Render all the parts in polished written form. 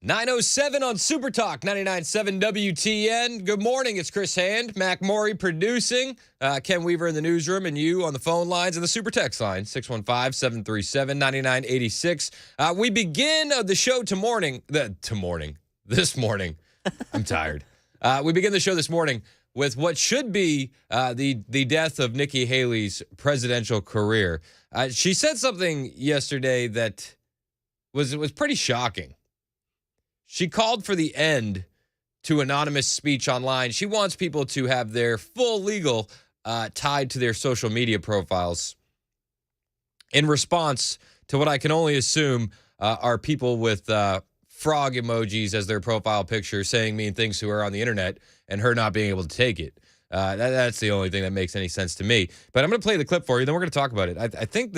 9:07 on Super Talk 99.7 WTN. Good morning. It's Chris Hand, Mac Maury producing, Ken Weaver in the newsroom, and you on the phone lines and the Super Text line, 615-737-9986. We begin the show this morning. I'm tired. We begin the show this morning with what should be the death of Nikki Haley's presidential career. She said something yesterday that was pretty shocking. She called for the end to anonymous speech online. She wants people to have their full legal tied to their social media profiles in response to what I can only assume are people with frog emojis as their profile picture saying mean things to her on the internet and her not being able to take it. That's the only thing that makes any sense to me. But I'm going to play the clip for you, then we're going to talk about it. I think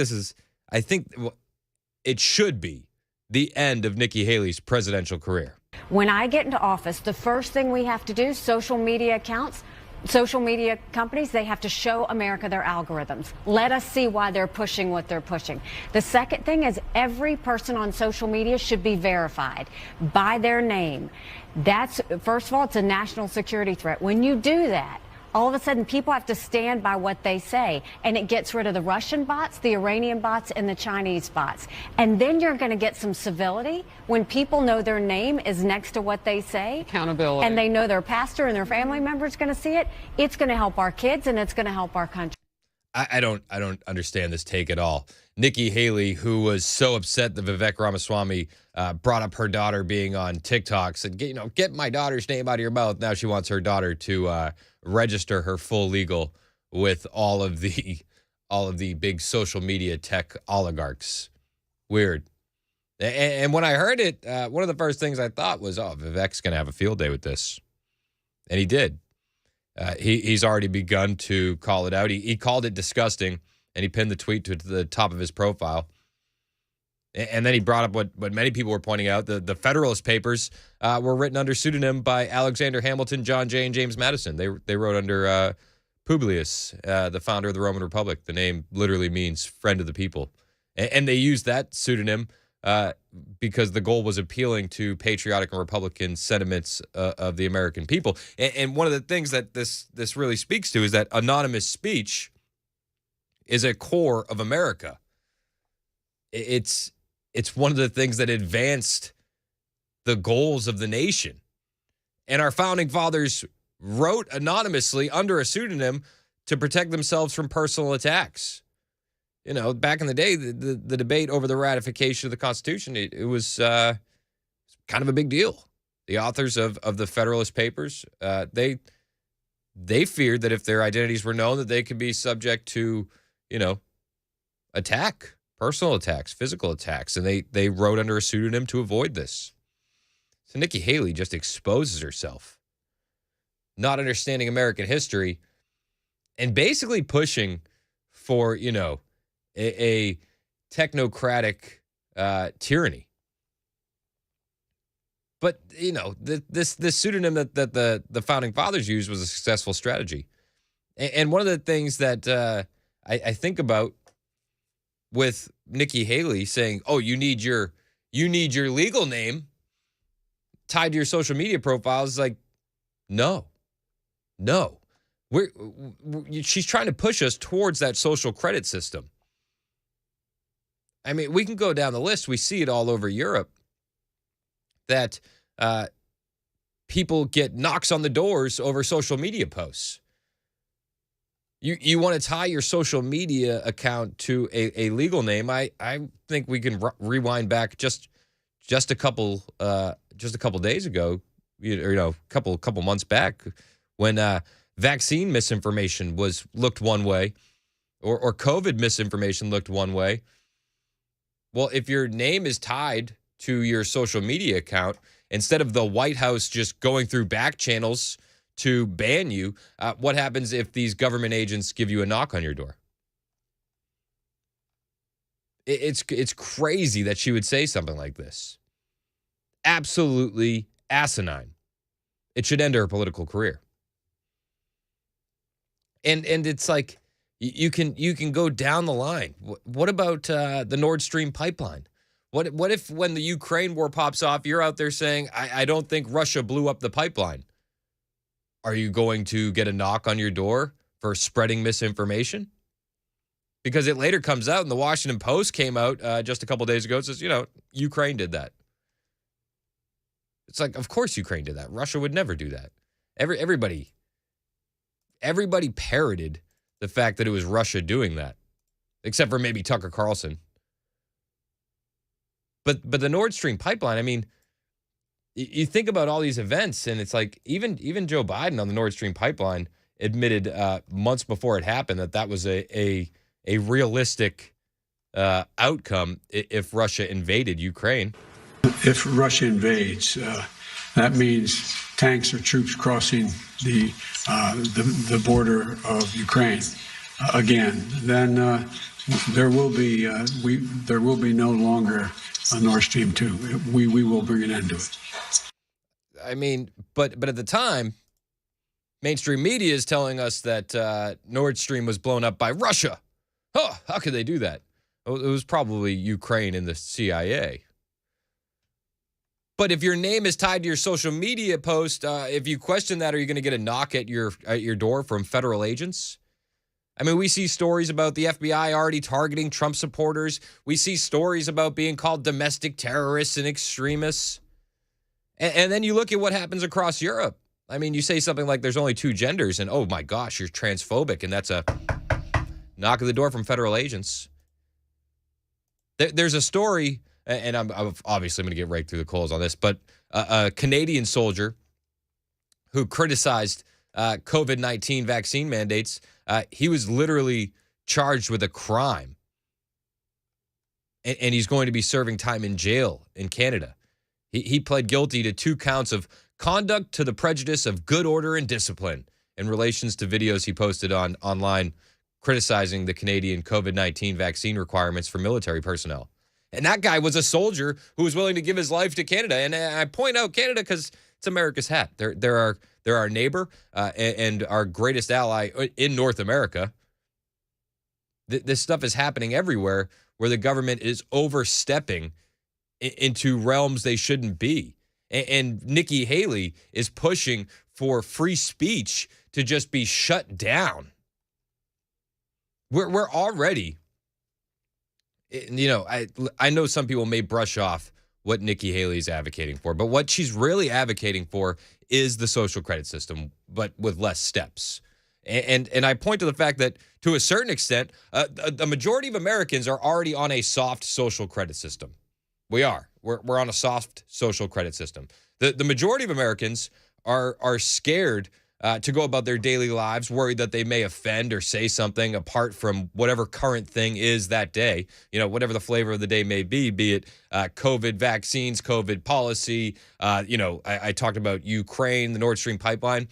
it should be the end of Nikki Haley's presidential career. When I get into office, the first thing we have to do, social media accounts, social media companies, they have to show America their algorithms. Let us see why they're pushing what they're pushing. The second thing is every person on social media should be verified by their name. That's, first of all, it's a national security threat. When you do that, all of a sudden, people have to stand by what they say, and it gets rid of the Russian bots, the Iranian bots, and the Chinese bots. And then you're going to get some civility when people know their name is next to what they say. Accountability. And they know their pastor and their family members going to see it. It's going to help our kids, and it's going to help our country. I don't understand this take at all. Nikki Haley, who was so upset that Vivek Ramaswamy brought up her daughter being on TikTok, said, get my daughter's name out of your mouth. Now she wants her daughter to register her full legal with all of the big social media tech oligarchs. Weird. And when I heard it, one of the first things I thought was, Vivek's going to have a field day with this. And he did. He's already begun to call it out. He called it disgusting, and he pinned the tweet to the top of his profile. And then he brought up what many people were pointing out. The Federalist Papers were written under pseudonym by Alexander Hamilton, John Jay, and James Madison. They wrote under Publius, the founder of the Roman Republic. The name literally means friend of the people. And they used that pseudonym because the goal was appealing to patriotic and Republican sentiments of the American people. And one of the things that this really speaks to is that anonymous speech is a core of America. It's one of the things that advanced the goals of the nation. And our founding fathers wrote anonymously under a pseudonym to protect themselves from personal attacks. Back in the day, the debate over the ratification of the Constitution, it was kind of a big deal. The authors of the Federalist Papers, they feared that if their identities were known, that they could be subject to, attack. Personal attacks, physical attacks, and they wrote under a pseudonym to avoid this. So Nikki Haley just exposes herself, not understanding American history, and basically pushing for, a technocratic tyranny. But, this pseudonym that the founding fathers used was a successful strategy. And one of the things that I think about with Nikki Haley saying, you need your legal name tied to your social media profiles, like, no. She's trying to push us towards that social credit system. I mean, we can go down the list. We see it all over Europe that people get knocks on the doors over social media posts. You want to tie your social media account to a legal name? I think we can rewind back just a couple days ago, couple months back, when vaccine misinformation looked one way, or COVID misinformation looked one way. Well, if your name is tied to your social media account, instead of the White House just going through back channels to ban you, what happens if these government agents give you a knock on your door? It's crazy that she would say something like this. Absolutely asinine. It should end her political career. And it's like you can go down the line. What about the Nord Stream pipeline? What if when the Ukraine war pops off, you're out there saying, I don't think Russia blew up the pipeline? Are you going to get a knock on your door for spreading misinformation? Because it later comes out, and the Washington Post came out just a couple days ago. It says, Ukraine did that. It's like, of course Ukraine did that. Russia would never do that. Everybody parroted the fact that it was Russia doing that, except for maybe Tucker Carlson. But the Nord Stream pipeline, I mean, you think about all these events, and it's like even Joe Biden on the Nord Stream pipeline admitted months before it happened that was a realistic outcome if Russia invaded Ukraine. If Russia invades, that means tanks or troops crossing the border of Ukraine again. Then there will be no longer a Nord Stream 2. We will bring an end to it. I mean, but at the time, mainstream media is telling us that Nord Stream was blown up by Russia. Oh, how could they do that? It was probably Ukraine and the CIA. But if your name is tied to your social media post, if you question that, are you going to get a knock at your door from federal agents? I mean, we see stories about the FBI already targeting Trump supporters. We see stories about being called domestic terrorists and extremists. And then you look at what happens across Europe. I mean, you say something like there's only two genders, and oh my gosh, you're transphobic, and that's a knock at the door from federal agents. There's a story, and I'm obviously going to get right through the coals on this, but a Canadian soldier who criticized COVID-19 vaccine mandates, he was literally charged with a crime. And he's going to be serving time in jail in Canada. He pled guilty to 2 counts of conduct to the prejudice of good order and discipline in relations to videos he posted online criticizing the Canadian COVID-19 vaccine requirements for military personnel. And that guy was a soldier who was willing to give his life to Canada. And I point out Canada because it's America's hat. They're our neighbor and our greatest ally in North America. This stuff is happening everywhere where the government is overstepping into realms they shouldn't be. And Nikki Haley is pushing for free speech to just be shut down. We're already, I know some people may brush off what Nikki Haley is advocating for, but what she's really advocating for is the social credit system, but with less steps. And I point to the fact that, to a certain extent, the majority of Americans are already on a soft social credit system. We are. We're on a soft social credit system. The majority of Americans are scared to go about their daily lives, worried that they may offend or say something apart from whatever current thing is that day, whatever the flavor of the day may be it COVID vaccines, COVID policy. I talked about Ukraine, the Nord Stream pipeline.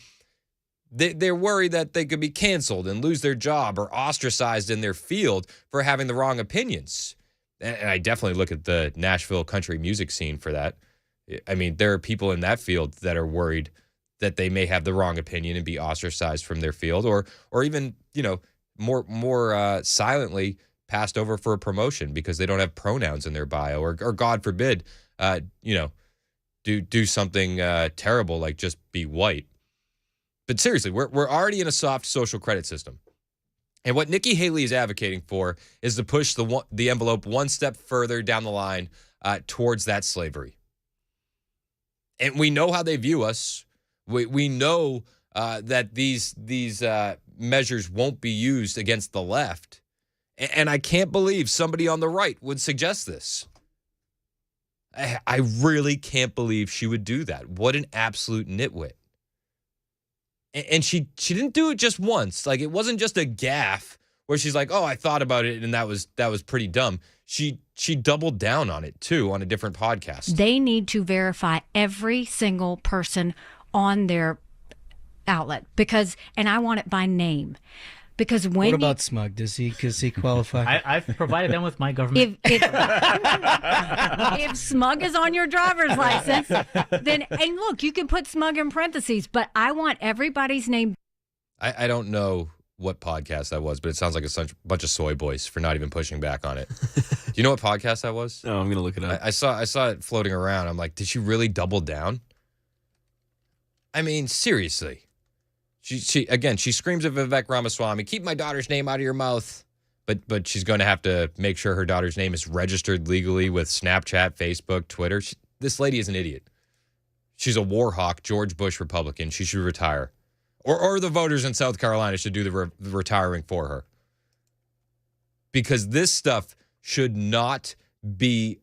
They're worried that they could be canceled and lose their job or ostracized in their field for having the wrong opinions. And I definitely look at the Nashville country music scene for that. I mean, there are people in that field that are worried that they may have the wrong opinion and be ostracized from their field, or even, more silently passed over for a promotion because they don't have pronouns in their bio, or God forbid, do something terrible like just be white. But seriously, we're already in a soft social credit system. And what Nikki Haley is advocating for is to push the envelope one step further down the line towards that slavery. And we know how they view us. We know that these measures won't be used against the left. And I can't believe somebody on the right would suggest this. I really can't believe she would do that. What an absolute nitwit. And she didn't do it just once. Like, it wasn't just a gaffe where she's like, oh, I thought about it and that was pretty dumb. She doubled down on it too on a different podcast. They need to verify every single person on their outlet and I want it by name. Because what about Smug? Does he qualify? I've provided them with my government. If Smug is on your driver's license, then, and look, you can put Smug in parentheses, but I want everybody's name. I don't know what podcast that was, but it sounds like a bunch of soy boys for not even pushing back on it. Do you know what podcast that was? Oh, I'm going to look it up. I saw it floating around. I'm like, did she really double down? I mean, seriously. She screams at Vivek Ramaswamy, keep my daughter's name out of your mouth. But she's going to have to make sure her daughter's name is registered legally with Snapchat, Facebook, Twitter. This lady is an idiot. She's a war hawk, George Bush Republican. She should retire. Or the voters in South Carolina should do the retiring for her. Because this stuff should not be,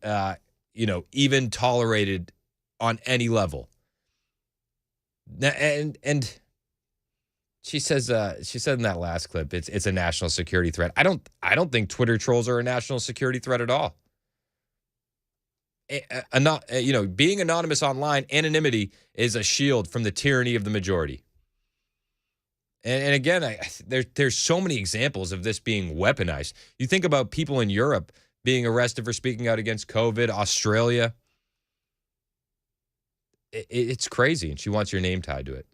even tolerated on any level. And she said in that last clip, it's a national security threat. I don't think Twitter trolls are a national security threat at all. Being anonymous online, anonymity is a shield from the tyranny of the majority. And again, there's so many examples of this being weaponized. You think about people in Europe being arrested for speaking out against COVID, Australia. It's crazy, and she wants your name tied to it.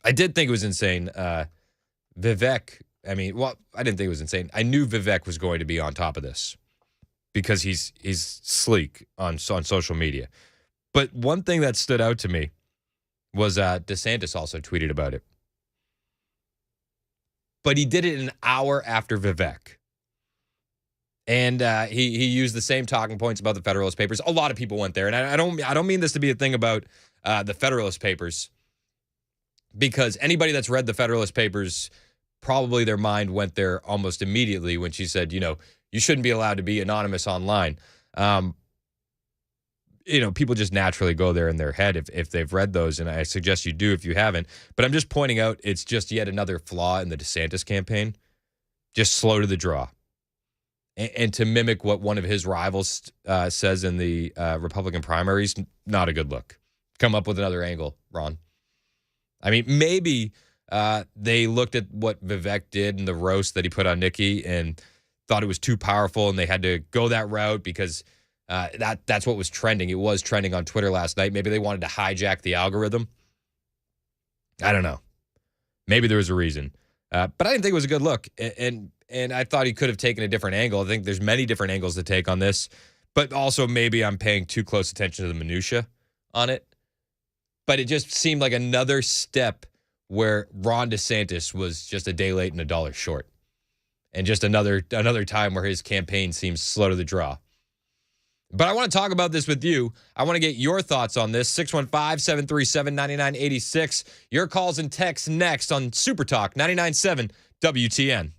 I did think it was insane. Vivek, I didn't think it was insane. I knew Vivek was going to be on top of this because he's sleek on social media. But one thing that stood out to me was DeSantis also tweeted about it. But he did it an hour after Vivek. And he used the same talking points about the Federalist Papers. A lot of people went there. And I don't mean this to be a thing about the Federalist Papers, because anybody that's read the Federalist Papers, probably their mind went there almost immediately when she said, you shouldn't be allowed to be anonymous online. People just naturally go there in their head if they've read those, and I suggest you do if you haven't. But I'm just pointing out it's just yet another flaw in the DeSantis campaign. Just slow to the draw. And to mimic what one of his rivals says in the Republican primaries, not a good look. Come up with another angle, Ron. I mean, maybe they looked at what Vivek did in the roast that he put on Nikki and thought it was too powerful, and they had to go that route because that's what was trending. It was trending on Twitter last night. Maybe they wanted to hijack the algorithm. I don't know. Maybe there was a reason. But I didn't think it was a good look. And I thought he could have taken a different angle. I think there's many different angles to take on this. But also maybe I'm paying too close attention to the minutia on it. But it just seemed like another step where Ron DeSantis was just a day late and a dollar short. And just another time where his campaign seems slow to the draw. But I want to talk about this with you. I want to get your thoughts on this. 615-737-9986. Your calls and texts next on Super Talk 99.7 WTN.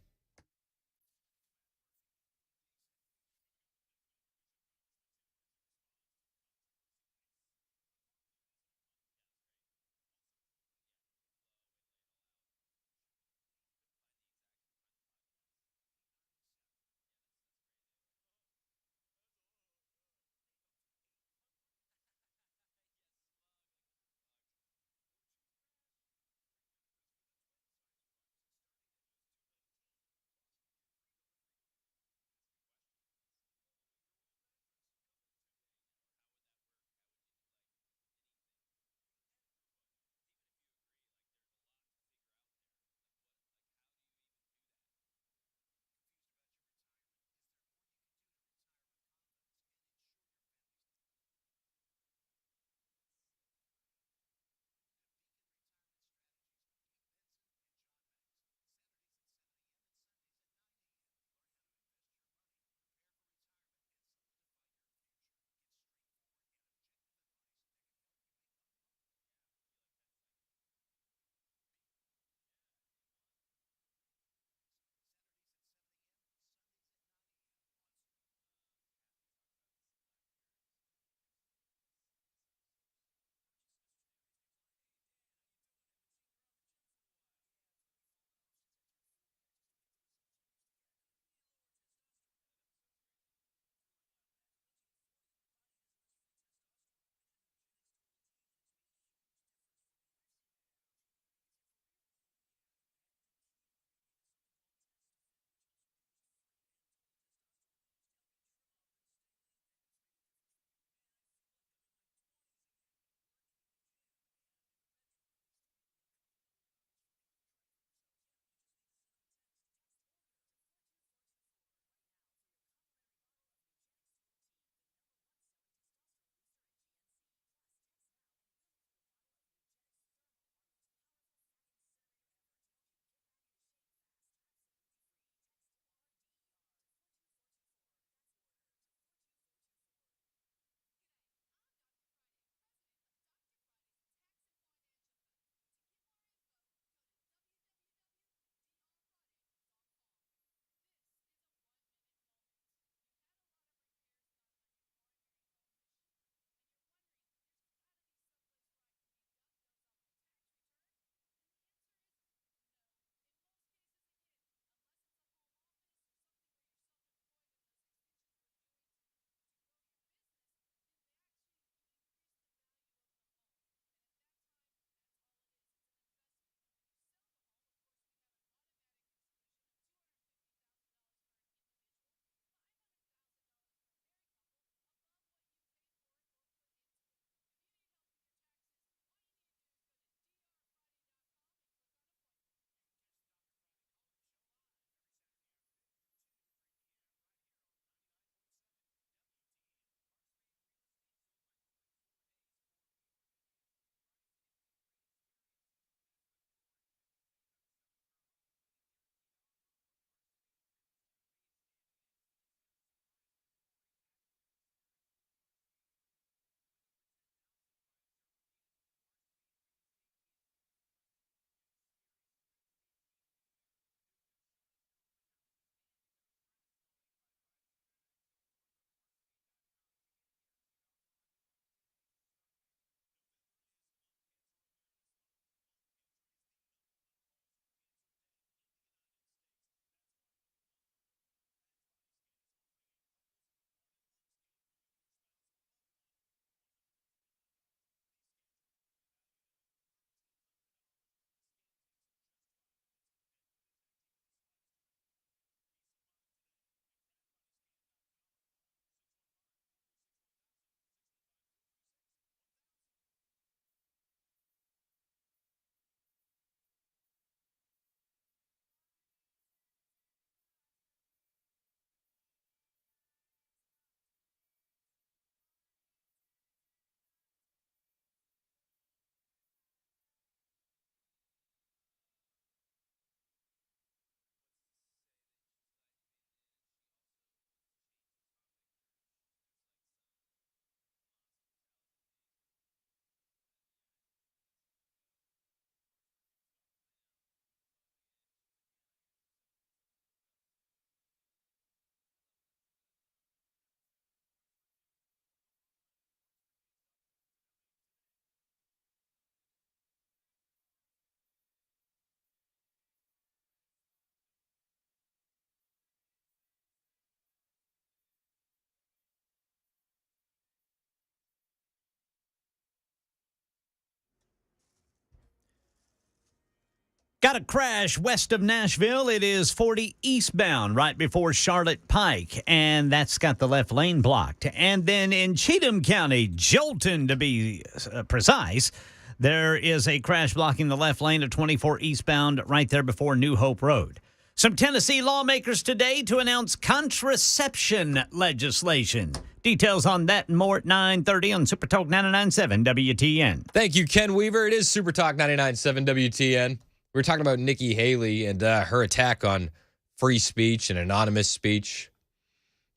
Got a crash west of Nashville. It is 40 eastbound right before Charlotte Pike, and that's got the left lane blocked. And then in Cheatham County, Jolton to be precise, there is a crash blocking the left lane of 24 eastbound right there before New Hope Road. Some Tennessee lawmakers today to announce contraception legislation. Details on that and more at 9:30 on Super Talk 99.7 WTN. Thank you, Ken Weaver. It is Super Talk 99.7 WTN. We were talking about Nikki Haley and her attack on free speech and anonymous speech.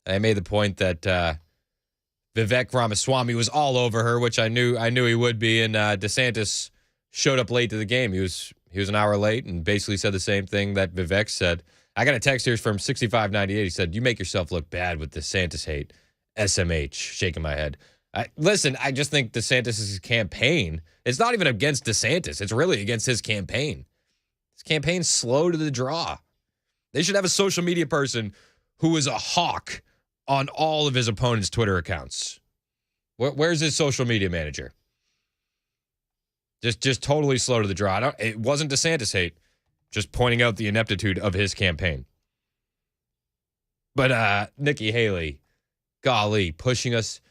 I made the point that Vivek Ramaswamy was all over her, which I knew he would be, and DeSantis showed up late to the game. He was an hour late and basically said the same thing that Vivek said. I got a text here from 6598. He said, "You make yourself look bad with DeSantis hate." SMH, shaking my head. Listen, I just think DeSantis' campaign, it's not even against DeSantis. It's really against his campaign. His campaign's slow to the draw. They should have a social media person who is a hawk on all of his opponents' Twitter accounts. Where's his social media manager? Just totally slow to the draw. It wasn't DeSantis hate, just pointing out the ineptitude of his campaign. But Nikki Haley, golly, pushing us,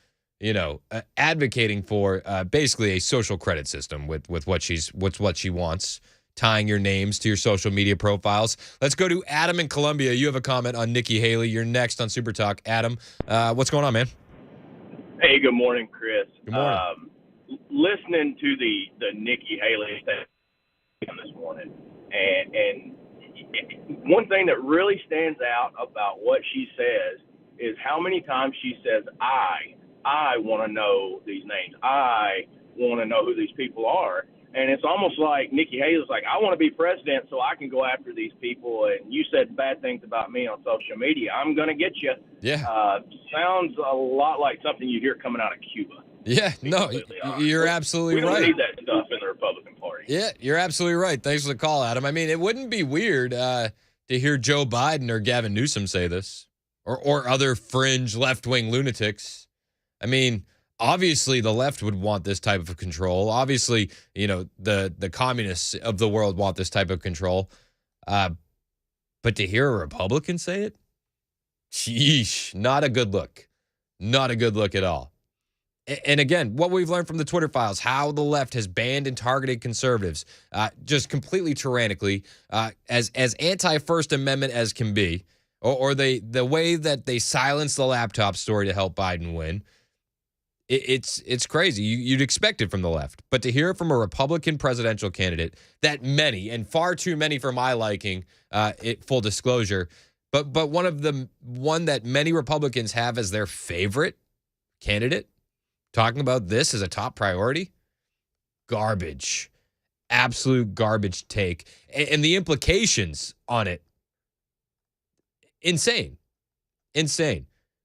advocating for basically a social credit system with what she wants, tying your names to your social media profiles. Let's go to Adam in Columbia. You have a comment on Nikki Haley. You're next on Super Talk. Adam, what's going on, man? Hey, good morning, Chris. Good morning. Listening to the Nikki Haley thing this morning, and one thing that really stands out about what she says is how many times she says, I want to know these names. I want to know who these people are. And it's almost like Nikki Haley's like, I want to be president so I can go after these people. And you said bad things about me on social media. I'm going to get you. Yeah. Sounds a lot like something you hear coming out of Cuba. Yeah, no, you're absolutely right. We don't need that stuff in the Republican Party. Yeah, you're absolutely right. Thanks for the call, Adam. I mean, it wouldn't be weird to hear Joe Biden or Gavin Newsom say this, or other fringe left-wing lunatics. I mean, obviously the left would want this type of control. Obviously, the communists of the world want this type of control. But to hear a Republican say it, sheesh, not a good look. Not a good look at all. And again, what we've learned from the Twitter files, how the left has banned and targeted conservatives just completely tyrannically, as anti-First Amendment as can be, or the way that they silence the laptop story to help Biden win. It's crazy. You'd expect it from the left. But to hear it from a Republican presidential candidate that many, and far too many for my liking, full disclosure, but one that many Republicans have as their favorite candidate, talking about this as a top priority, garbage. Absolute garbage take. And the implications on it, insane.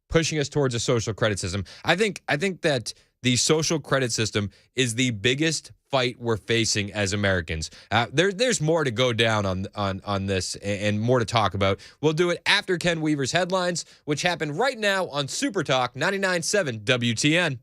Pushing us towards a social credit system. I think that the social credit system is the biggest fight we're facing as Americans. There's more to go down on this and more to talk about. We'll do it after Ken Weaver's headlines, which happen right now on Super Talk 99.7 WTN.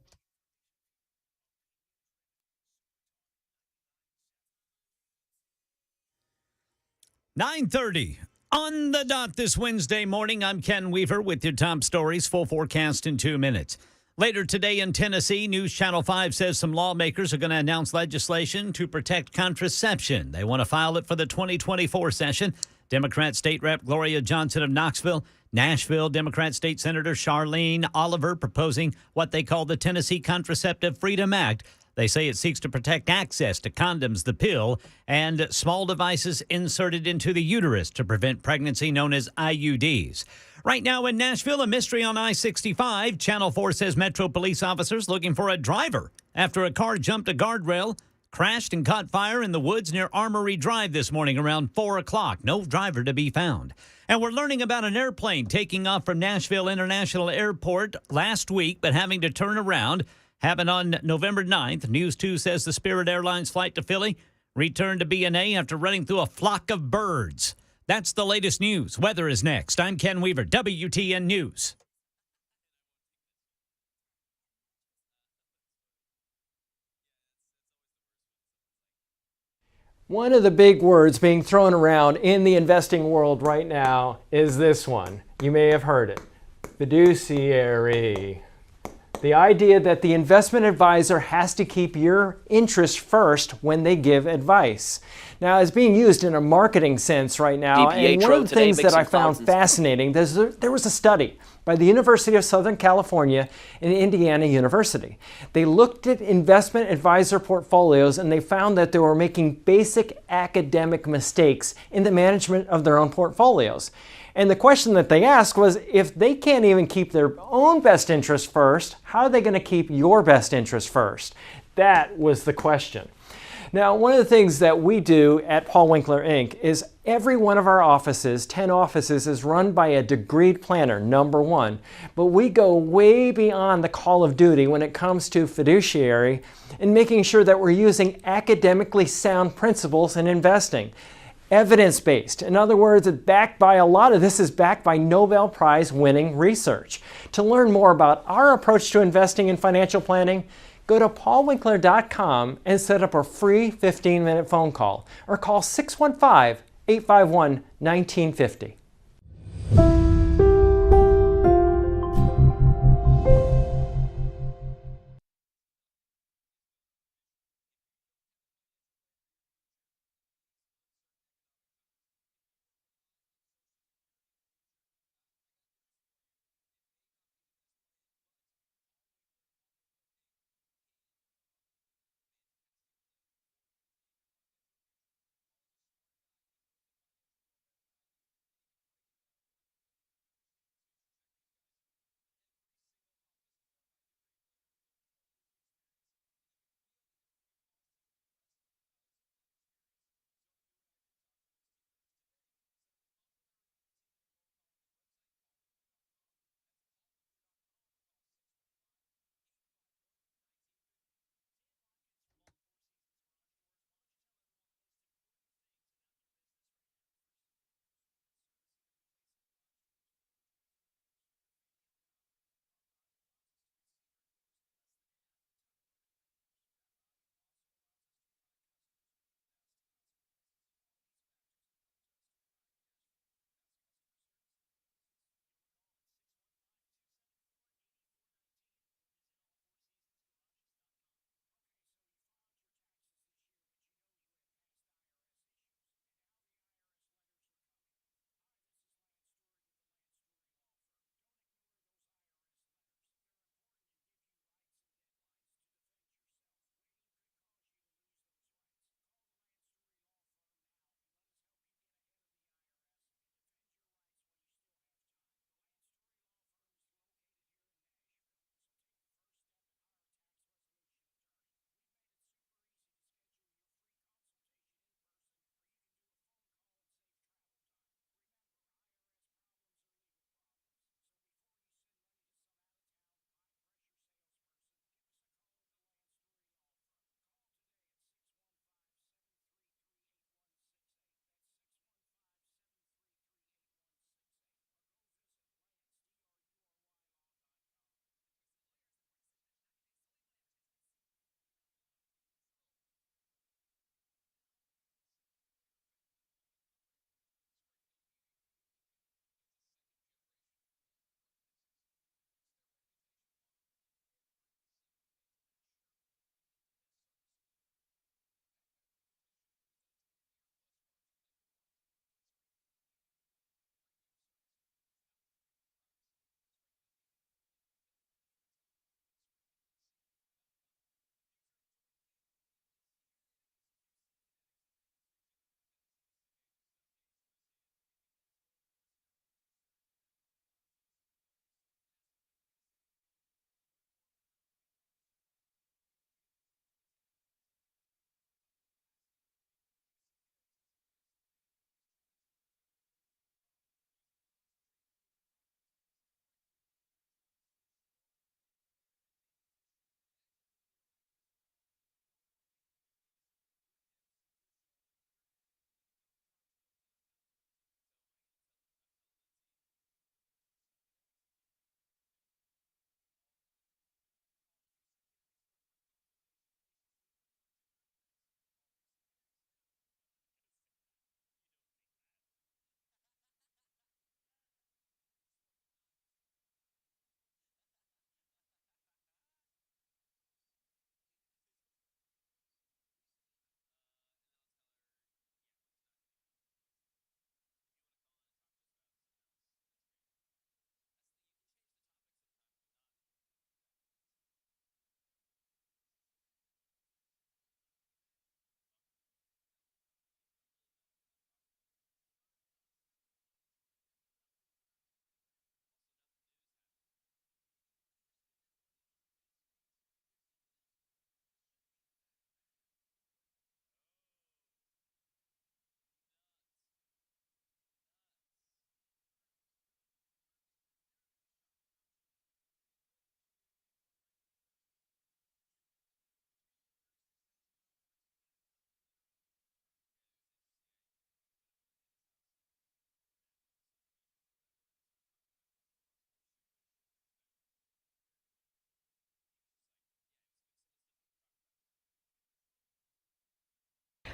$9:30 on the dot this Wednesday morning. I'm Ken Weaver with your top stories. Full forecast in 2 minutes. Later today in Tennessee, News Channel 5 says some lawmakers are going to announce legislation to protect contraception. They want to file it for the 2024 session. Democrat State Rep Gloria Johnson of Knoxville, Nashville Democrat State Senator Charlene Oliver proposing what they call the Tennessee Contraceptive Freedom Act. They say it seeks to protect access to condoms, the pill, and small devices inserted into the uterus to prevent pregnancy, known as IUDs. Right now in Nashville, a mystery on I-65. Channel 4 says Metro police officers looking for a driver after a car jumped a guardrail, crashed and caught fire in the woods near Armory Drive this morning around 4 o'clock. No driver to be found. And we're learning about an airplane taking off from Nashville International Airport last week, but having to turn around. Happened on November 9th. News 2 says the Spirit Airlines flight to Philly returned to B&A after running through a flock of birds. That's the latest news. Weather is next. I'm Ken Weaver, WTN News. One of the big words being thrown around in the investing world right now is this one. You may have heard it. Fiduciary. The idea that the investment advisor has to keep your interest first when they give advice. Now, it's being used in a marketing sense right now, and one of the things that I found fascinating, there was a study by the University of Southern California and Indiana University. They looked at investment advisor portfolios and they found that they were making basic academic mistakes in the management of their own portfolios. And the question that they asked was, if they can't even keep their own best interest first, how are they going to keep your best interest first? That was the question. Now, one of the things that we do at Paul Winkler Inc. is every one of our offices, 10 offices, is run by a degreed planner, number one. But we go way beyond the call of duty when it comes to fiduciary and making sure that we're using academically sound principles in investing. Evidence-based. In other words, a lot of this is backed by Nobel Prize winning research. To learn more about our approach to investing in financial planning, go to paulwinkler.com and set up a free 15-minute phone call or call 615-851-1950.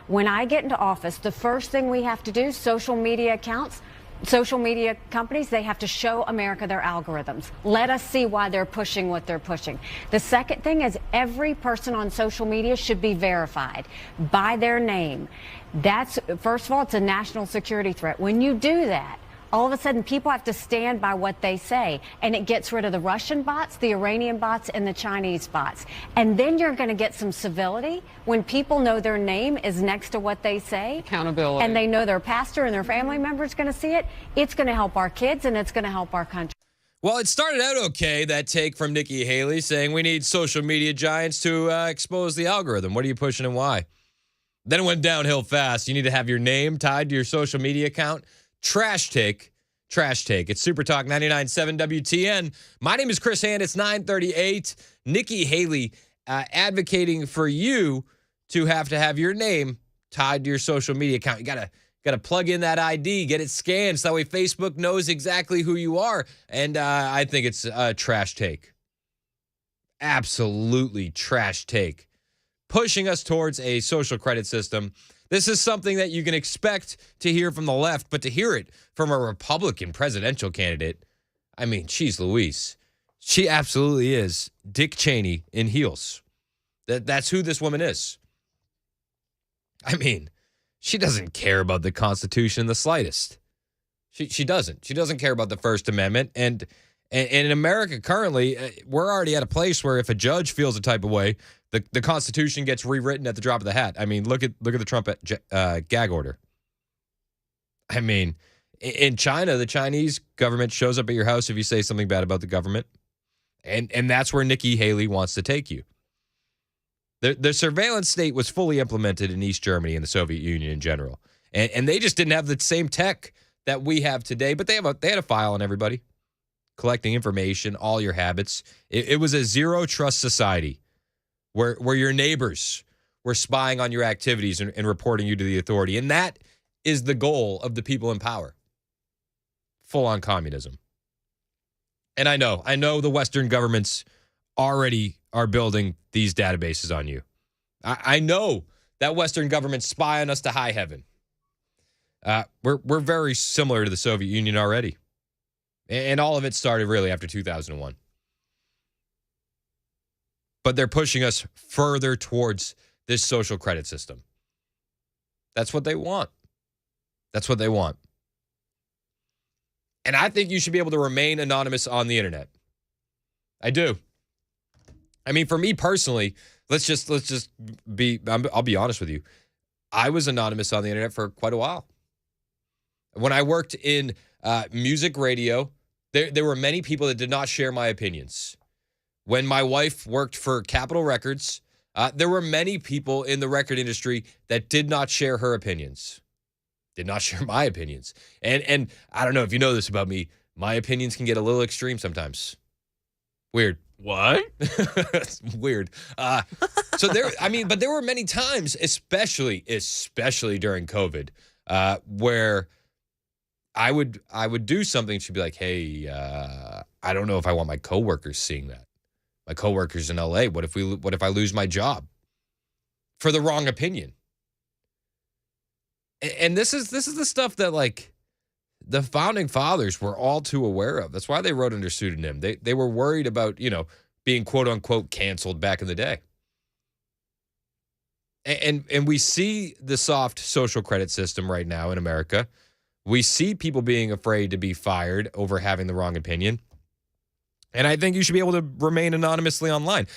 when I get into office, the first thing we have to do, social media accounts, social media companies, they have to show America their algorithms. Let us see why they're pushing what they're pushing. The second thing is every person on social media should be verified by their name. That's, first of all, it's a national security threat. When you do that, all of a sudden people have to stand by what they say, and it gets rid of the Russian bots, the Iranian bots, and the Chinese bots. And then you're going to get some civility when people know their name is next to what they say. Accountability. And they know their pastor and their family members going to see it. It's going to help our kids, and it's going to help our country. Well, it started out okay, that take from Nikki Haley saying we need social media giants to expose the algorithm. What are you pushing and why? Then it went downhill fast. You need to have your name tied to your social media account. Trash take. It's Super Talk 99.7 WTN. My name is Chris Hand. It's 9:38. Nikki Haley advocating for you to have your name tied to your social media account. You gotta plug in that ID, get it scanned, so that way Facebook knows exactly who you are. And I think it's a trash take. Absolutely trash take. Pushing us towards a social credit system. This is something that you can expect to hear from the left, but to hear it from a Republican presidential candidate, I mean, geez Louise. She absolutely is Dick Cheney in heels. That's who this woman is. I mean, she doesn't care about the Constitution in the slightest. She doesn't. She doesn't care about the First Amendment. And in America currently, we're already at a place where if a judge feels a type of way, the Constitution gets rewritten at the drop of the hat. I mean, look at the Trump gag order. I mean, in China, the Chinese government shows up at your house if you say something bad about the government. And that's where Nikki Haley wants to take you. The surveillance state was fully implemented in East Germany and the Soviet Union in general. And they just didn't have the same tech that we have today, but they had a file on everybody, collecting information, all your habits. It was a zero trust society where your neighbors were spying on your activities and reporting you to the authority. And that is the goal of the people in power. Full-on communism. And I know the Western governments already are building these databases on you. I know that Western governments spy on us to high heaven. We're very similar to the Soviet Union already. And all of it started really after 2001. But they're pushing us further towards this social credit system. That's what they want. That's what they want. And I think you should be able to remain anonymous on the internet. I do. I mean, for me personally, I'll be honest with you. I was anonymous on the internet for quite a while. When I worked in music radio, there were many people that did not share my opinions. When my wife worked for Capitol Records, there were many people in the record industry that did not share her opinions, did not share my opinions. And I don't know if you know this about me, my opinions can get a little extreme sometimes. Weird. What? It's weird. But there were many times, especially during COVID, where I would do something. She'd be like, "Hey, I don't know if I want my coworkers seeing that. My coworkers in LA. What if I lose my job for the wrong opinion?" And this is the stuff that like the founding fathers were all too aware of. That's why they wrote under pseudonym. They were worried about, being quote unquote canceled back in the day. And we see the soft social credit system right now in America. We see people being afraid to be fired over having the wrong opinion. And I think you should be able to remain anonymously online.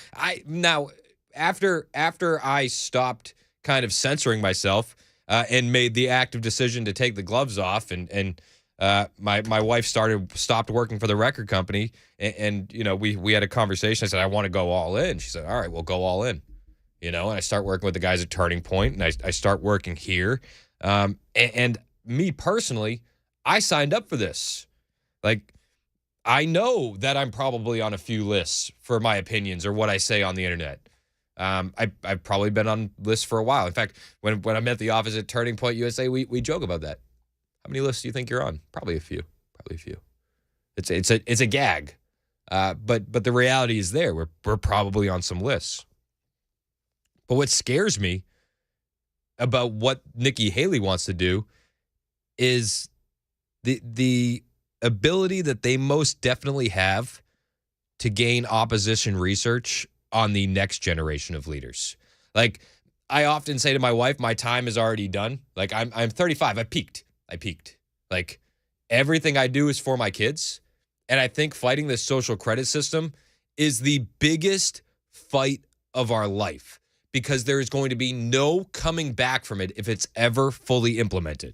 After I stopped kind of censoring myself and made the active decision to take the gloves off and my wife stopped working for the record company and we had a conversation. I said, I want to go all in. She said, all right, we'll go all in. And I start working with the guys at Turning Point, and I start working here. And me personally, I signed up for this. Like, I know that I'm probably on a few lists for my opinions or what I say on the internet. I've probably been on lists for a while. In fact, when I'm at the office at Turning Point USA, we joke about that. How many lists do you think you're on? Probably a few. It's a gag. But the reality is there. We're probably on some lists. But what scares me about what Nikki Haley wants to do is the ability that they most definitely have to gain opposition research on the next generation of leaders. Like, I often say to my wife, my time is already done. Like, I'm 35. I peaked. Like, everything I do is for my kids. And I think fighting this social credit system is the biggest fight of our life, because there is going to be no coming back from it if it's ever fully implemented.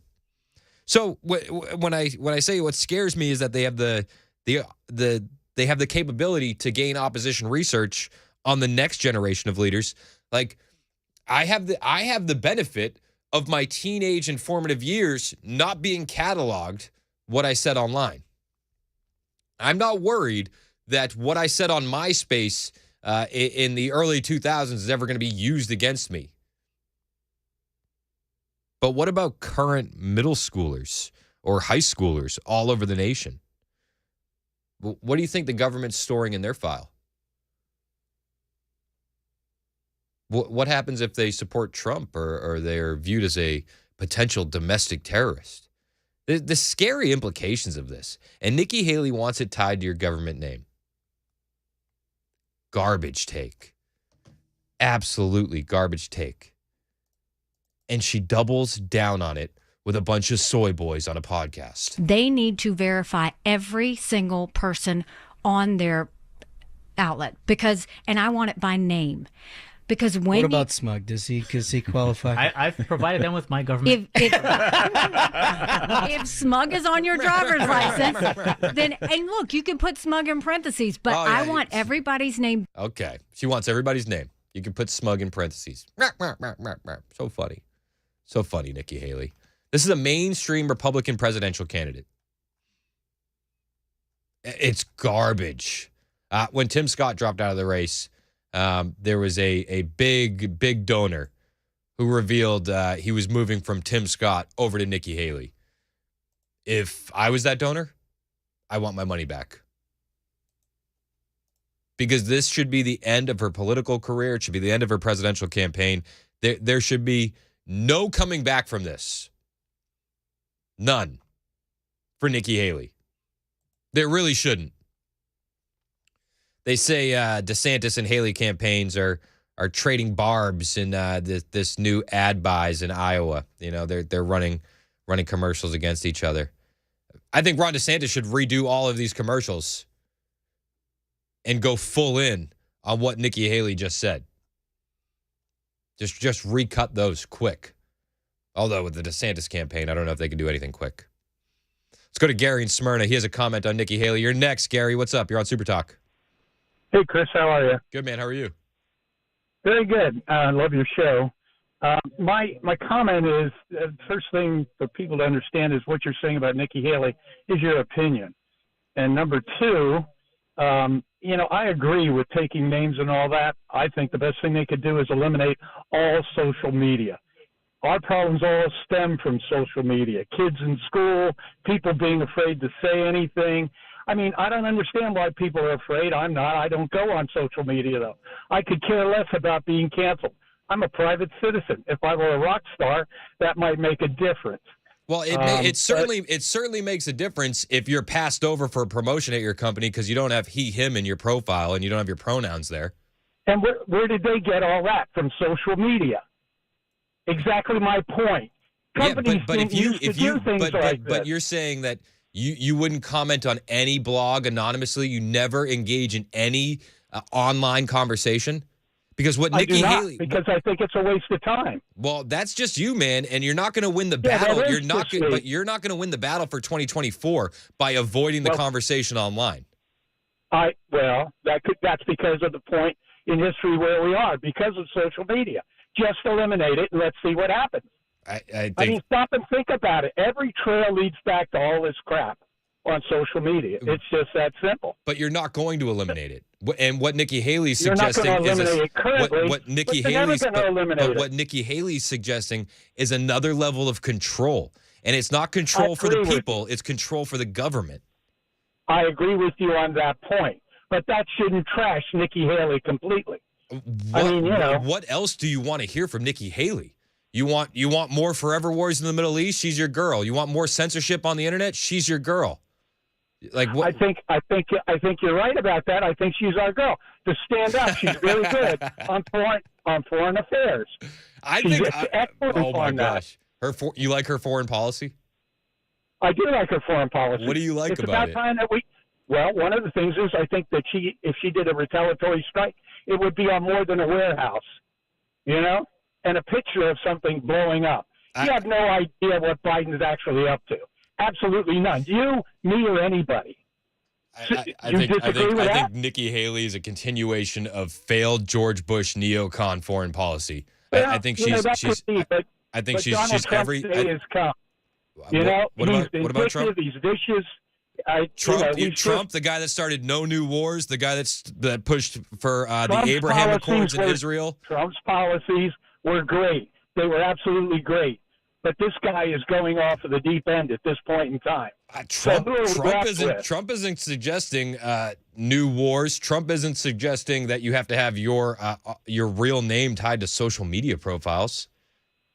So when I say what scares me is that they have they have the capability to gain opposition research on the next generation of leaders. Like, I have the benefit of my teenage and formative years not being cataloged what I said online. I'm not worried that what I said on MySpace in the early 2000s is ever going to be used against me. But what about current middle schoolers or high schoolers all over the nation? What do you think the government's storing in their file? What happens if they support Trump or they're viewed as a potential domestic terrorist? The scary implications of this. And Nikki Haley wants it tied to your government name. Garbage take. Absolutely garbage take. And she doubles down on it with a bunch of soy boys on a podcast. They need to verify every single person on their outlet and I want it by name. Because when what about Smug? Does he qualify? I've provided them with my government. If Smug is on your driver's license, then, and look, you can put Smug in parentheses, but I want everybody's name. Okay. She wants everybody's name. You can put Smug in parentheses. So funny. So funny, Nikki Haley. This is a mainstream Republican presidential candidate. It's garbage. When Tim Scott dropped out of the race, there was a big donor who revealed he was moving from Tim Scott over to Nikki Haley. If I was that donor, I want my money back. Because this should be the end of her political career. It should be the end of her presidential campaign. There should be no coming back from this. None. For Nikki Haley. There really shouldn't. They say DeSantis and Haley campaigns are trading barbs in this new ad buys in Iowa. You know, they're running commercials against each other. I think Ron DeSantis should redo all of these commercials and go full in on what Nikki Haley just said. Just recut those quick. Although with the DeSantis campaign, I don't know if they can do anything quick. Let's go to Gary in Smyrna. He has a comment on Nikki Haley. You're next, Gary. What's up? You're on Super Talk. Hey, Chris, how are you? Good, man. How are you? Very good. I love your show. My comment is, first thing for people to understand is what you're saying about Nikki Haley is your opinion. And number two, I agree with taking names and all that. I think the best thing they could do is eliminate all social media. Our problems all stem from social media. Kids in school, people being afraid to say anything. I mean, I don't understand why people are afraid. I'm not. I don't go on social media, though. I could care less about being canceled. I'm a private citizen. If I were a rock star, that might make a difference. Well, it certainly makes a difference if you're passed over for a promotion at your company because you don't have he, him in your profile and you don't have your pronouns there. And where did they get all that? From social media. Exactly my point. Companies didn't used to do things like this. But you're saying that you wouldn't comment on any blog anonymously? You never engage in any online conversation? Because what Nikki Haley, because I think it's a waste of time. Well, that's just you, man, and you're not going to win the battle. You're not going to win the battle for 2024 by avoiding the conversation online. That's because of the point in history where we are, because of social media. Just eliminate it and let's see what happens. I mean, stop and think about it. Every trail leads back to all this crap on social media. It's just that simple. But you're not going to eliminate it. And what Nikki Haley's suggesting what Nikki Haley's suggesting is another level of control. And it's not control for the people, it's control for the government. I agree with you on that point. But that shouldn't trash Nikki Haley completely. What else do you want to hear from Nikki Haley? You want more forever wars in the Middle East? She's your girl. You want more censorship on the internet? She's your girl. Like what? I think you're right about that. I think she's our girl. To stand up, she's very good on foreign affairs. She's excellent oh my on that. gosh, you like her foreign policy? I do like her foreign policy. What do you like it's about it? Time that well, one of the things is I think that if she did a retaliatory strike, it would be on more than a warehouse, and a picture of something blowing up. You have no idea what Biden's actually up to. Absolutely none. You, me, or anybody. I think Nikki Haley is a continuation of failed George Bush neocon foreign policy. Well, I think she's Donald Trump's day has come. What about Trump? He's vicious. Trump, the guy that started no new wars, the guy that pushed for the Abraham Accords in Israel. Trump's policies were great. They were absolutely great. But this guy is going off of the deep end at this point in time. Trump isn't suggesting new wars. Trump isn't suggesting that you have to have your real name tied to social media profiles.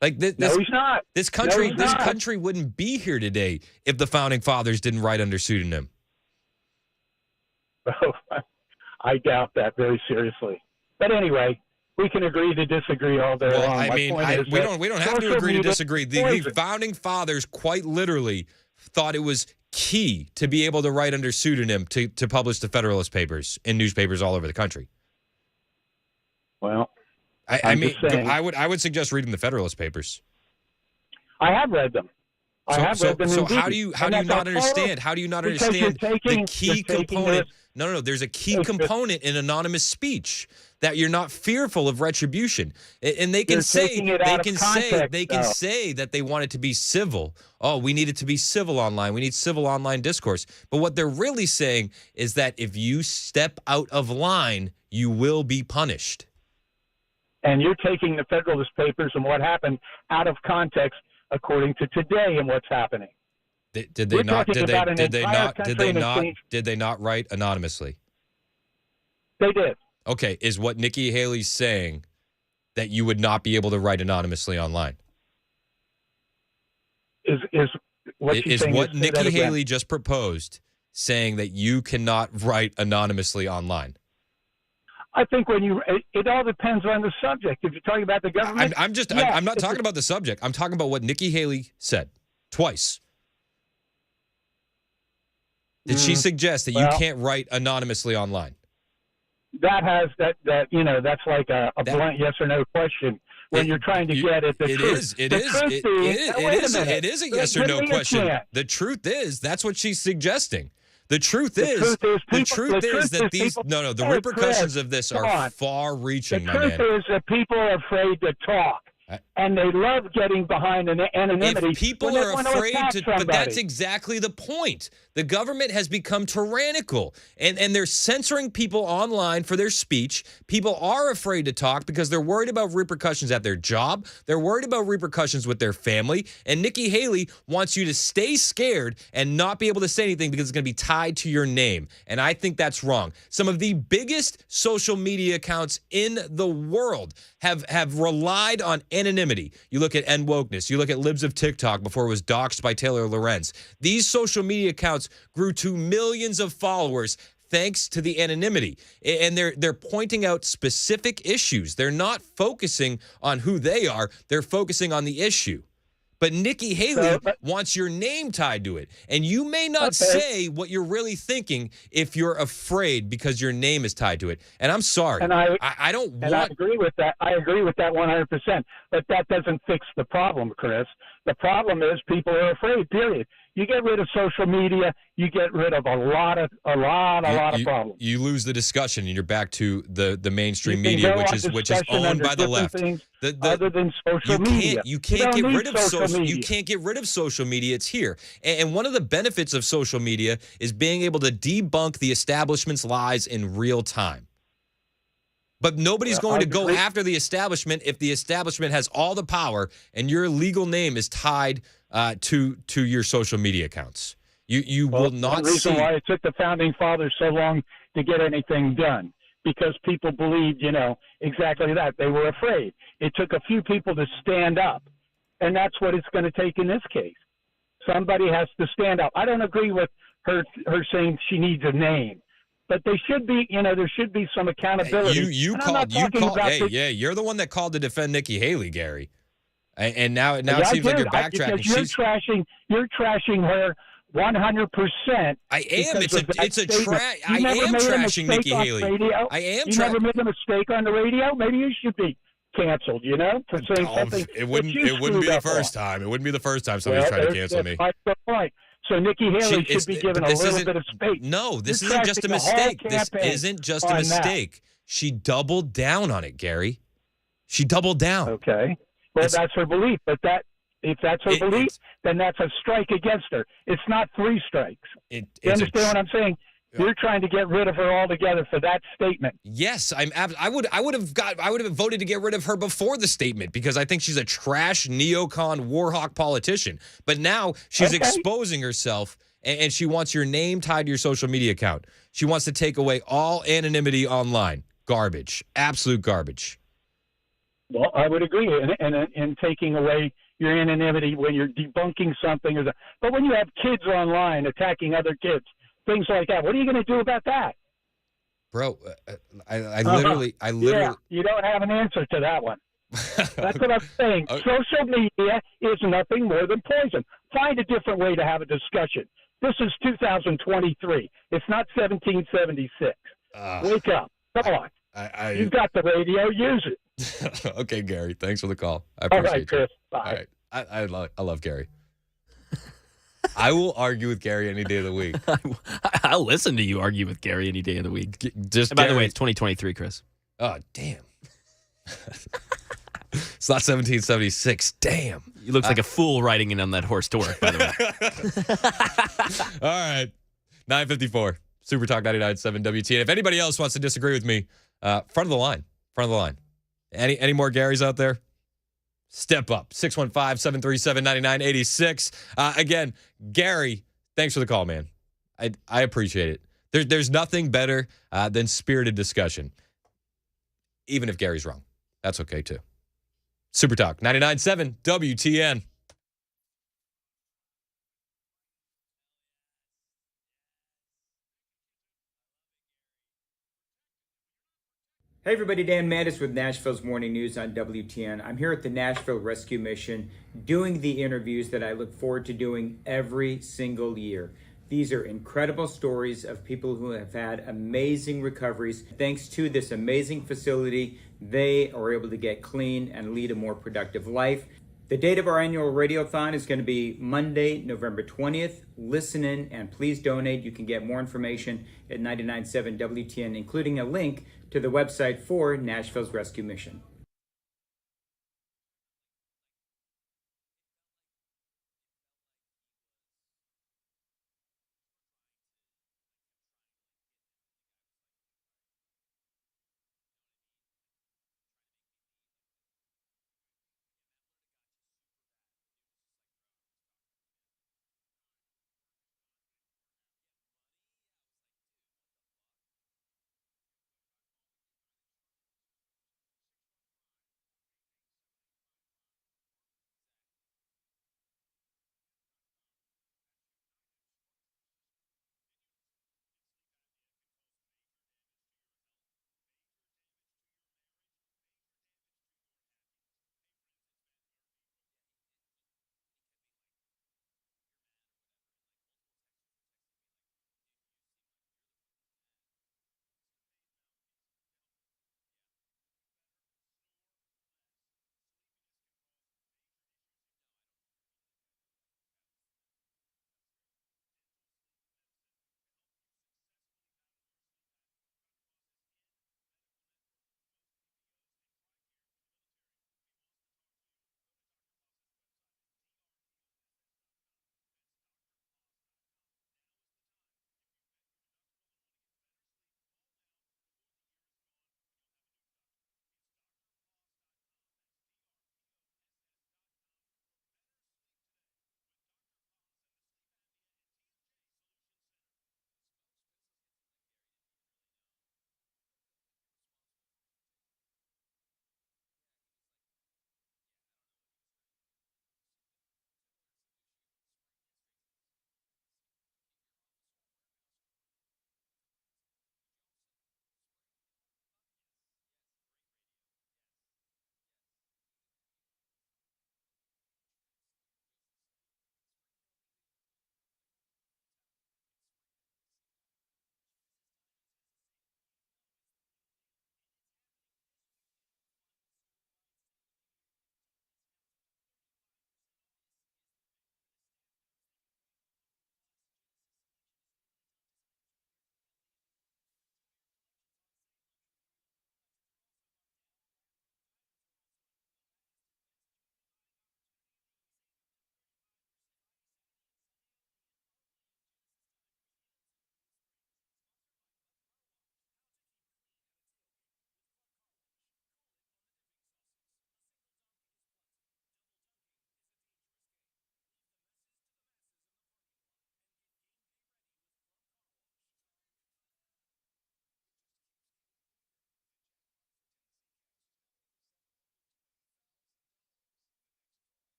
Like no, he's not. This country wouldn't be here today if the founding fathers didn't write under pseudonym. Oh, I doubt that very seriously. But anyway, we can agree to disagree all day long. We don't have to agree to disagree. The founding fathers quite literally thought it was key to be able to write under pseudonym to publish the Federalist Papers in newspapers all over the country. Well, I would suggest reading the Federalist Papers. I have read them. So how do you not understand? How do you not understand the key component? No. There's a key component in anonymous speech that you're not fearful of retribution, and they can say that they want it to be civil. Oh, we need it to be civil online. We need civil online discourse. But what they're really saying is that if you step out of line, you will be punished. And you're taking the Federalist Papers and what happened out of context, according to today and what's happening. Did they not write anonymously? They did. Okay, is what Nikki Haley's saying that you would not be able to write anonymously online? Is what Nikki Haley just proposed saying that you cannot write anonymously online? I think it all depends on the subject. If you're talking about the government, I'm not talking about the subject. I'm talking about what Nikki Haley said twice. Did she suggest that you can't write anonymously online? That's like a blunt yes or no question when you're trying to get at the truth. It is a yes or no question. The truth is that's what she's suggesting. The truth is that the repercussions of this are far-reaching, my man. The truth is that people are afraid to talk, and they love getting behind an anonymity. If people are afraid to, but that's exactly the point. The government has become tyrannical, and they're censoring people online for their speech. People are afraid to talk because they're worried about repercussions at their job. They're worried about repercussions with their family. And Nikki Haley wants you to stay scared and not be able to say anything because it's going to be tied to your name. And I think that's wrong. Some of the biggest social media accounts in the world have relied on anonymity. You look at N-Wokeness. You look at Libs of TikTok before it was doxxed by Taylor Lorenz. These social media accounts grew to millions of followers thanks to the anonymity. And they're pointing out specific issues. They're not focusing on who they are. They're focusing on the issue. But Nikki Haley wants your name tied to it. And you may not say what you're really thinking if you're afraid because your name is tied to it. And I'm sorry. And I agree with that. I agree with that 100%. But that doesn't fix the problem, Chris. The problem is people are afraid, period. You get rid of social media, you get rid of a lot of problems. You lose the discussion, and you're back to the mainstream media, which is owned by the left. Other than social media, you can't get rid of social media. You can't get rid of social media. It's here, and one of the benefits of social media is being able to debunk the establishment's lies in real time. But nobody's going to go after the establishment if the establishment has all the power and your legal name is tied to your social media accounts. You will not see. The reason why it took the founding fathers so long to get anything done. because people believed, exactly that. They were afraid. It took a few people to stand up, and that's what it's going to take in this case. Somebody has to stand up. I don't agree with her saying she needs a name, but they should be, there should be some accountability. You called. You're the one that called to defend Nikki Haley, Gary. And now it seems like you're backtracking. Because you're trashing her 100%. I am. It's a trash. I am trashing Nikki Haley. I am. You never made a mistake on the radio. Maybe you should be canceled. For saying something. It wouldn't be the first time. It wouldn't be the first time somebody's trying to cancel me. That's the point. So Nikki Haley should be given a little bit of space. No, this isn't just a mistake. This isn't just a mistake. She doubled down on it, Gary. She doubled down. Okay. Well, that's her belief. But if that's her belief, then that's a strike against her. It's not 3 strikes. You understand what I'm saying? You're trying to get rid of her altogether for that statement. Yes, I would have voted to get rid of her before the statement because I think she's a trash neocon warhawk politician. But now she's exposing herself and she wants your name tied to your social media account. She wants to take away all anonymity online. Garbage. Absolute garbage. Well, I would agree in taking away your anonymity when you're debunking something. But when you have kids online attacking other kids, things like that, what are you going to do about that? Bro, I literally. Yeah, you don't have an answer to that one. That's what I'm saying. Social media is nothing more than poison. Find a different way to have a discussion. This is 2023. It's not 1776. Wake up. Come on. You've got the radio. Use it. Okay, Gary. Thanks for the call. I All appreciate right, Chris. it. Bye. All right. I love Gary. I will argue with Gary any day of the week. I'll listen to you argue with Gary any day of the week. By the way, it's 2023, Chris. Oh, damn. It's not 1776. Damn. You look like a fool riding in on that horse to work, by the way. All right. 9:54. Super Talk 99.7 WTN. If anybody else wants to disagree with me, front of the line. Any more Garys out there? Step up. 615-737-9986. Again, Gary, thanks for the call, man. I appreciate it. There's nothing better than spirited discussion. Even if Gary's wrong. That's okay, too. Super Talk 99.7 WTN. Hey everybody, Dan Mattis with Nashville's Morning News on WTN. I'm here at the Nashville Rescue Mission doing the interviews that I look forward to doing every single year. These are incredible stories of people who have had amazing recoveries. Thanks to this amazing facility, they are able to get clean and lead a more productive life. The date of our annual radiothon is going to be Monday, November 20th. Listen in and please donate. You can get more information at 99.7 WTN, including a link to the website for Nashville's Rescue Mission.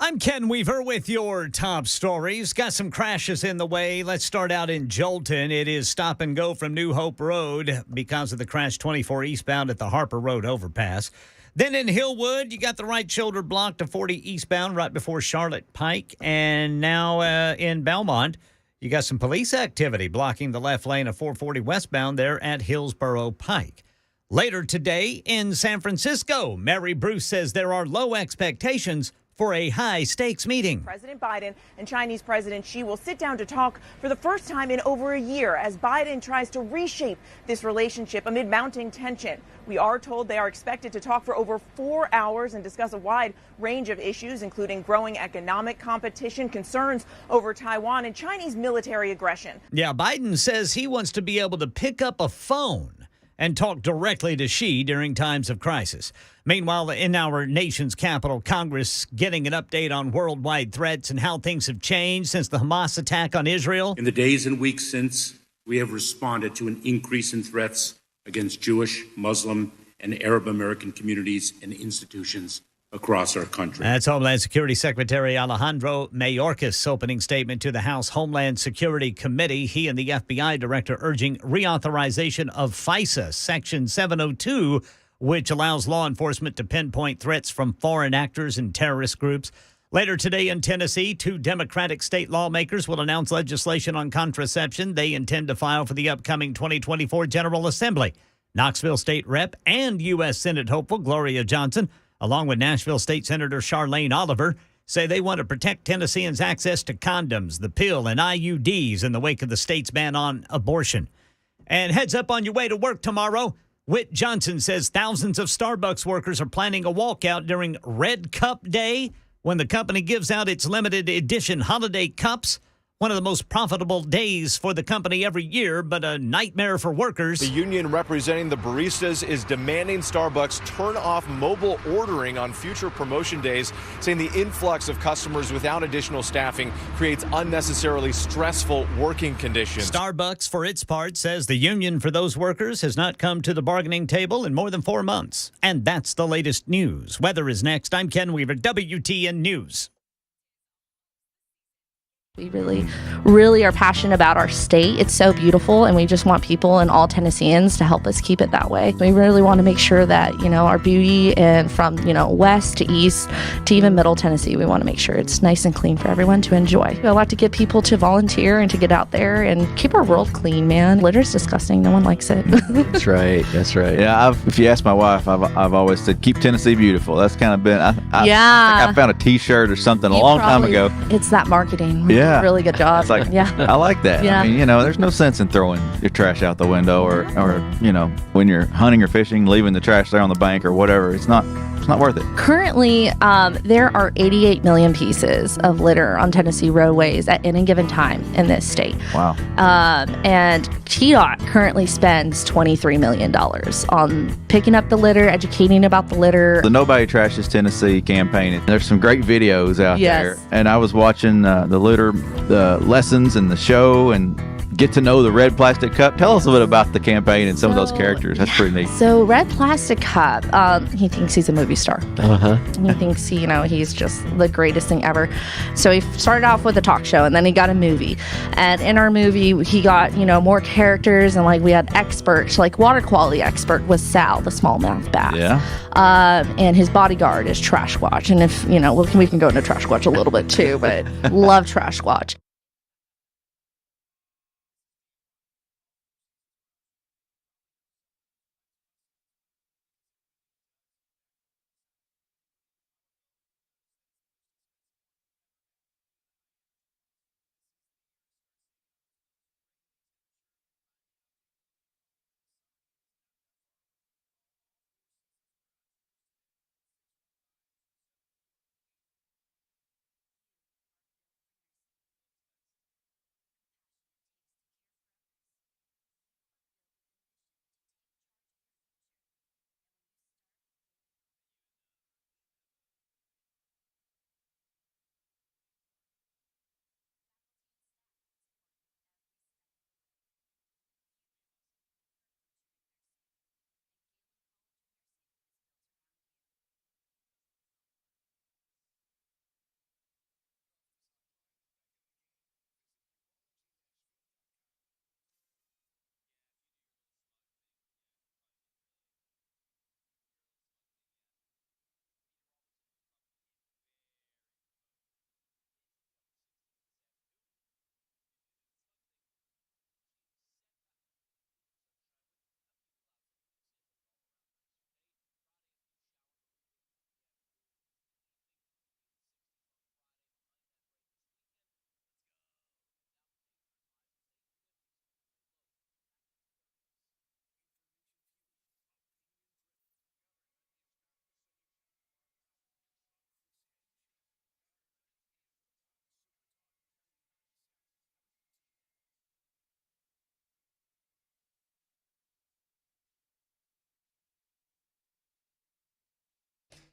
I'm Ken Weaver with your top stories. Got some crashes in the way. Let's start out in Jolton. It is stop and go from New Hope Road because of the crash 24 eastbound at the Harper Road overpass. Then in Hillwood, you got the right shoulder blocked to 40 eastbound right before Charlotte Pike. And now in Belmont, you got some police activity blocking the left lane of 440 westbound there at Hillsborough Pike. Later today in San Francisco, Mary Bruce says there are low expectations for a high-stakes meeting. President Biden and Chinese President Xi will sit down to talk for the first time in over a year as Biden tries to reshape this relationship amid mounting tension. We are told they are expected to talk for over 4 hours and discuss a wide range of issues, including growing economic competition, concerns over Taiwan, and Chinese military aggression. Yeah, Biden says he wants to be able to pick up a phone and talk directly to Xi during times of crisis. Meanwhile, in our nation's capital, Congress getting an update on worldwide threats and how things have changed since the Hamas attack on Israel. In the days and weeks since, we have responded to an increase in threats against Jewish, Muslim, and Arab American communities and institutions across our country. That's Homeland Security Secretary Alejandro Mayorkas opening statement to the House Homeland Security Committee. He and the FBI director urging reauthorization of FISA Section 702, which allows law enforcement to pinpoint threats from foreign actors and terrorist groups. Later today in Tennessee, 2 Democratic state lawmakers will announce legislation on contraception they intend to file for the upcoming 2024 General Assembly. Knoxville State Rep and U.S. Senate hopeful Gloria Johnson, along with Nashville State Senator Charlene Oliver, say they want to protect Tennesseans' access to condoms, the pill, and IUDs in the wake of the state's ban on abortion. And heads up on your way to work tomorrow. Whit Johnson says thousands of Starbucks workers are planning a walkout during Red Cup Day when the company gives out its limited edition holiday cups. One of the most profitable days for the company every year, but a nightmare for workers. The union representing the baristas is demanding Starbucks turn off mobile ordering on future promotion days, saying the influx of customers without additional staffing creates unnecessarily stressful working conditions. Starbucks, for its part, says the union for those workers has not come to the bargaining table in more than 4 months. And that's the latest news. Weather is next. I'm Ken Weaver, WTN News. We really are passionate about our state. It's so beautiful, and we just want people and all Tennesseans to help us keep it that way. We really want to make sure that, our beauty, and from, west to east to even middle Tennessee, we want to make sure it's nice and clean for everyone to enjoy. I like to get people to volunteer and to get out there and keep our world clean, man. Litter's disgusting. No one likes it. That's right. Yeah, if you ask my wife, I've always said, keep Tennessee beautiful. That's kind of been, I think I found a T-shirt or something a long time ago. It's that marketing. Yeah. Really good job. It's like, yeah. I like that. Yeah. I mean, there's no sense in throwing your trash out the window or when you're hunting or fishing, leaving the trash there on the bank or whatever. It's not worth it. Currently, there are 88 million pieces of litter on Tennessee roadways at any given time in this state. Wow. And TDOT currently spends $23 million on picking up the litter, educating about the litter. The Nobody Trashes Tennessee campaign, there's some great videos out there. And I was watching the litter lessons and the show and get to know the Red Plastic Cup. Tell us a bit about the campaign and some of those characters. That's pretty neat. So Red Plastic Cup, he thinks he's a movie star. Uh-huh. He thinks, he's just the greatest thing ever. So he started off with a talk show, and then he got a movie. And in our movie, he got, more characters, and we had experts, water quality expert was Sal, the smallmouth bass. Yeah. And his bodyguard is Trash Watch. And if, we can go into Trash Watch a little bit too, but love Trash Watch.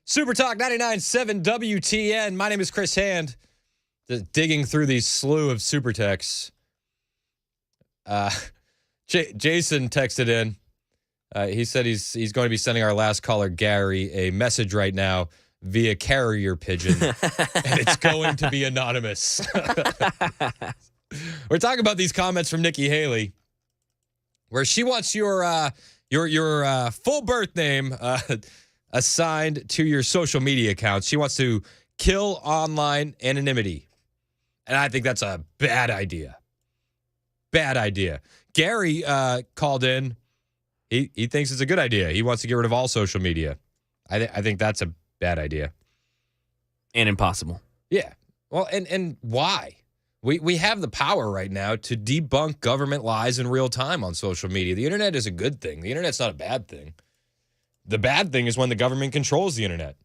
Super Talk 99.7 WTN. My name is Chris Hand. Just digging through these slew of super texts. Jason texted in. He said he's going to be sending our last caller, Gary, a message right now via carrier pigeon, and it's going to be anonymous. We're talking about these comments from Nikki Haley, where she wants your full birth name assigned to your social media accounts. She wants to kill online anonymity, and I think that's a bad idea. Bad idea. Gary called in. He thinks it's a good idea. He wants to get rid of all social media. I think that's a bad idea. And impossible. Yeah. Well, and why? We have the power right now to debunk government lies in real time on social media. The internet is a good thing. The internet's not a bad thing. The bad thing is when the government controls the internet.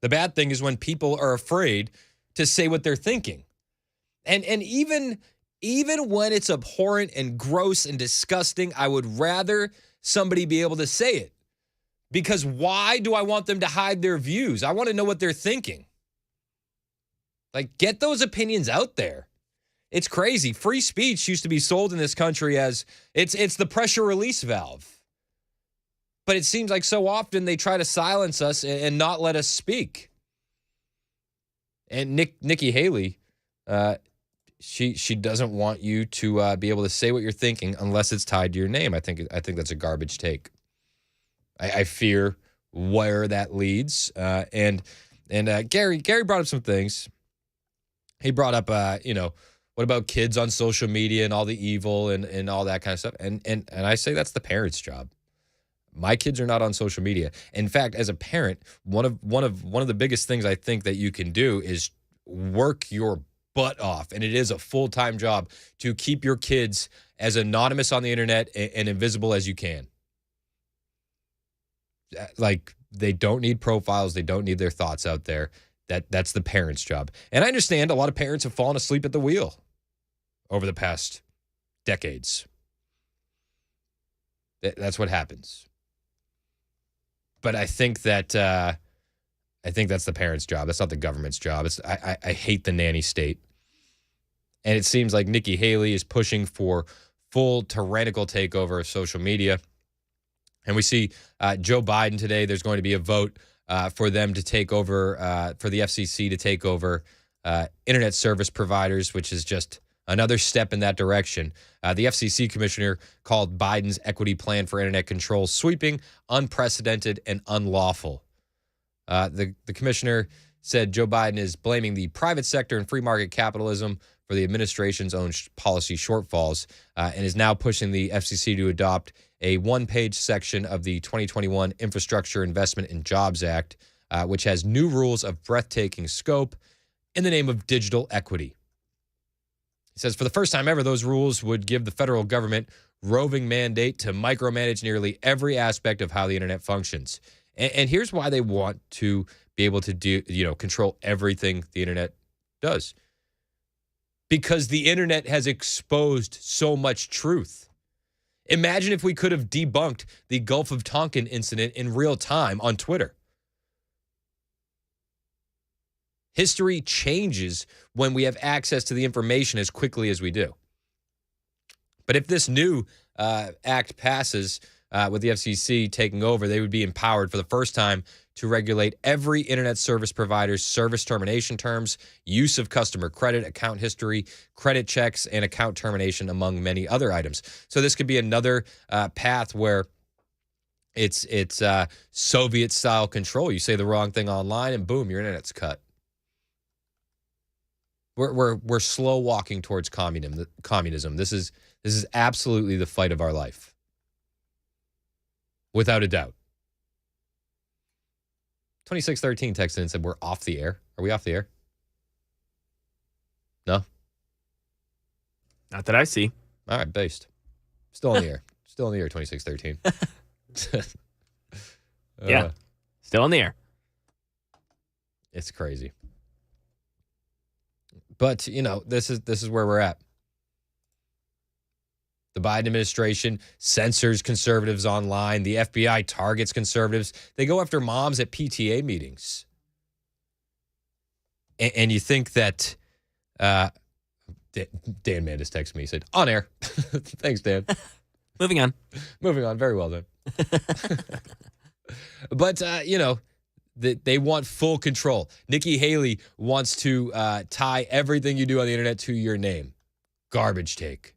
The bad thing is when people are afraid to say what they're thinking. And even when it's abhorrent and gross and disgusting, I would rather somebody be able to say it. Because why do I want them to hide their views? I want to know what they're thinking. Like, get those opinions out there. It's crazy. Free speech used to be sold in this country as it's the pressure release valve. But it seems like so often they try to silence us and not let us speak. And Nikki Haley, she doesn't want you to be able to say what you're thinking unless it's tied to your name. I think that's a garbage take. I fear where that leads. And Gary brought up some things. He brought up, what about kids on social media and all the evil and all that kind of stuff? And I say that's the parent's job. My kids are not on social media. In fact, as a parent, one of the biggest things I think that you can do is work your butt off, and it is a full-time job to keep your kids as anonymous on the internet and invisible as you can. Like, they don't need profiles. They don't need their thoughts out there. That's the parent's job. And I understand a lot of parents have fallen asleep at the wheel over the past decades. That's what happens. But I think that's the parent's job. That's not the government's job. I hate the nanny state. And it seems like Nikki Haley is pushing for full tyrannical takeover of social media. And we see Joe Biden today. There's going to be a vote for them to take over, for the FCC to take over internet service providers, which is just another step in that direction. The FCC commissioner called Biden's equity plan for internet control sweeping, unprecedented, and unlawful. The commissioner said Joe Biden is blaming the private sector and free market capitalism for the administration's own policy shortfalls and is now pushing the FCC to adopt a one-page section of the 2021 Infrastructure Investment and Jobs Act, which has new rules of breathtaking scope in the name of digital equity. He says for the first time ever, those rules would give the federal government roving mandate to micromanage nearly every aspect of how the internet functions. And here's why they want to be able to control everything the internet does. Because the internet has exposed so much truth. Imagine if we could have debunked the Gulf of Tonkin incident in real time on Twitter. History changes when we have access to the information as quickly as we do. But if this new act passes with the FCC taking over, they would be empowered for the first time to regulate every internet service provider's service termination terms, use of customer credit, account history, credit checks, and account termination, among many other items. So this could be another path where it's Soviet-style control. You say the wrong thing online, and boom, your internet's cut. We're slow walking towards communism. This is absolutely the fight of our life, without a doubt. 2613 texted and said, we're off the air. Are we off the air? No? Not that I see. All right, based. Still on the air. Still on the air, 2613. Yeah, still on the air. It's crazy. But, this is where we're at. The Biden administration censors conservatives online. The FBI targets conservatives. They go after moms at PTA meetings. And you think that Dan Mandis texted me. He said, on air. Thanks, Dan. Moving on. Very well done. But, they want full control. Nikki Haley wants to tie everything you do on the internet to your name. Garbage take.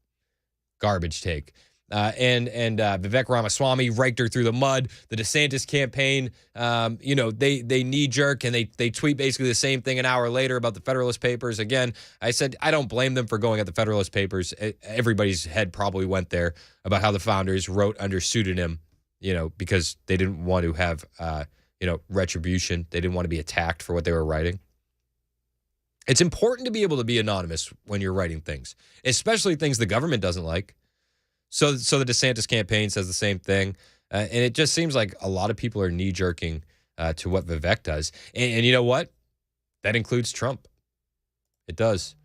And Vivek Ramaswamy raked her through the mud. The DeSantis campaign, they knee-jerk and they tweet basically the same thing an hour later about the Federalist Papers. Again, I said I don't blame them for going at the Federalist Papers. Everybody's head probably went there about how the founders wrote under pseudonym, because they didn't want to have, retribution. They didn't want to be attacked for what they were writing. It's important to be able to be anonymous when you're writing things, especially things the government doesn't like. So the DeSantis campaign says the same thing. And it just seems like a lot of people are knee-jerking to what Vivek does. And you know what? That includes Trump. It does.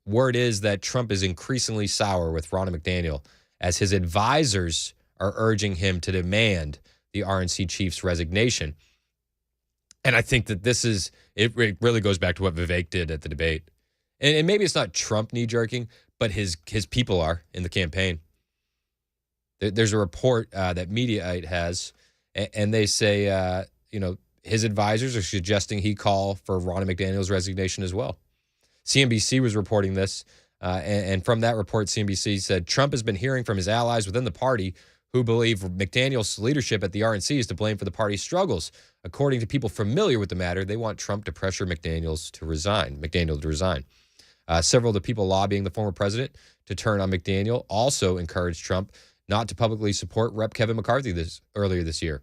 Word is that Trump is increasingly sour with Ronna McDaniel as his advisors are urging him to demand the RNC chief's resignation. And I think that it really goes back to what Vivek did at the debate. And maybe it's not Trump knee-jerking, but his people are in the campaign. There's a report that Mediaite has, and they say, his advisors are suggesting he call for Ronna McDaniel's resignation as well. CNBC was reporting this, and from that report, CNBC said Trump has been hearing from his allies within the party who believe McDaniel's leadership at the RNC is to blame for the party's struggles. According to people familiar with the matter, they want Trump to pressure McDaniel to resign. Several of the people lobbying the former president to turn on McDaniel also encouraged Trump not to publicly support Rep. Kevin McCarthy earlier this year.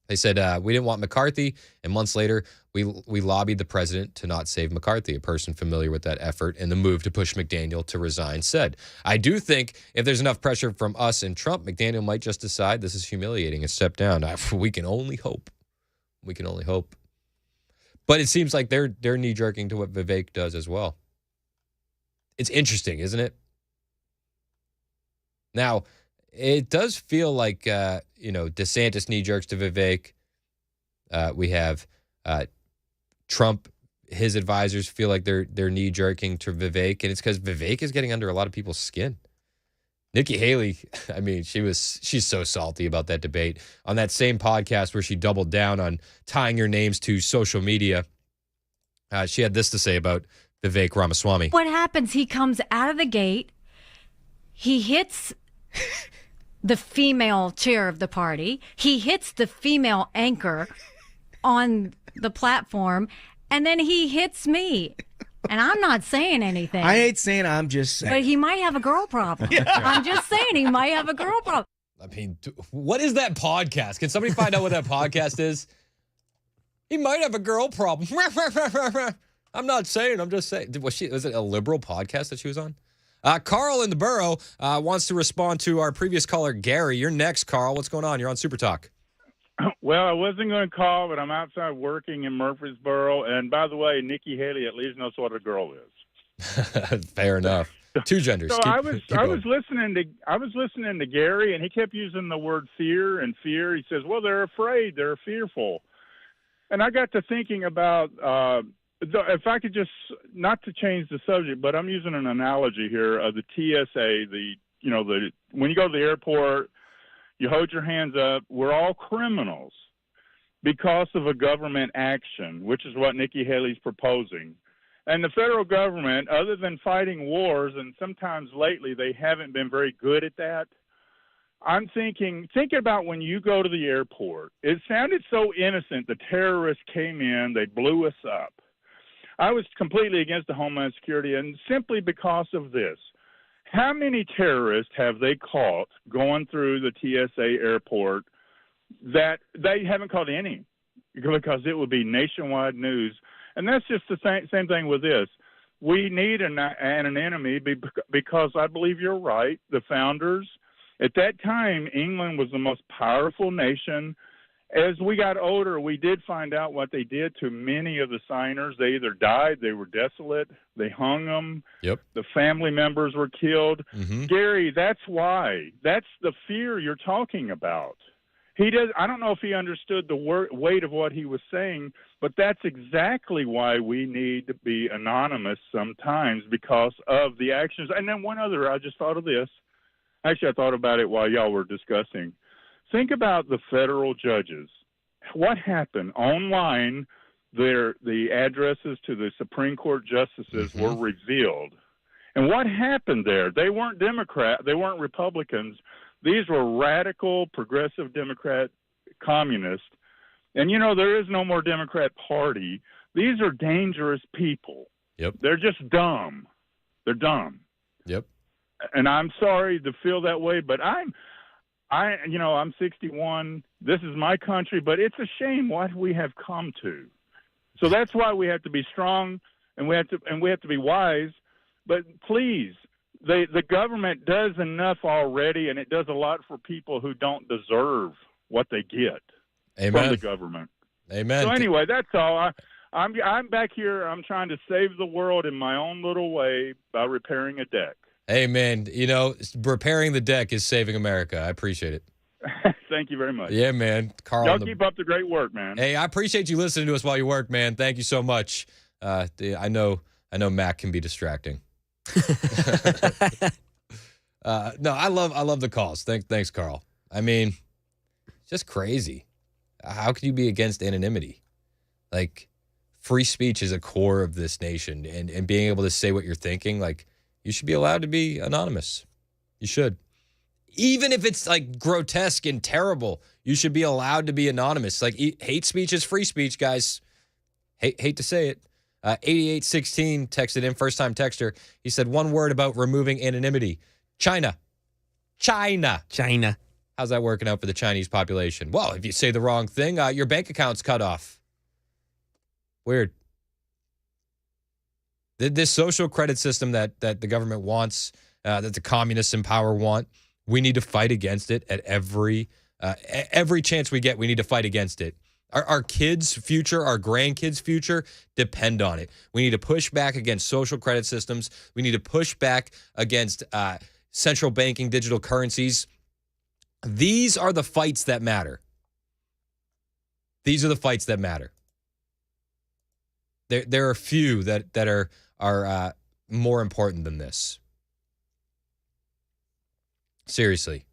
They said, we didn't want McCarthy, and months later, we lobbied the president to not save McCarthy. A person familiar with that effort and the move to push McDaniel to resign said, I do think if there's enough pressure from us and Trump, McDaniel might just decide this is humiliating and step down. We can only hope. But it seems like they're knee-jerking to what Vivek does as well. It's interesting, isn't it? Now, it does feel like, DeSantis knee-jerks to Vivek. We have Trump, his advisors feel like they're knee-jerking to Vivek, and it's because Vivek is getting under a lot of people's skin. Nikki Haley, she's so salty about that debate. On that same podcast where she doubled down on tying your names to social media, she had this to say about Vivek Ramaswamy. What happens? He comes out of the gate, he hits the female chair of the party, he hits the female anchor on the platform, and then he hits me. And I'm not saying anything. I ain't saying, I'm just saying. But he might have a girl problem. I'm just saying he might have a girl problem. What is that podcast? Can somebody find out what that podcast is? He might have a girl problem. I'm not saying, I'm just saying. Was it a liberal podcast that she was on? Carl in the borough wants to respond to our previous caller, Gary. You're next, Carl. What's going on? You're on Super Talk. Well, I wasn't going to call, but I'm outside working in Murfreesboro. And by the way, Nikki Haley at least knows what a girl is. Fair enough. Two genders. So I was listening to Gary, and he kept using the word fear and fear. He says, "Well, they're afraid, they're fearful," and I got to thinking about if I could just not to change the subject, but I'm using an analogy here of the TSA. When you go to the airport. You hold your hands up. We're all criminals because of a government action, which is what Nikki Haley's proposing. And the federal government, other than fighting wars, and sometimes lately they haven't been very good at that, I'm thinking about when you go to the airport. It sounded so innocent. The terrorists came in. They blew us up. I was completely against the Homeland Security, and simply because of this. How many terrorists have they caught going through the TSA airport that they haven't caught any? Because it would be nationwide news. And that's just the same thing with this. We need an enemy because I believe you're right. The founders, at that time, England was the most powerful nation, as we got older, we did find out what they did to many of the signers. They either died, they were desolate, they hung them. Yep. The family members were killed. Mm-hmm. Gary, that's why. That's the fear you're talking about. I don't know if he understood the weight of what he was saying, but that's exactly why we need to be anonymous sometimes, because of the actions. And then one other, I just thought of this. Actually, I thought about it while y'all were discussing. Think about the federal judges. What happened? Online, the addresses to the Supreme Court justices were revealed. And what happened there? They weren't Democrat. They weren't Republicans. These were radical, progressive Democrat communists. And, there is no more Democrat Party. These are dangerous people. Yep. They're just dumb. They're dumb. Yep. And I'm sorry to feel that way, but I'm 61. This is my country, but it's a shame what we have come to. So that's why we have to be strong, and we have to be wise. But please, the government does enough already, and it does a lot for people who don't deserve what they get from the government. Amen. So anyway, that's all. I'm back here. I'm trying to save the world in my own little way by repairing a deck. Hey, man, repairing the deck is saving America. I appreciate it. Thank you very much. Yeah, man. Carl. Y'all keep up the great work, man. Hey, I appreciate you listening to us while you work, man. Thank you so much. I know Mac can be distracting. No, I love the calls. Thanks, Carl. I mean, it's just crazy. How can you be against anonymity? Like, free speech is a core of this nation, and being able to say what you're thinking, like, you should be allowed to be anonymous. You should. Even if it's like grotesque and terrible, you should be allowed to be anonymous. Like, hate speech is free speech, guys. Hate to say it. 8816 texted in, first-time texter. He said one word about removing anonymity. China. How's that working out for the Chinese population? Well, if you say the wrong thing, your bank account's cut off. Weird. This social credit system that the government wants, that the communists in power want, we need to fight against it at every chance we get. We need to fight against it. Our kids' future, our grandkids' future depend on it. We need to push back against social credit systems. We need to push back against central banking digital currencies. These are the fights that matter. These are the fights that matter. There are few that are more important than this. Seriously,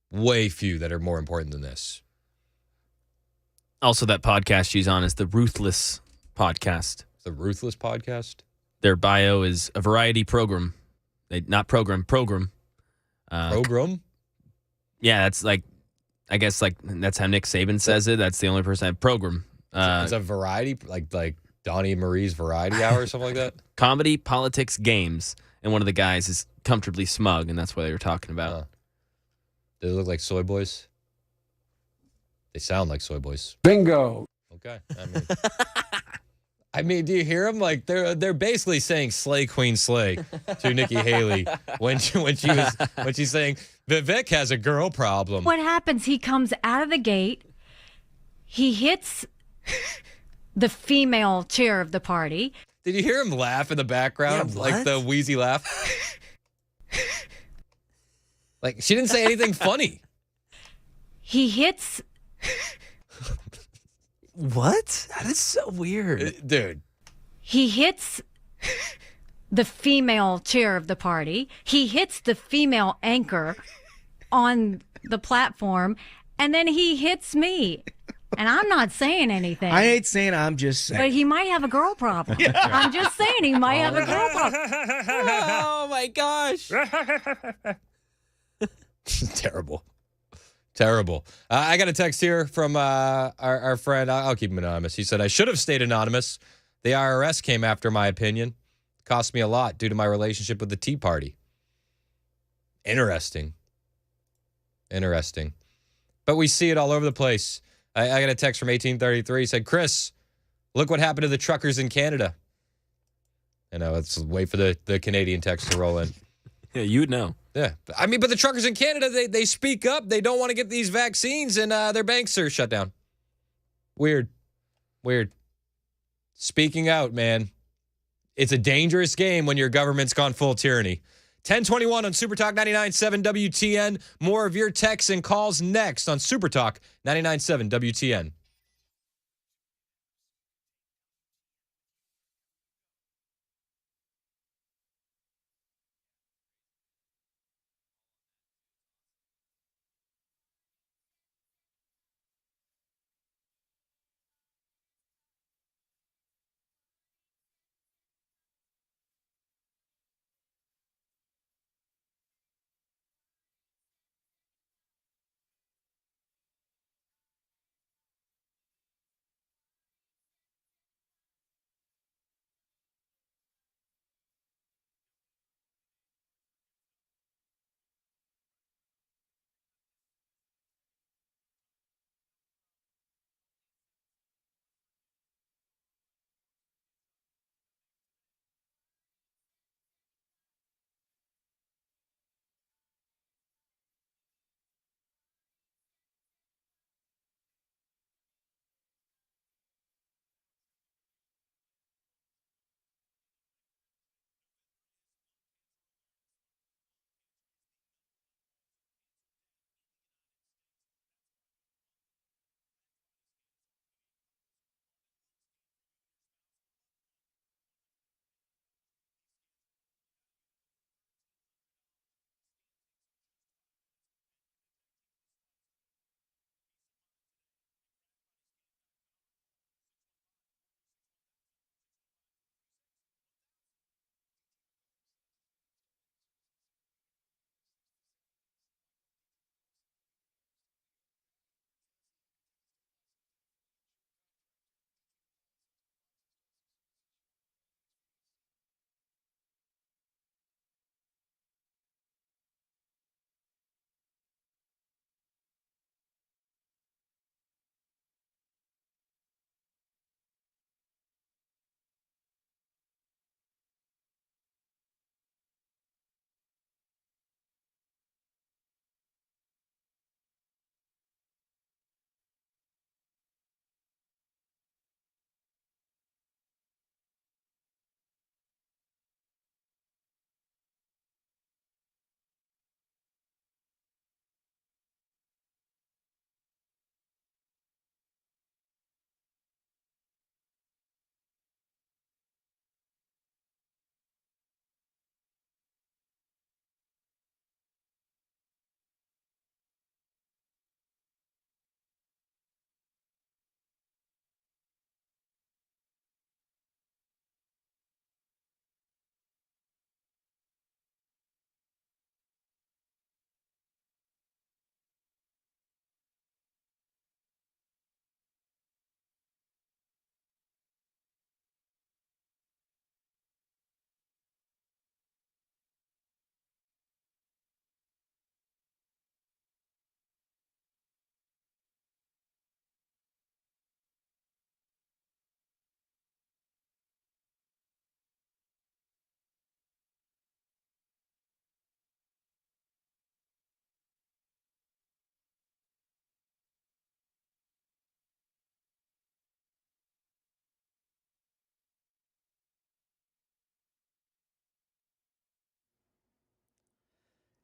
way few that are more important than this. Also, that podcast she's on is the Ruthless Podcast. The Ruthless Podcast? Their bio is a variety program. Program. Program? Yeah, that's like, I guess like that's how Nick Saban says it. That's the only person I program. It's a variety, like Donnie and Marie's Variety Hour or something like that? Comedy, politics, games. And one of the guys is comfortably smug, and that's what they were talking about. Do they look like soy boys? They sound like soy boys. Bingo. Okay. I mean, do you hear them? Like they're basically saying "Slay Queen Slay" to Nikki Haley when she's saying Vivek has a girl problem. What happens? He comes out of the gate. He hits the female chair of the party. Did you hear him laugh in the background? Yeah, like the wheezy laugh? Like she didn't say anything funny. He hits. What? That is so weird. Dude. He hits the female chair of the party. He hits the female anchor on the platform, and then he hits me. And I'm not saying anything. I ain't saying, I'm just saying. But he might have a girl problem. Yeah. I'm just saying he might have a girl problem. Oh, my gosh. Terrible. I got a text here from our friend. I'll keep him anonymous. He said, I should have stayed anonymous. The IRS came after my opinion. Cost me a lot due to my relationship with the Tea Party. Interesting. But we see it all over the place. I got a text from 1833. He said, Chris, look what happened to the truckers in Canada. Let's wait for the Canadian text to roll in. Yeah, you would know. Yeah. But the truckers in Canada, they speak up. They don't want to get these vaccines, and their banks are shut down. Weird. Speaking out, man. It's a dangerous game when your government's gone full tyranny. 1021 on Super Talk 99.7 WTN. More of your texts and calls next on Super Talk 99.7 WTN.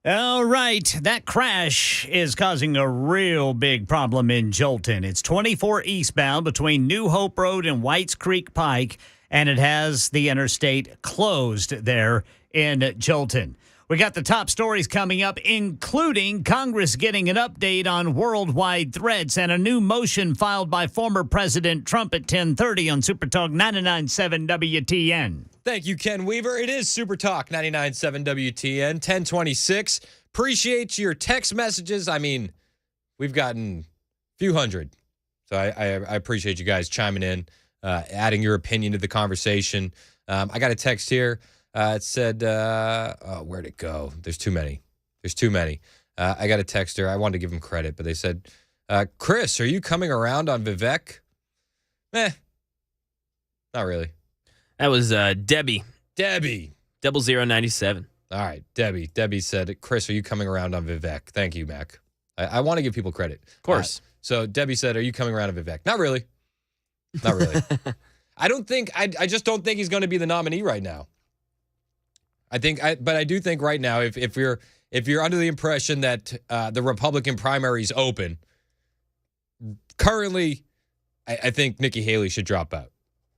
All right, that crash is causing a real big problem in Jolton. It's 24 eastbound between New Hope Road and Whites Creek Pike, and it has the interstate closed there in Jolton. We got the top stories coming up, including Congress getting an update on worldwide threats and a new motion filed by former President Trump at 10:30 on Super Talk 99.7 WTN. Thank you, Ken Weaver. It is Super Talk 99.7 WTN, 1026. Appreciate your text messages. I mean, we've gotten a few hundred. So I appreciate you guys chiming in, adding your opinion to the conversation. I got a text here. It said, where'd it go? There's too many. I got a text here. I wanted to give them credit, but they said, Chris, are you coming around on Vivek? Not really. That was Debbie. 0097. All right, Debbie. Debbie said, Chris, are you coming around on Vivek? Thank you, Mac. I want to give people credit. Of course. So Debbie said, are you coming around on Vivek? Not really. Not really. I just don't think he's going to be the nominee right now. But I do think right now, if you're under the impression that the Republican primary is open, currently, I think Nikki Haley should drop out.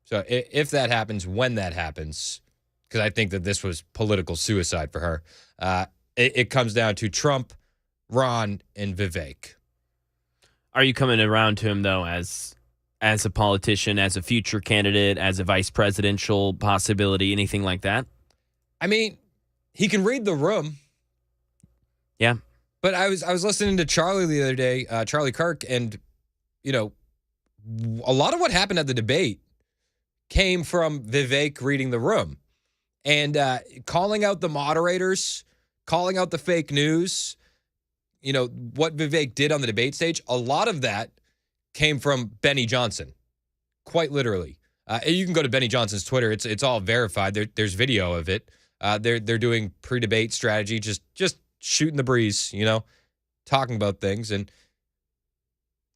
So if that happens, when that happens, because I think that this was political suicide for her, it comes down to Trump, Ron, and Vivek. Are you coming around to him, though, as a politician, as a future candidate, as a vice presidential possibility, anything like that? I mean, he can read the room. Yeah. But I was listening to Charlie the other day, Charlie Kirk, and, you know, a lot of what happened at the debate came from Vivek reading the room and calling out the moderators, calling out the fake news. You know, what Vivek did on the debate stage, a lot of that came from Benny Johnson, quite literally. You can go to Benny Johnson's Twitter. It's all verified. There's video of it. They're doing pre-debate strategy, just shooting the breeze, you know, talking about things. And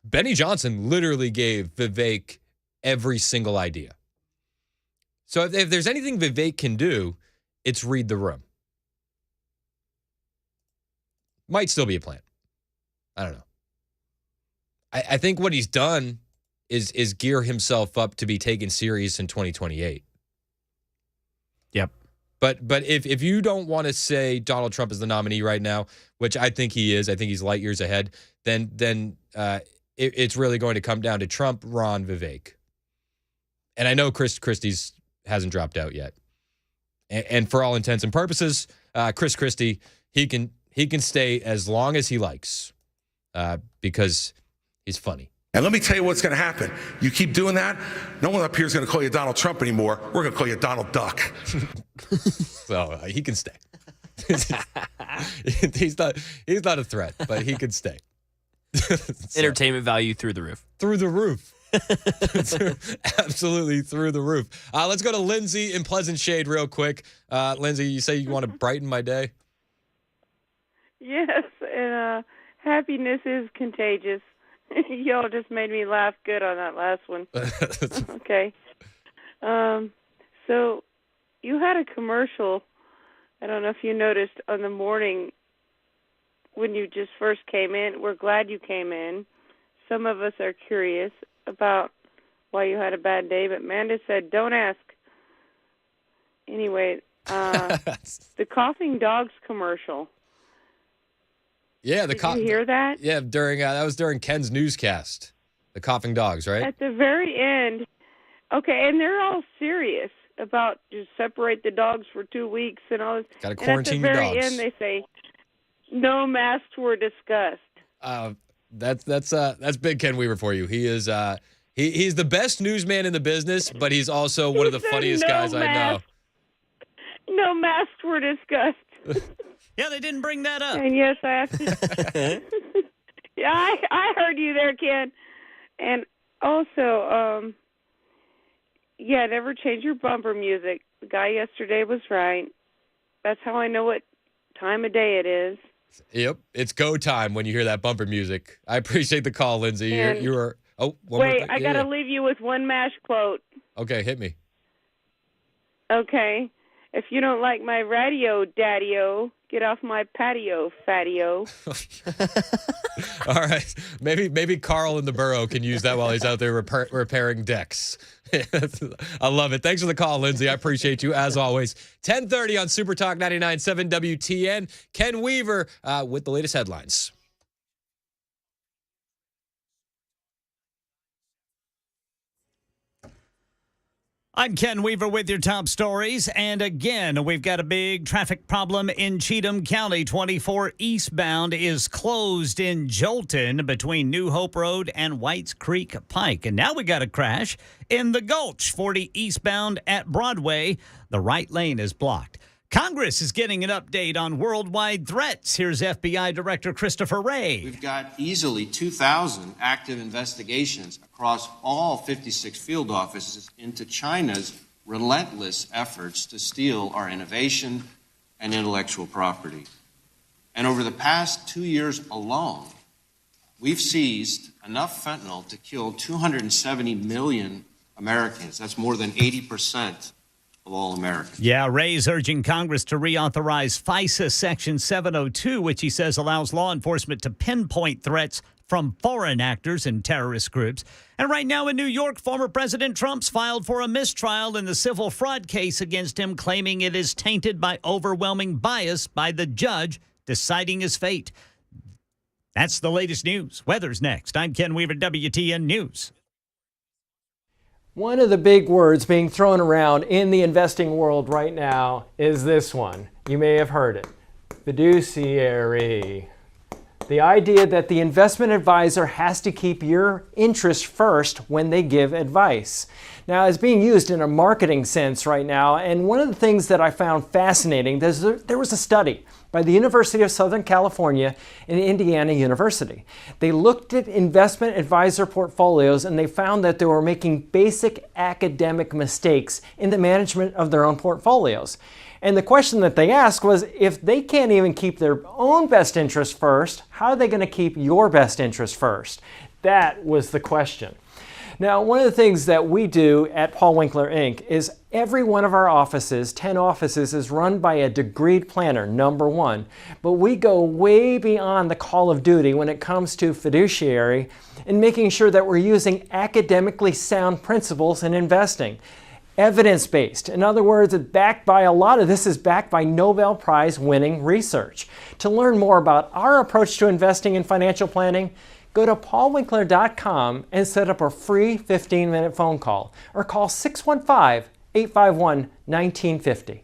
Benny Johnson literally gave Vivek every single idea. So if there's anything Vivek can do, it's read the room. Might still be a plan. I don't know. I think what he's done is gear himself up to be taken serious in 2028. Yep. But if you don't want to say Donald Trump is the nominee right now, which I think he is, I think he's light years ahead, then it's really going to come down to Trump, Ron, Vivek. And I know Chris Christie's hasn't dropped out yet. And for all intents and purposes, Chris Christie, he can stay as long as he likes because he's funny. And let me tell you what's going to happen. You keep doing that, no one up here is going to call you Donald Trump anymore. We're going to call you Donald Duck. So he can stay. he's not a threat, but he can stay. Entertainment value through the roof. Through the roof. Absolutely through the roof. Let's go to Lindsay in Pleasant Shade real quick. Lindsay, you say you want to brighten my day? Yes, and happiness is contagious. Y'all just made me laugh good on that last one. Okay. So you had a commercial, I don't know if you noticed, on the morning when you just first came in. We're glad you came in. Some of us are curious about why you had a bad day, but Amanda said, don't ask. Anyway, the coughing dogs commercial. Yeah, Did you hear that? Yeah, that was during Ken's newscast. The coughing dogs, right? At the very end. Okay, and they're all serious about just separate the dogs for 2 weeks and all this. Got to quarantine your dogs. And at the very end, they say, no masks were discussed. That's Big Ken Weaver for you. He is he's the best newsman in the business, but he's also one of the funniest guys I know. No masks were discussed. Yeah, they didn't bring that up. And yes, I have to. Yeah, I heard you there, Ken. And also, never change your bumper music. The guy yesterday was right. That's how I know what time of day it is. Yep, it's go time when you hear that bumper music. I appreciate the call, Lindsay. You are. Oh, wait, I got to leave you with one MASH quote. Okay, hit me. Okay. If you don't like my radio, daddy-o, get off my patio, fatty-o. All right. Maybe Carl in the borough can use that while he's out there repairing decks. I love it. Thanks for the call, Lindsay. I appreciate you, as always. 10:30 on Super Talk 99.7 WTN. Ken Weaver with the latest headlines. I'm Ken Weaver with your top stories. And again, we've got a big traffic problem in Cheatham County. 24 eastbound is closed in Jolton between New Hope Road and Whites Creek Pike. And now we got a crash in the Gulch, 40 eastbound at Broadway. The right lane is blocked. Congress is getting an update on worldwide threats. Here's FBI Director Christopher Wray. We've got easily 2,000 active investigations across all 56 field offices into China's relentless efforts to steal our innovation and intellectual property. And over the past 2 years alone, we've seized enough fentanyl to kill 270 million Americans. That's more than 80% of all Americans. Yeah, Ray's urging Congress to reauthorize FISA Section 702, which he says allows law enforcement to pinpoint threats from foreign actors and terrorist groups. And right now in New York, former President Trump's filed for a mistrial in the civil fraud case against him, claiming it is tainted by overwhelming bias by the judge deciding his fate. That's the latest news. Weather's next. I'm Ken Weaver, WTN News. One of the big words being thrown around in the investing world right now is this one. You may have heard it. Fiduciary. The idea that the investment advisor has to keep your interest first when they give advice. Now, it's being used in a marketing sense right now, and one of the things that I found fascinating, there was a study by the University of Southern California and Indiana University. They looked at investment advisor portfolios and they found that they were making basic academic mistakes in the management of their own portfolios. And the question that they asked was, if they can't even keep their own best interest first, how are they going to keep your best interest first? That was the question. Now, one of the things that we do at Paul Winkler Inc. is every one of our offices, 10 offices, is run by a degreed planner, number one. But we go way beyond the call of duty when it comes to fiduciary and making sure that we're using academically sound principles in investing. Evidence-based. In other words, it's backed by a lot of this is backed by Nobel Prize winning research. To learn more about our approach to investing in financial planning, go to paulwinkler.com and set up a free 15-minute phone call or call 615-851-1950.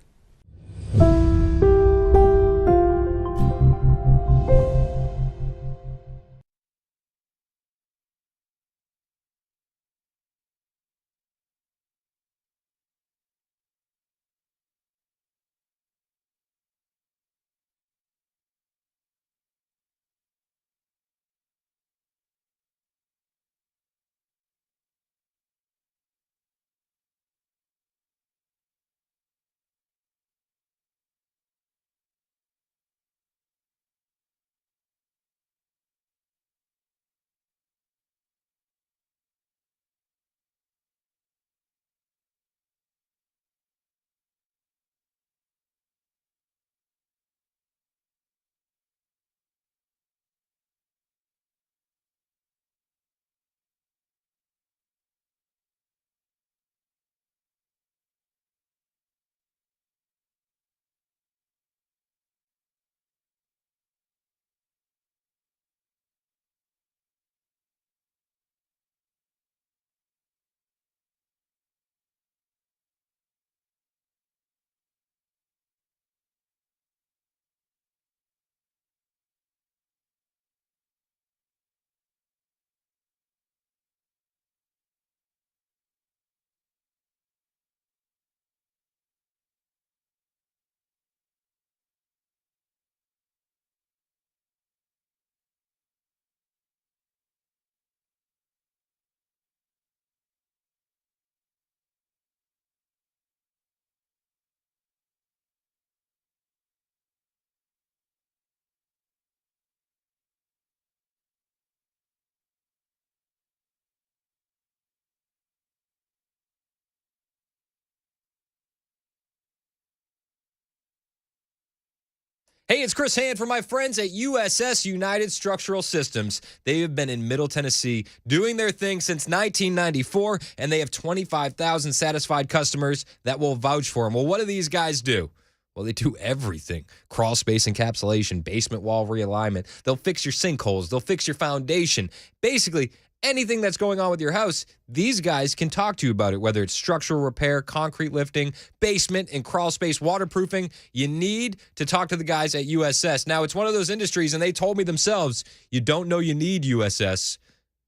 Hey, it's Chris Hand from my friends at USS United Structural Systems. They have been in Middle Tennessee doing their thing since 1994, and they have 25,000 satisfied customers that will vouch for them. Well, what do these guys do? Well, they do everything. Crawl space encapsulation, basement wall realignment. They'll fix your sinkholes. They'll fix your foundation. Basically, anything that's going on with your house, these guys can talk to you about it, whether it's structural repair, concrete lifting, basement and crawl space waterproofing. You need to talk to the guys at USS. Now, it's one of those industries, and they told me themselves, you don't know you need USS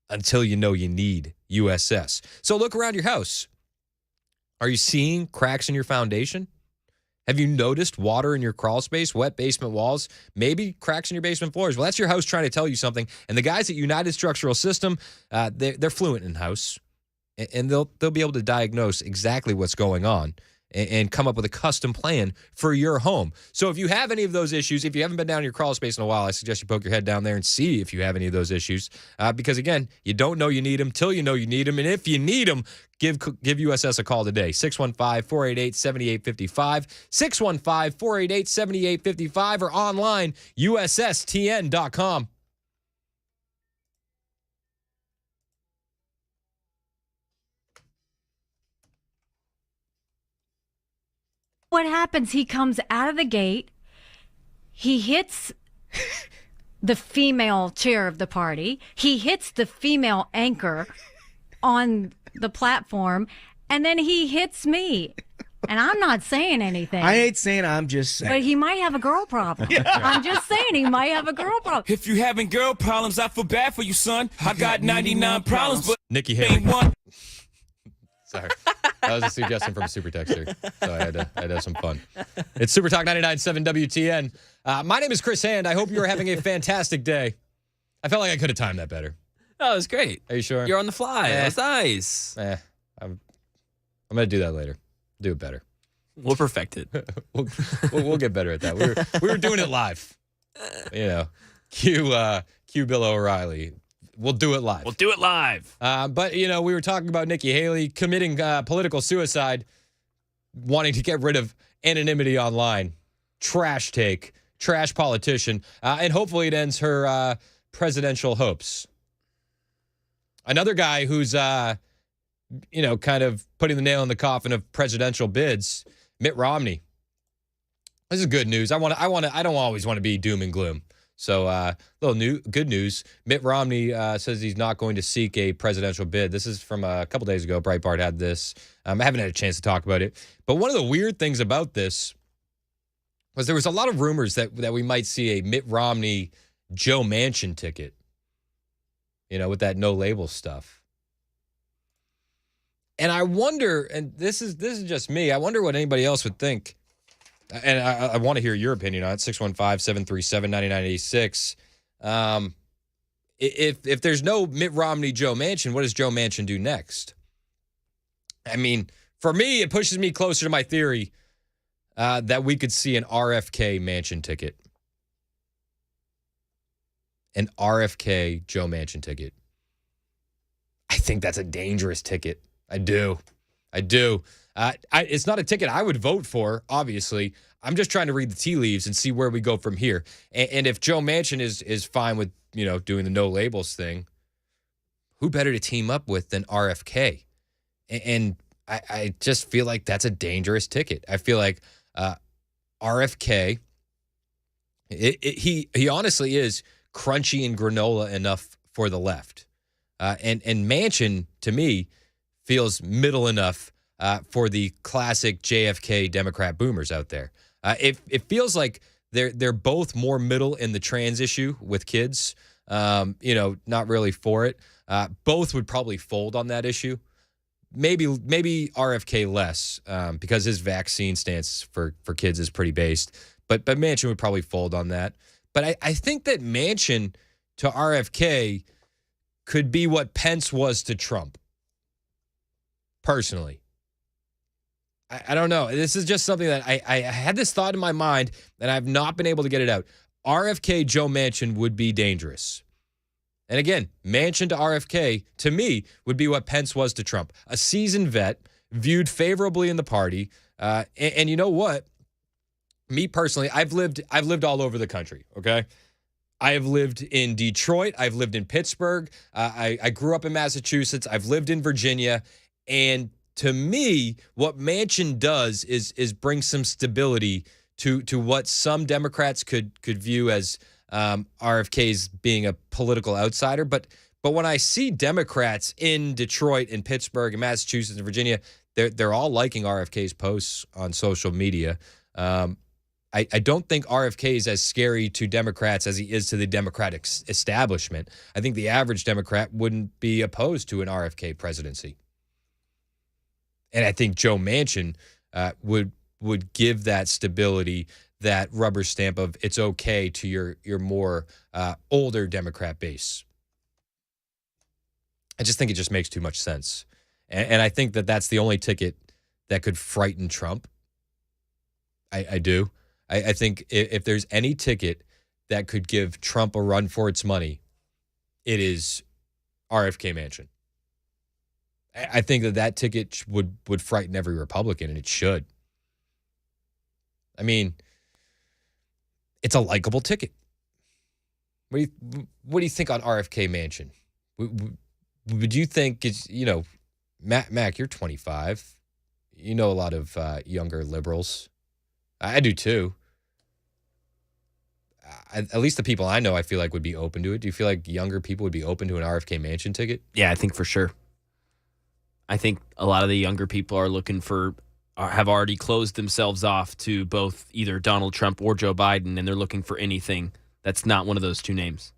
until you know you need USS. So look around your house. Are you seeing cracks in your foundation? Have you noticed water in your crawl space, wet basement walls, maybe cracks in your basement floors? Well, that's your house trying to tell you something. And the guys at United Structural System, they're fluent in house, and they'll be able to diagnose exactly what's going on. and come up with a custom plan for your home. So if you have any of those issues, if you haven't been down in your crawl space in a while, I suggest you poke your head down there and see if you have any of those issues. Because, again, you don't know you need them till you know you need them. And if you need them, give USS a call today, 615-488-7855, 615-488-7855, or online, USSTN.com. What happens? He comes out of the gate. He hits the female chair of the party. He hits the female anchor on the platform, and then he hits me. And I'm not saying anything. I ain't saying, I'm just saying. But he might have a girl problem. I'm just saying he might have a girl problem. If you having girl problems, I feel bad for you, son. I got 99 problems, but Nikki Haley. Sorry. That was a suggestion from a super texter. So I had to have some fun. It's Super Talk 99.7 WTN. My name is Chris Hand. I hope you're having a fantastic day. I felt like I could have timed that better. Oh, it was great. Are you sure? You're on the fly. That's nice. I'm going to do that later. Do it better. We'll perfect it. we'll get better at that. We were doing it live. You know, cue Bill O'Reilly. We'll do it live. But, you know, we were talking about Nikki Haley committing political suicide, wanting to get rid of anonymity online. Trash take, trash politician. And hopefully it ends her presidential hopes. Another guy who's, you know, kind of putting the nail in the coffin of presidential bids, Mitt Romney. This is good news. I don't always want to be doom and gloom. So, good news. Mitt Romney says he's not going to seek a presidential bid. This is from a couple days ago. Breitbart had this. I haven't had a chance to talk about it. But one of the weird things about this was there was a lot of rumors that we might see a Mitt Romney Joe Manchin ticket, you know, with that no label stuff. And I wonder, and this is just me, I wonder what anybody else would think. And I want to hear your opinion on it, 615-737-9986. If there's no Mitt Romney, Joe Manchin, what does Joe Manchin do next? I mean, for me, it pushes me closer to my theory that we could see an RFK Manchin ticket. An RFK Joe Manchin ticket. I think that's a dangerous ticket. I do. It's not a ticket I would vote for, obviously. I'm just trying to read the tea leaves and see where we go from here. And if Joe Manchin is fine with, you know, doing the no labels thing, who better to team up with than RFK? And I just feel like that's a dangerous ticket. I feel like RFK, he honestly is crunchy and granola enough for the left. And Manchin, to me, feels middle enough for the classic JFK Democrat boomers out there. It feels like they're both more middle in the trans issue with kids. You know, not really for it. Both would probably fold on that issue. Maybe RFK less because his vaccine stance for kids is pretty based. But Manchin would probably fold on that. But I think that Manchin to RFK could be what Pence was to Trump. Personally. I don't know. This is just something that I had this thought in my mind, and I've not been able to get it out. RFK Joe Manchin would be dangerous. And again, Manchin to RFK, to me, would be what Pence was to Trump. A seasoned vet, viewed favorably in the party. And you know what? Me personally, I've lived all over the country, okay? I have lived in Detroit. I've lived in Pittsburgh. I grew up in Massachusetts. I've lived in Virginia. And to me, what Manchin does is bring some stability to what some Democrats could view as RFK's being a political outsider. But when I see Democrats in Detroit and Pittsburgh and Massachusetts and Virginia, they're all liking RFK's posts on social media. I don't think RFK is as scary to Democrats as he is to the Democratic establishment. I think the average Democrat wouldn't be opposed to an RFK presidency. And I think Joe Manchin would give that stability, that rubber stamp of it's okay to your more older Democrat base. I just think it just makes too much sense. And I think that that's the only ticket that could frighten Trump. I do. I think if there's any ticket that could give Trump a run for its money, it is RFK Mansion. I think that ticket would frighten every Republican, and it should. I mean, it's a likable ticket. What do you think on RFK Mansion? Would you think it's, Mac, you're 25. You know a lot of younger liberals. I do too. At least the people I know, I feel like would be open to it. Do you feel like younger people would be open to an RFK Mansion ticket? Yeah, I think for sure. I think a lot of the younger people are looking have already closed themselves off to both either Donald Trump or Joe Biden, and they're looking for anything that's not one of those two names.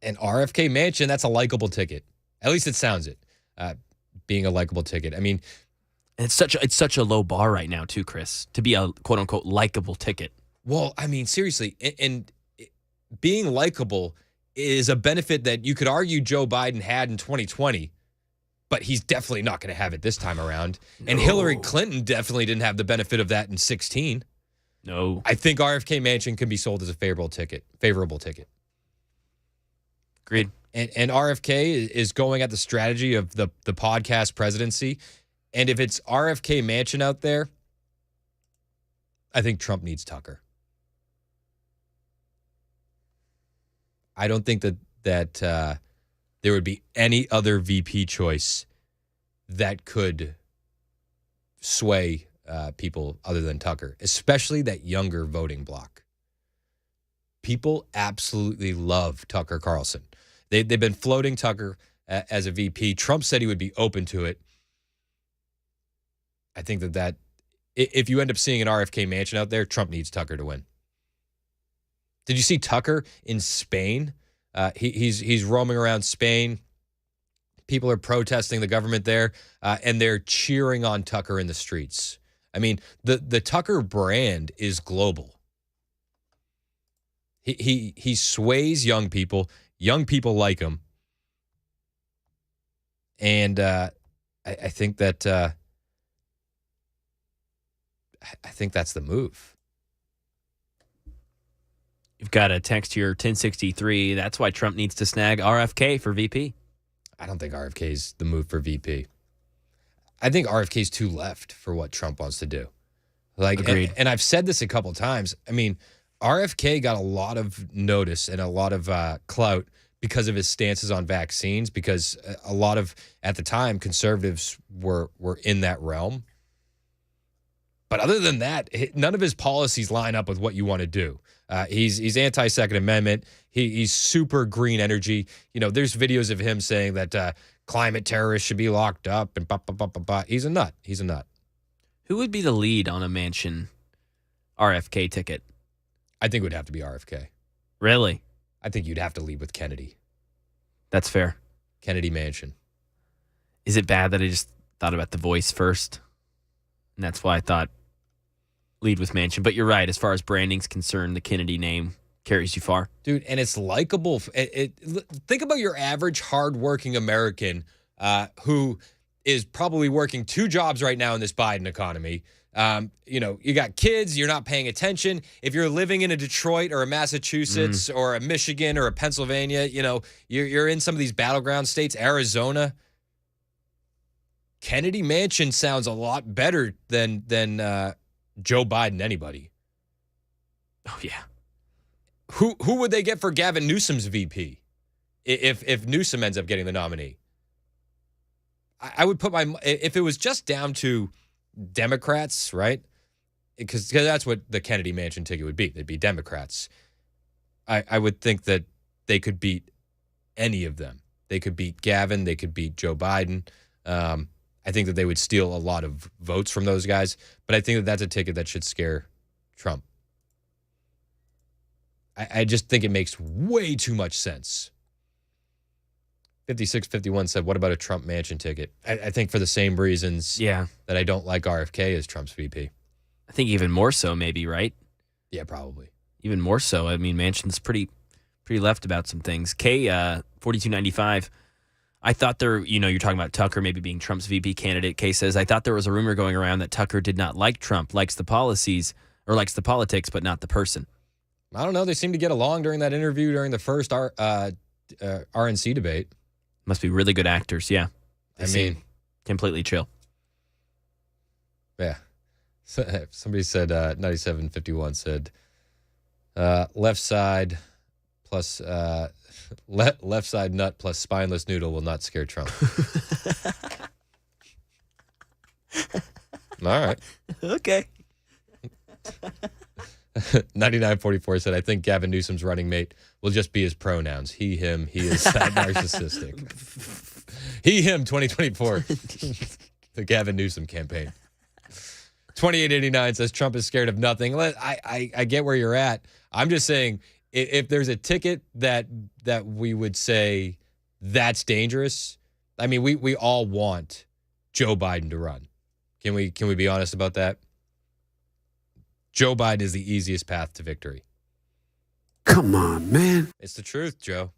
An RFK Mansion, that's a likable ticket. At least it sounds it, being a likable ticket. I mean, it's such a low bar right now too, Chris, to be a quote unquote likable ticket. Well, I mean, seriously, and being likable is a benefit that you could argue Joe Biden had in 2020, but he's definitely not going to have it this time around. No. And Hillary Clinton definitely didn't have the benefit of that in 2016. No. I think RFK Mansion can be sold as a favorable ticket. Agreed. And RFK is going at the strategy of the podcast presidency. And if it's RFK Mansion out there, I think Trump needs Tucker. I don't think that there would be any other VP choice that could sway people other than Tucker, especially that younger voting bloc. People absolutely love Tucker Carlson. They've been floating Tucker as a VP. Trump said he would be open to it. I think that if you end up seeing an RFK Mansion out there, Trump needs Tucker to win. Did you see Tucker in Spain? He's roaming around Spain. People are protesting the government there, and they're cheering on Tucker in the streets. I mean, the Tucker brand is global. He sways young people. Young people like him, and I think that I think that's the move. You've got a text here, 1063. That's why Trump needs to snag RFK for VP. I don't think RFK is the move for VP. I think RFK is too left for what Trump wants to do. Agreed. And I've said this a couple times. I mean, RFK got a lot of notice and a lot of clout because of his stances on vaccines, because a lot of, at the time, conservatives were in that realm. But other than that, none of his policies line up with what you want to do. He's anti-Second Amendment. He's super green energy. There's videos of him saying that climate terrorists should be locked up and blah, blah, blah, blah, blah. He's a nut. Who would be the lead on a Mansion RFK ticket? I think it would have to be RFK. Really? I think you'd have to lead with Kennedy. That's fair. Kennedy Mansion. Is it bad that I just thought about The Voice first? And that's why I thought lead with Mansion. But you're right. As far as branding's concerned, the Kennedy name carries you far. Dude, and it's likable. Think about your average hardworking American who is probably working 2 jobs right now in this Biden economy. You got kids, you're not paying attention. If you're living in a Detroit or a Massachusetts or a Michigan or a Pennsylvania, you're in some of these battleground states, Arizona. Kennedy Mansion sounds a lot better than Joe Biden anybody. Oh, yeah. Who would they get for Gavin Newsom's VP if Newsom ends up getting the nominee? I would put if it was just down to Democrats, right? Because that's what the Kennedy Mansion ticket would be. They'd be Democrats. I would think that they could beat any of them. They could beat Gavin. They could beat Joe Biden. I think that they would steal a lot of votes from those guys. But I think that that's a ticket that should scare Trump. I just think it makes way too much sense. 5651 said, what about a Trump Mansion ticket? I think for the same reasons that I don't like RFK as Trump's VP. I think even more so, maybe, right? Yeah, probably. Even more so. I mean, Manchin's pretty left about some things. K 4295. I thought you're talking about Tucker maybe being Trump's VP candidate. Kay says, I thought there was a rumor going around that Tucker did not like Trump, likes the policies or likes the politics, but not the person. I don't know. They seemed to get along during that interview during the first RNC debate. Must be really good actors. Yeah. I mean, completely chill. Yeah. Somebody said, 9751 said, left side plus left side nut plus spineless noodle will not scare Trump. All right. Okay. 9944 said, I think Gavin Newsom's running mate will just be his pronouns. He, him, he is narcissistic. He, him, 2024. The Gavin Newsom campaign. 2889 says Trump is scared of nothing. I get where you're at. I'm just saying, if there's a ticket that we would say that's dangerous, I mean, we all want Joe Biden to run. Can we be honest about that? Joe Biden is the easiest path to victory. Come on, man. It's the truth, Joe.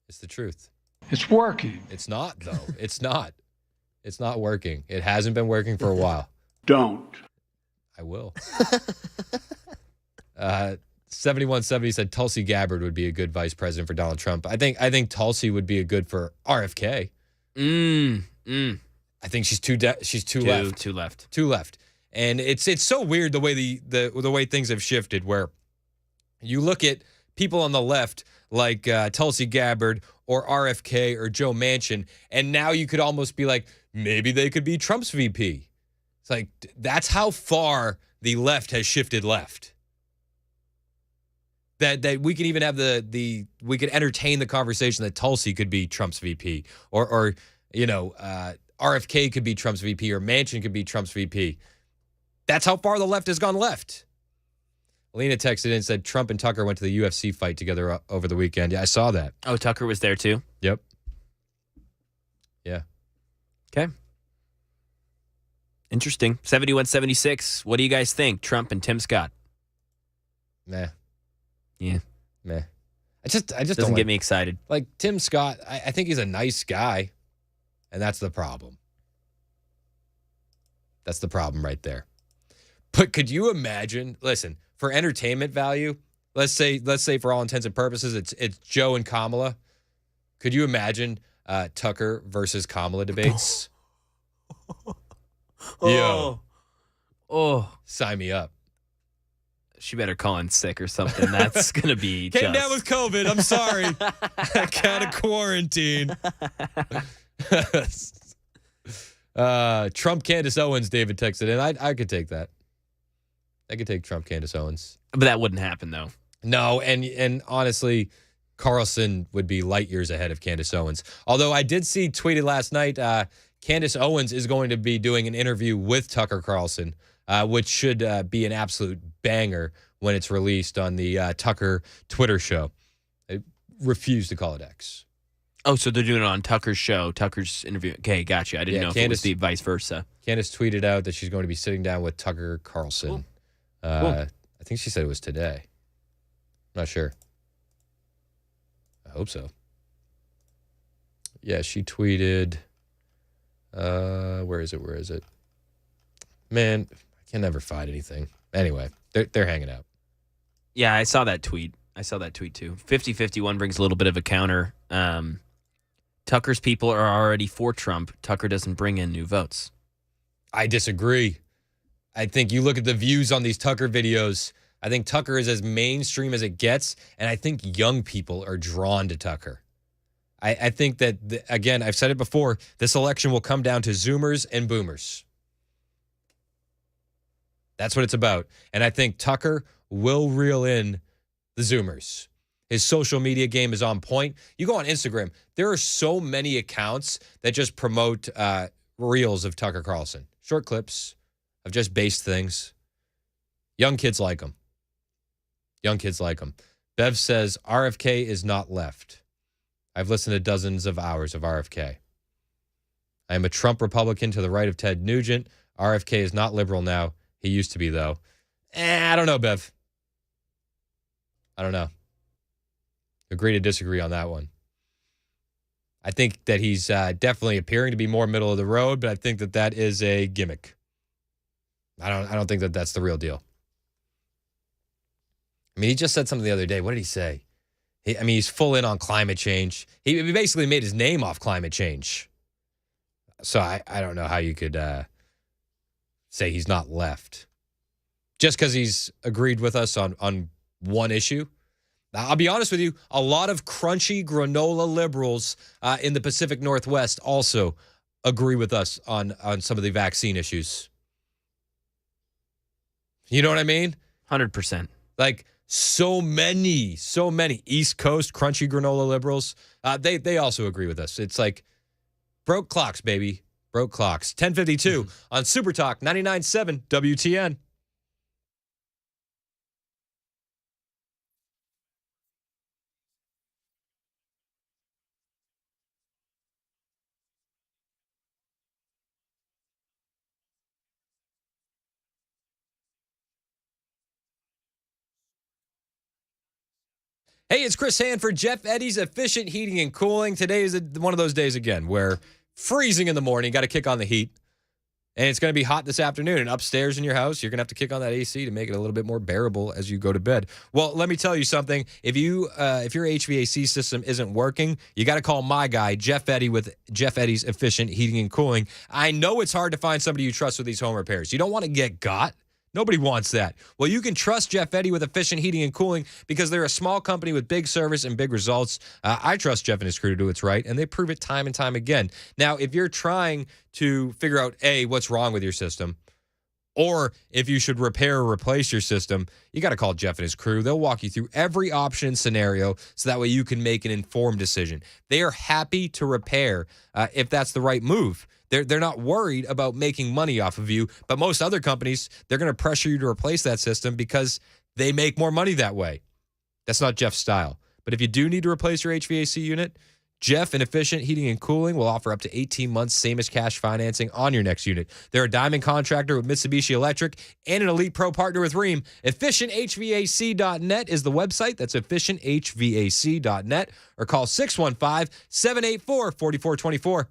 It's the truth. It's working. It's not, though. It's not. It's not working. It hasn't been working for a while. Don't. I will. 7170 said Tulsi Gabbard would be a good vice president for Donald Trump. I think Tulsi would be a good for RFK. I think she's too left. Too left. And it's so weird the way the way things have shifted, where you look at people on the left like Tulsi Gabbard or RFK or Joe Manchin, and now you could almost be like, maybe they could be Trump's VP. It's like, that's how far the left has shifted left. That we could even have we could entertain the conversation that Tulsi could be Trump's VP, or RFK could be Trump's VP, or Manchin could be Trump's VP. That's how far the left has gone left. Alina texted in and said Trump and Tucker went to the UFC fight together over the weekend. Yeah, I saw that. Oh, Tucker was there too? Yep. Yeah. Okay. Interesting. 7176. What do you guys think? Trump and Tim Scott? Meh. Yeah. Meh. I just doesn't don't get me excited. Like Tim Scott, I think he's a nice guy, and that's the problem. That's the problem right there. But could you imagine? Listen, for entertainment value, let's say for all intents and purposes, it's Joe and Kamala. Could you imagine Tucker versus Kamala debates? Yo. Sign me up. She better call in sick or something. That's going to be Came down with COVID. I'm sorry. I got to quarantine. Trump, Candace Owens, David texted in. I could take that. I could take Trump, Candace Owens. But that wouldn't happen, though. No, and honestly, Carlson would be light years ahead of Candace Owens. Although I did see tweeted last night, Candace Owens is going to be doing an interview with Tucker Carlson, which should be an absolute banger when it's released on the Tucker Twitter show. I refuse to call it X. Oh, so they're doing it on Tucker's show, Tucker's interview. Okay, gotcha. I didn't know if it was the vice versa. Candace tweeted out that she's going to be sitting down with Tucker Carlson. Cool. I think she said it was today. Not sure. I hope so. Yeah, she tweeted. Where is it? Man, I can never find anything. Anyway, they're hanging out. Yeah, I saw that tweet. Too. 50-51 brings a little bit of a counter. Tucker's people are already for Trump. Tucker doesn't bring in new votes. I disagree. I think you look at the views on these Tucker videos. I think Tucker is as mainstream as it gets, and I think young people are drawn to Tucker. I think that, again, I've said it before, this election will come down to Zoomers and Boomers. That's what it's about. And I think Tucker will reel in the Zoomers. His social media game is on point. You go on Instagram, there are so many accounts that just promote reels of Tucker Carlson. Short clips of just based things. Young kids like them. Bev says, RFK is not left. I've listened to dozens of hours of RFK. I am a Trump Republican to the right of Ted Nugent. RFK is not liberal now. He used to be, though. I don't know, Bev. I don't know. Agree to disagree on that one. I think that he's definitely appearing to be more middle of the road, but I think that is a gimmick. I don't think that that's the real deal. I mean, he just said something the other day. What did he say? He's full in on climate change. He basically made his name off climate change. So I don't know how you could say he's not left. Just because he's agreed with us on one issue. Now, I'll be honest with you, a lot of crunchy granola liberals in the Pacific Northwest also agree with us on some of the vaccine issues. You know what I mean? 100%. Like so many East Coast crunchy granola liberals, they also agree with us. It's like broke clocks, baby. Broke clocks. 10:52 on Super Talk 99.7 WTN. Hey, it's Chris Hanford, Jeff Eddy's Efficient Heating and Cooling. Today is one of those days again where freezing in the morning, got to kick on the heat. And it's going to be hot this afternoon. And upstairs in your house, you're going to have to kick on that AC to make it a little bit more bearable as you go to bed. Well, let me tell you something. If your HVAC system isn't working, you got to call my guy, Jeff Eddy, with Jeff Eddy's Efficient Heating and Cooling. I know it's hard to find somebody you trust with these home repairs. You don't want to get got. Nobody wants that. Well, you can trust Jeff Eddy with Efficient Heating and Cooling because they're a small company with big service and big results. I trust Jeff and his crew to do what's right, and they prove it time and time again. Now, if you're trying to figure out, A, what's wrong with your system, or if you should repair or replace your system, you got to call Jeff and his crew. They'll walk you through every option and scenario so that way you can make an informed decision. They are happy to repair if that's the right move. They're not worried about making money off of you, but most other companies, they're going to pressure you to replace that system because they make more money that way. That's not Jeff's style. But if you do need to replace your HVAC unit, Jeff and Efficient Heating and Cooling will offer up to 18 months same as cash financing on your next unit. They're a diamond contractor with Mitsubishi Electric and an elite pro partner with Rheem. EfficientHVAC.net is the website. That's EfficientHVAC.net, or call 615-784-4424.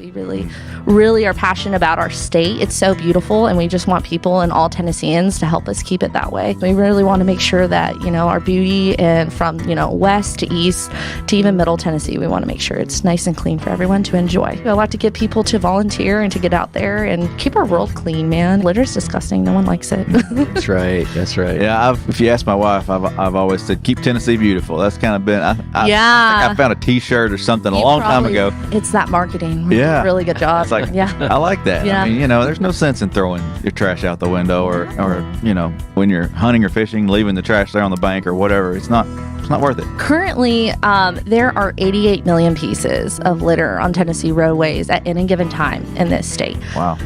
We really are passionate about our state. It's so beautiful, and we just want people and all Tennesseans to help us keep it that way. We really want to make sure that, our beauty, and from, west to east to even middle Tennessee, we want to make sure it's nice and clean for everyone to enjoy. I like to get people to volunteer and to get out there and keep our world clean, man. Litter's disgusting. No one likes it. That's right. Yeah, if you ask my wife, I've always said, keep Tennessee beautiful. That's kind of been, I think I found a t-shirt or something a long time ago. It's that marketing. Yeah. Really good job. It's like, yeah. I like that. Yeah. I mean, there's no sense in throwing your trash out the window or when you're hunting or fishing, leaving the trash there on the bank or whatever. It's not worth it. Currently, there are 88 million pieces of litter on Tennessee roadways at any given time in this state. Wow.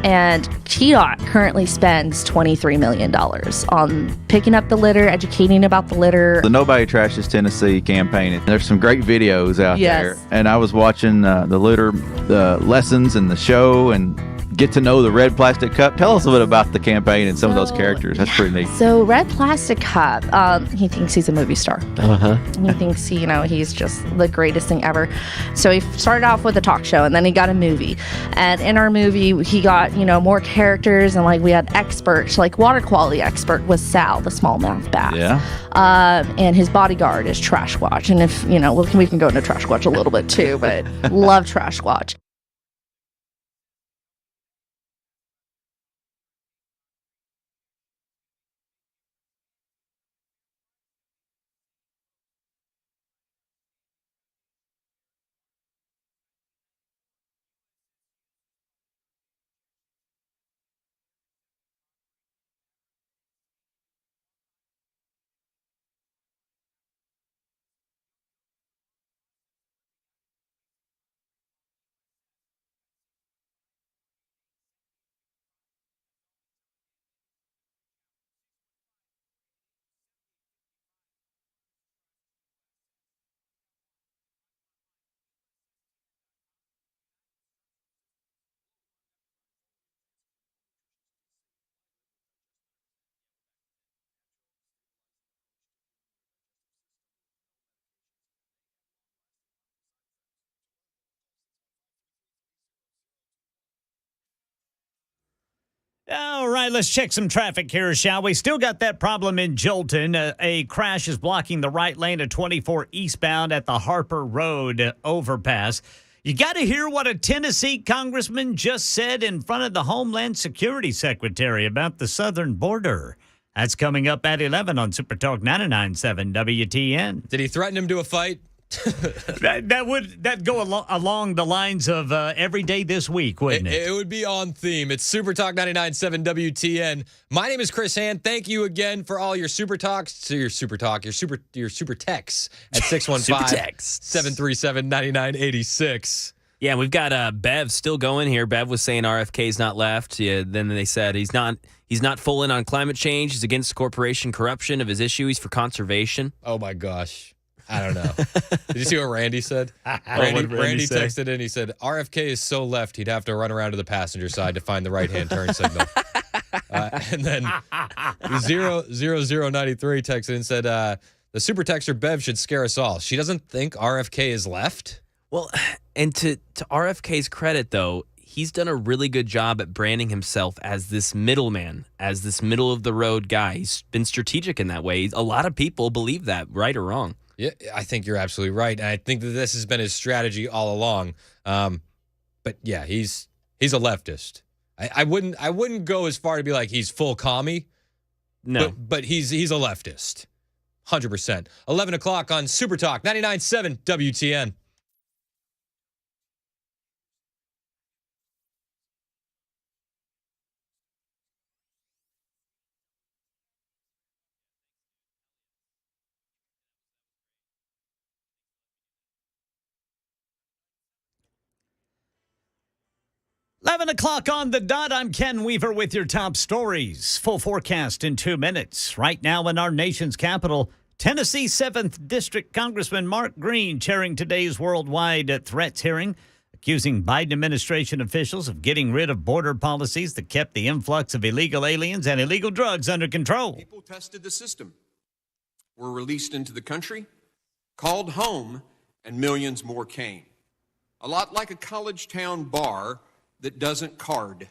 And TDOT currently spends $23 million on picking up the litter, educating about the litter. The Nobody Trashes Tennessee campaign, there's some great videos out there. And I was watching the litter lessons and the show and get to know the red plastic cup. Tell us a bit about the campaign and some of those characters. That's pretty neat. So Red Plastic Cup, he thinks he's a movie star. He thinks he's just the greatest thing ever. So he started off with a talk show, and then he got a movie. And in our movie, he got more characters, and we had experts. Water quality expert was Sal, the smallmouth bass. Yeah. And his bodyguard is Trash Squatch. And if we can go into Trash Squatch a little bit too, but love Trash Squatch. All right, let's check some traffic here, shall we? Still got that problem in Jolton. A crash is blocking the right lane of 24 eastbound at the Harper Road overpass. You got to hear what a Tennessee congressman just said in front of the Homeland Security Secretary about the southern border. That's coming up at 11 on Super Talk 99.7 WTN. Did he threaten him to a fight? That'd go along the lines of every day this week, wouldn't it? It would be on theme. It's Super Talk 99.7 WTN. My name is Chris Hand. Thank you again for all your Super Talks, your Super texts at 615-737-9986. Yeah, we've got Bev still going here. Bev was saying RFK's not left. Yeah, then they said he's not full in on climate change. He's against corporation corruption of his issue. He's for conservation. Oh my gosh. I don't know. Did you see what Randy said? Randy texted in. He said, RFK is so left, he'd have to run around to the passenger side to find the right-hand turn signal. And then 00093 texted in and said, the super texter Bev should scare us all. She doesn't think RFK is left? Well, and to RFK's credit, though, he's done a really good job at branding himself as this middleman, as this middle-of-the-road guy. He's been strategic in that way. A lot of people believe that, right or wrong. Yeah, I think you're absolutely right. And I think that this has been his strategy all along. But yeah, he's a leftist. I wouldn't go as far to be like he's full commie. No. But he's a leftist. 100%. 11 o'clock on Super Talk 99.7 WTN. Eleven o'clock on the dot. I'm Ken Weaver with your top stories. Full forecast in 2 minutes. Right now in our nation's capital, Tennessee 7th District Congressman Mark Green chairing today's worldwide threats hearing, accusing Biden administration officials of getting rid of border policies that kept the influx of illegal aliens and illegal drugs under control. People tested the system, were released into the country, called home, and millions more came. a lot like a college town bar that doesn't card.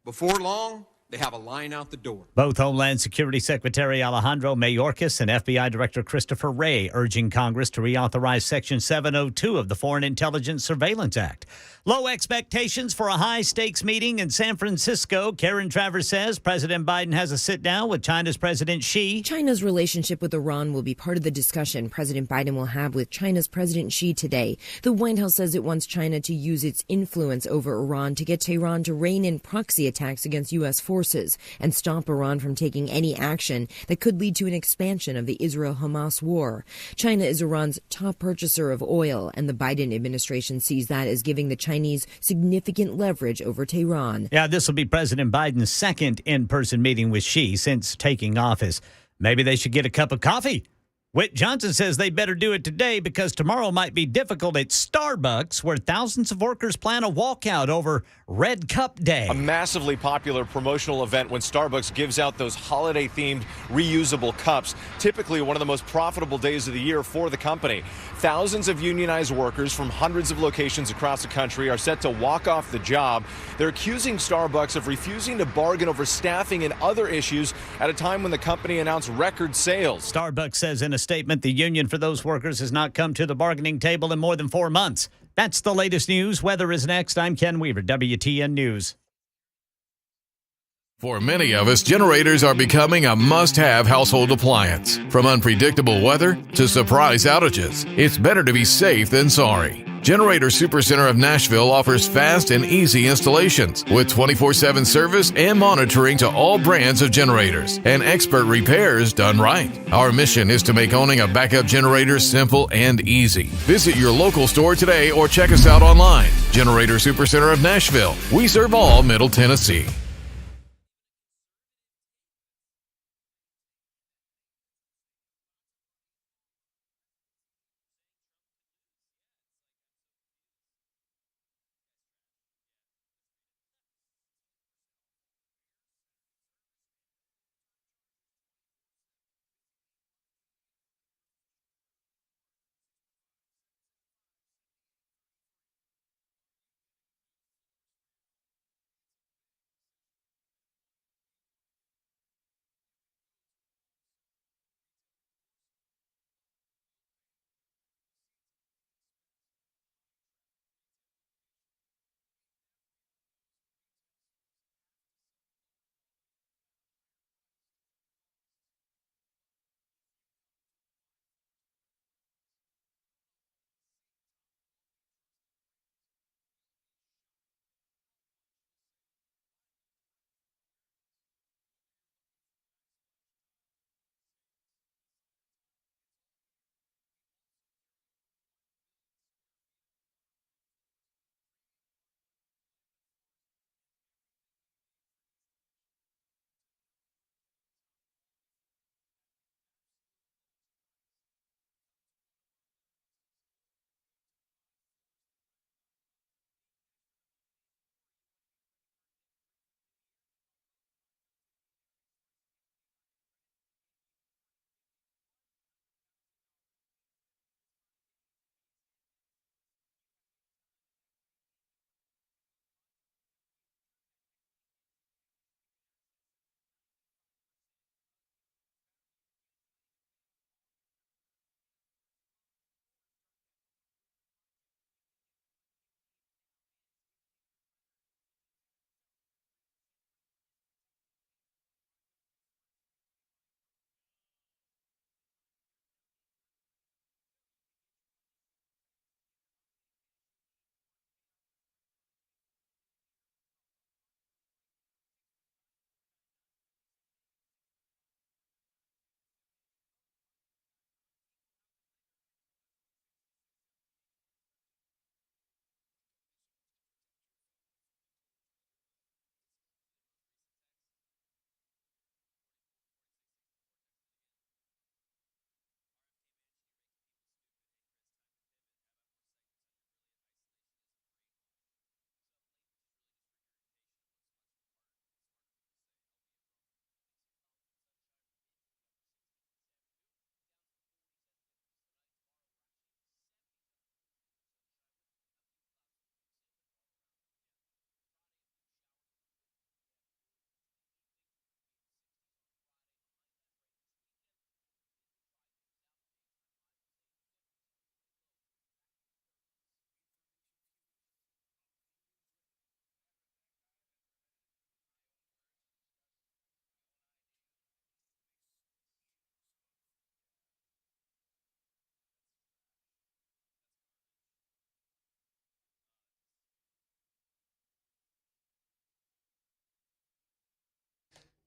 Before long, they have a line out the door. Both Homeland Security Secretary Alejandro Mayorkas and FBI Director Christopher Wray urging Congress to reauthorize Section 702 of the Foreign Intelligence Surveillance Act. Low expectations for a high-stakes meeting in San Francisco. Karen Travers says President Biden has a sit-down with China's President Xi. China's relationship with Iran will be part of the discussion President Biden will have with China's President Xi today. The White House says it wants China to use its influence over Iran to get Tehran to rein in proxy attacks against U.S. forces and stop Iran from taking any action that could lead to an expansion of the Israel-Hamas war. China is Iran's top purchaser of oil, and the Biden administration sees that as giving the Chinese significant leverage over Tehran. Yeah, this will be President Biden's second in-person meeting with Xi since taking office. Maybe they should get a cup of coffee. Whit Johnson says they better do it today because tomorrow might be difficult at Starbucks, where thousands of workers plan a walkout over Red Cup Day. A massively popular promotional event when Starbucks gives out those holiday-themed reusable cups, typically one of the most profitable days of the year for the company. Thousands of unionized workers from hundreds of locations across the country are set to walk off the job. They're accusing Starbucks of refusing to bargain over staffing and other issues at a time when the company announced record sales. Starbucks says in a statement the union for those workers has not come to the bargaining table in more than 4 months. That's the latest news. Weather is next. I'm Ken Weaver, WTN News. For many of us, generators are becoming a must-have household appliance. From unpredictable weather to surprise outages, it's better to be safe than sorry. Generator Supercenter of Nashville offers fast and easy installations with 24/7 service and monitoring to all brands of generators and expert repairs done right. Our mission is to make owning a backup generator simple and easy. Visit your local store today or check us out online. Generator Supercenter of Nashville. We serve all Middle Tennessee.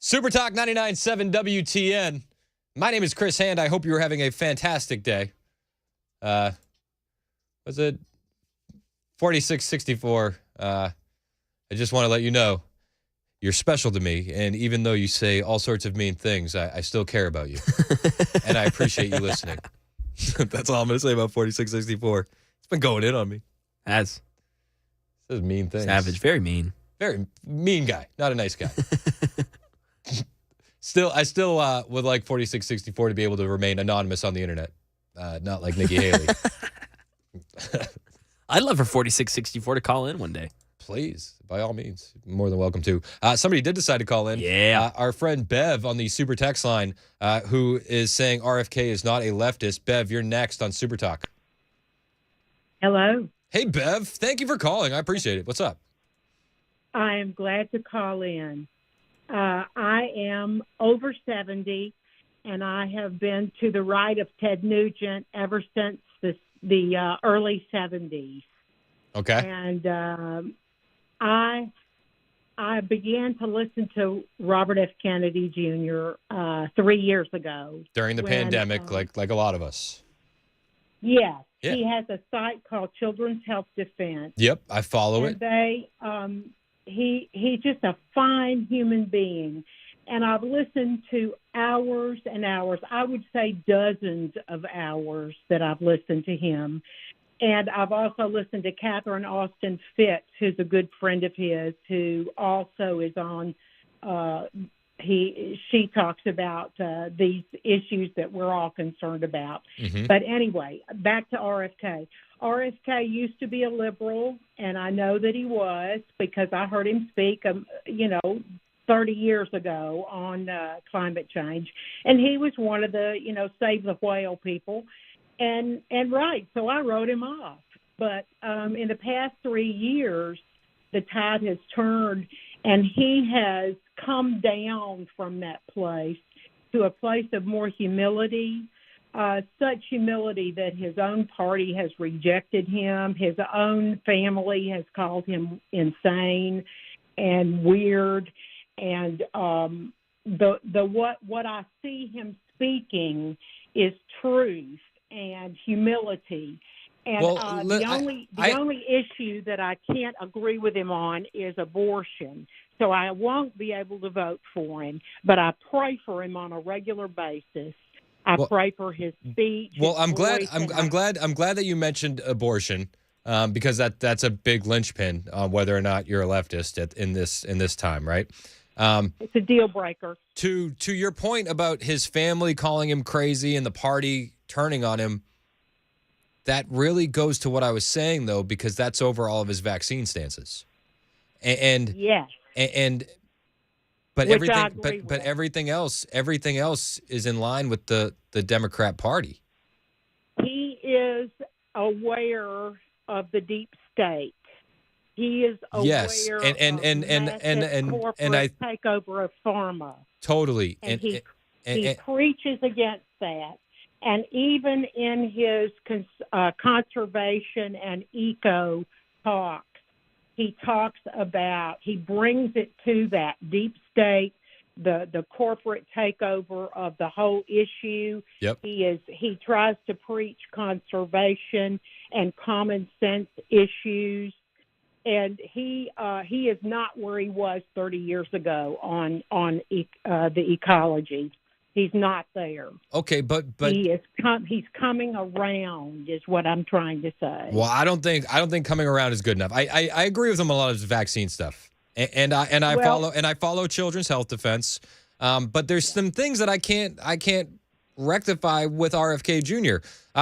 Super Talk 99.7 WTN. My name is Chris Hand. I hope you're having a fantastic day. Was it 4664? I just want to let you know you're special to me. And even though you say all sorts of mean things, I still care about you. And I appreciate you listening. That's all I'm going to say about 4664. It's been going in on me. Says mean things. Savage. Very mean. Very mean guy. Not a nice guy. I still would like 4664 to be able to remain anonymous on the internet. Not like Nikki Haley. I'd love for 4664 to call in one day. Please, by all means, more than welcome to. Somebody did decide to call in. Yeah. Our friend Bev on the Super Text line, who is saying RFK is not a leftist. Bev, you're next on Super Talk. Hello. Hey, Bev. Thank you for calling. I appreciate it. What's up? I am glad to call in. I am over 70, and I have been to the right of Ted Nugent ever since the early 70s. Okay. And I began to listen to Robert F. Kennedy Jr. 3 years ago. During the pandemic, like a lot of us. Yes. Yeah. He has a site called Children's Health Defense. Yep, I follow it. And he's just a fine human being. And I've listened to hours and hours, I would say dozens of hours that I've listened to him. And I've also listened to Catherine Austin Fitz, who's a good friend of his, who also is on, she talks about these issues that we're all concerned about. Mhm. But anyway, back to RFK. RFK used to be a liberal, and I know that he was because I heard him speak, 30 years ago on climate change. And he was one of the, save the whale people. And right, so I wrote him off. But in the past 3 years, the tide has turned, and he has come down from that place to a place of more humility, such humility that his own party has rejected him. His own family has called him insane and weird. And what I see him speaking is truth and humility. And the only issue that I can't agree with him on is abortion. So I won't be able to vote for him, but I pray for him on a regular basis. I pray for his speech. Well, I'm glad that you mentioned abortion, because that's a big linchpin on whether or not you're a leftist in this time, right? It's a deal breaker. To your point about his family calling him crazy and the party turning on him, that really goes to what I was saying, though, because that's over all of his vaccine stances. And yes. But Which everything I agree but everything else is in line with the Democrat Party. He is aware of the deep state. He is aware of corporate takeover of pharma. Totally. And he preaches against that. And even in his conservation and eco talks, he brings it to that deep state, the corporate takeover of the whole issue. Yep. He tries to preach conservation and common sense issues. And he is not where he was 30 years ago on the ecology. He's not there. Okay, but he's coming around is what I'm trying to say. Well, I don't think coming around is good enough. I agree with him on a lot of his vaccine stuff, and I follow Children's Health Defense, but there's some things that I can't rectify with RFK Jr.,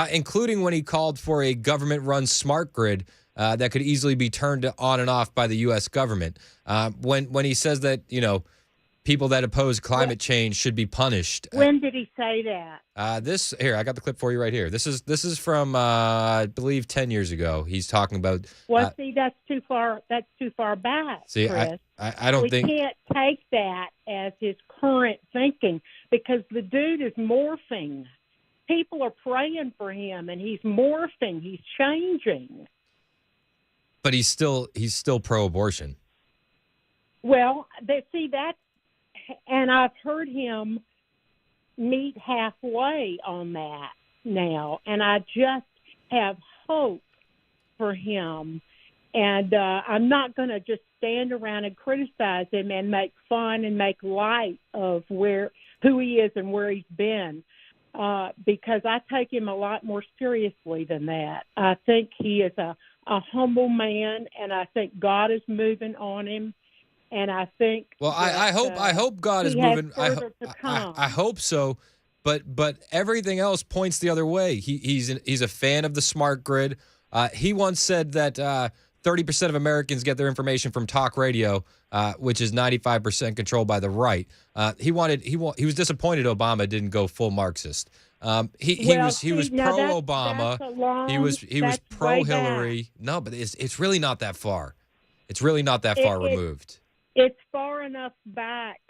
including when he called for a government-run smart grid that could easily be turned on and off by the U.S. government. When he says that people that oppose climate change should be punished. When did he say that? I got the clip for you right here. This is from I believe 10 years ago. He's talking about. Well, see, that's too far. That's too far back. See, Chris. I don't think we can't take that as his current thinking because the dude is morphing. People are praying for him, and he's morphing. He's changing. But he's still pro-abortion. Well, that's and I've heard him meet halfway on that now, and I just have hope for him. And I'm not going to just stand around and criticize him and make fun and make light of who he is and where he's been, because I take him a lot more seriously than that. I think he is a humble man, and I think God is moving on him. And I think I hope God is moving. I hope so, but everything else points the other way. He's a fan of the smart grid. He once said that 30% of Americans get their information from talk radio, which is 95% controlled by the right. He was disappointed Obama didn't go full Marxist. He was pro Obama. He was pro Hillary. No, but it's really not that far. It's really not that far removed. It's far enough back.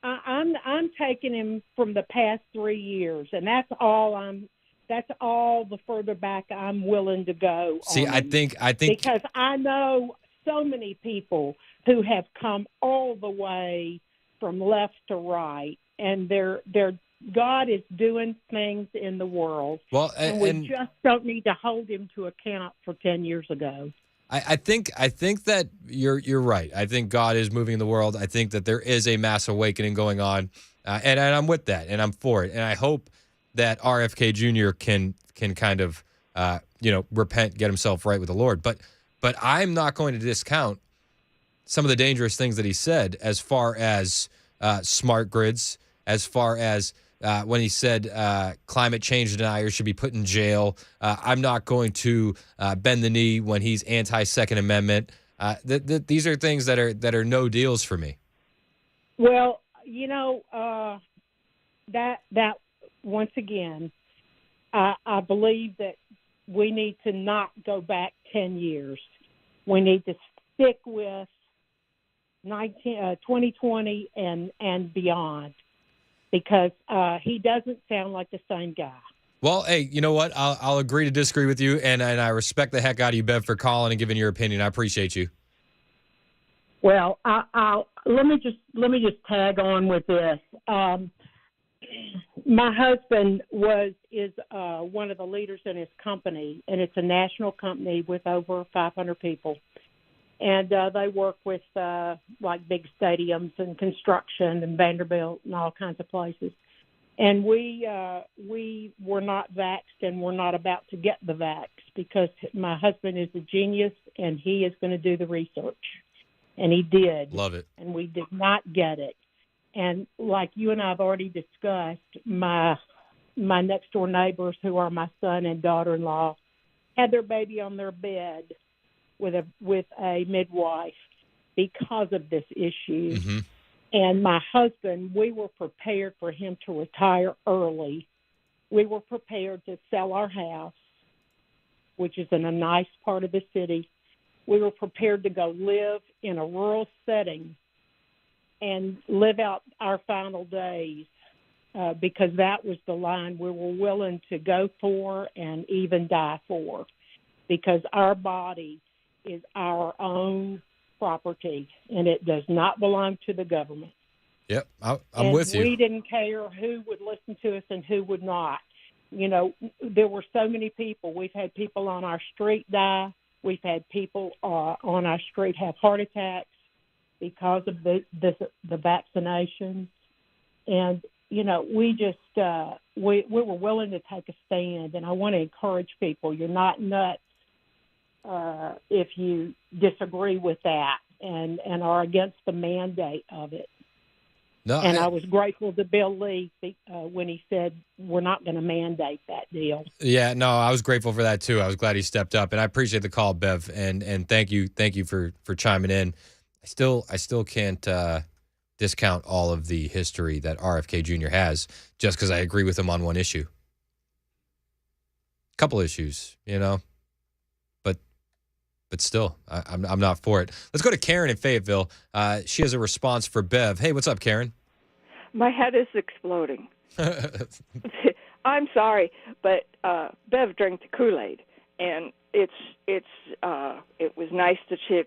I'm taking him from the past 3 years, and that's all the further back I'm willing to go. See, I think because I know so many people who have come all the way from left to right, and their God is doing things in the world. Well, and we just don't need to hold him to account for 10 years ago. I think that you're right. I think God is moving in the world. I think that there is a mass awakening going on, and I'm with that, and I'm for it. And I hope that RFK Jr. can kind of repent, get himself right with the Lord. But I'm not going to discount some of the dangerous things that he said, as far as smart grids, as far as when he said climate change deniers should be put in jail. I'm not going to bend the knee when he's anti-Second Amendment. These are things that are no deals for me. Well, that once again, I believe that we need to not go back 10 years. We need to stick with 2020 and beyond, because he doesn't sound like the same guy. Well, hey, you know what? I'll agree to disagree with you, and I respect the heck out of you, Bev, for calling and giving your opinion. I appreciate you. Well, let me just tag on with this. My husband is one of the leaders in his company, and it's a national company with over 500 people. And they work with like big stadiums and construction and Vanderbilt and all kinds of places. And we were not vaxxed, and we're not about to get the vax, because my husband is a genius and he is going to do the research. And he did. Love it. And we did not get it. And like you and I have already discussed, my next door neighbors, who are my son and daughter-in-law, had their baby on their bed with a midwife because of this issue. Mm-hmm. And my husband, we were prepared for him to retire early. We were prepared to sell our house, which is in a nice part of the city. We were prepared to go live in a rural setting and live out our final days, because that was the line we were willing to go for and even die for, because our body is our own property, and it does not belong to the government. Yep, I'm with you. We didn't care who would listen to us and who would not. There were so many people. We've had people on our street die. We've had people on our street have heart attacks because of the vaccination. And, we just, we were willing to take a stand. And I want to encourage people, you're not nuts if you disagree with that and are against the mandate of it. No, and I was grateful to Bill Lee when he said we're not going to mandate that deal. Yeah, no, I was grateful for that too. I was glad he stepped up, and I appreciate the call, Bev, and thank you for chiming in. I still can't discount all of the history that RFK Jr. has just because I agree with him on one issue. Couple issues, but still, I'm not for it. Let's go to Karen in Fayetteville. She has a response for Bev. Hey, what's up, Karen? My head is exploding. I'm sorry, but Bev drank the Kool-Aid, and it was nice that she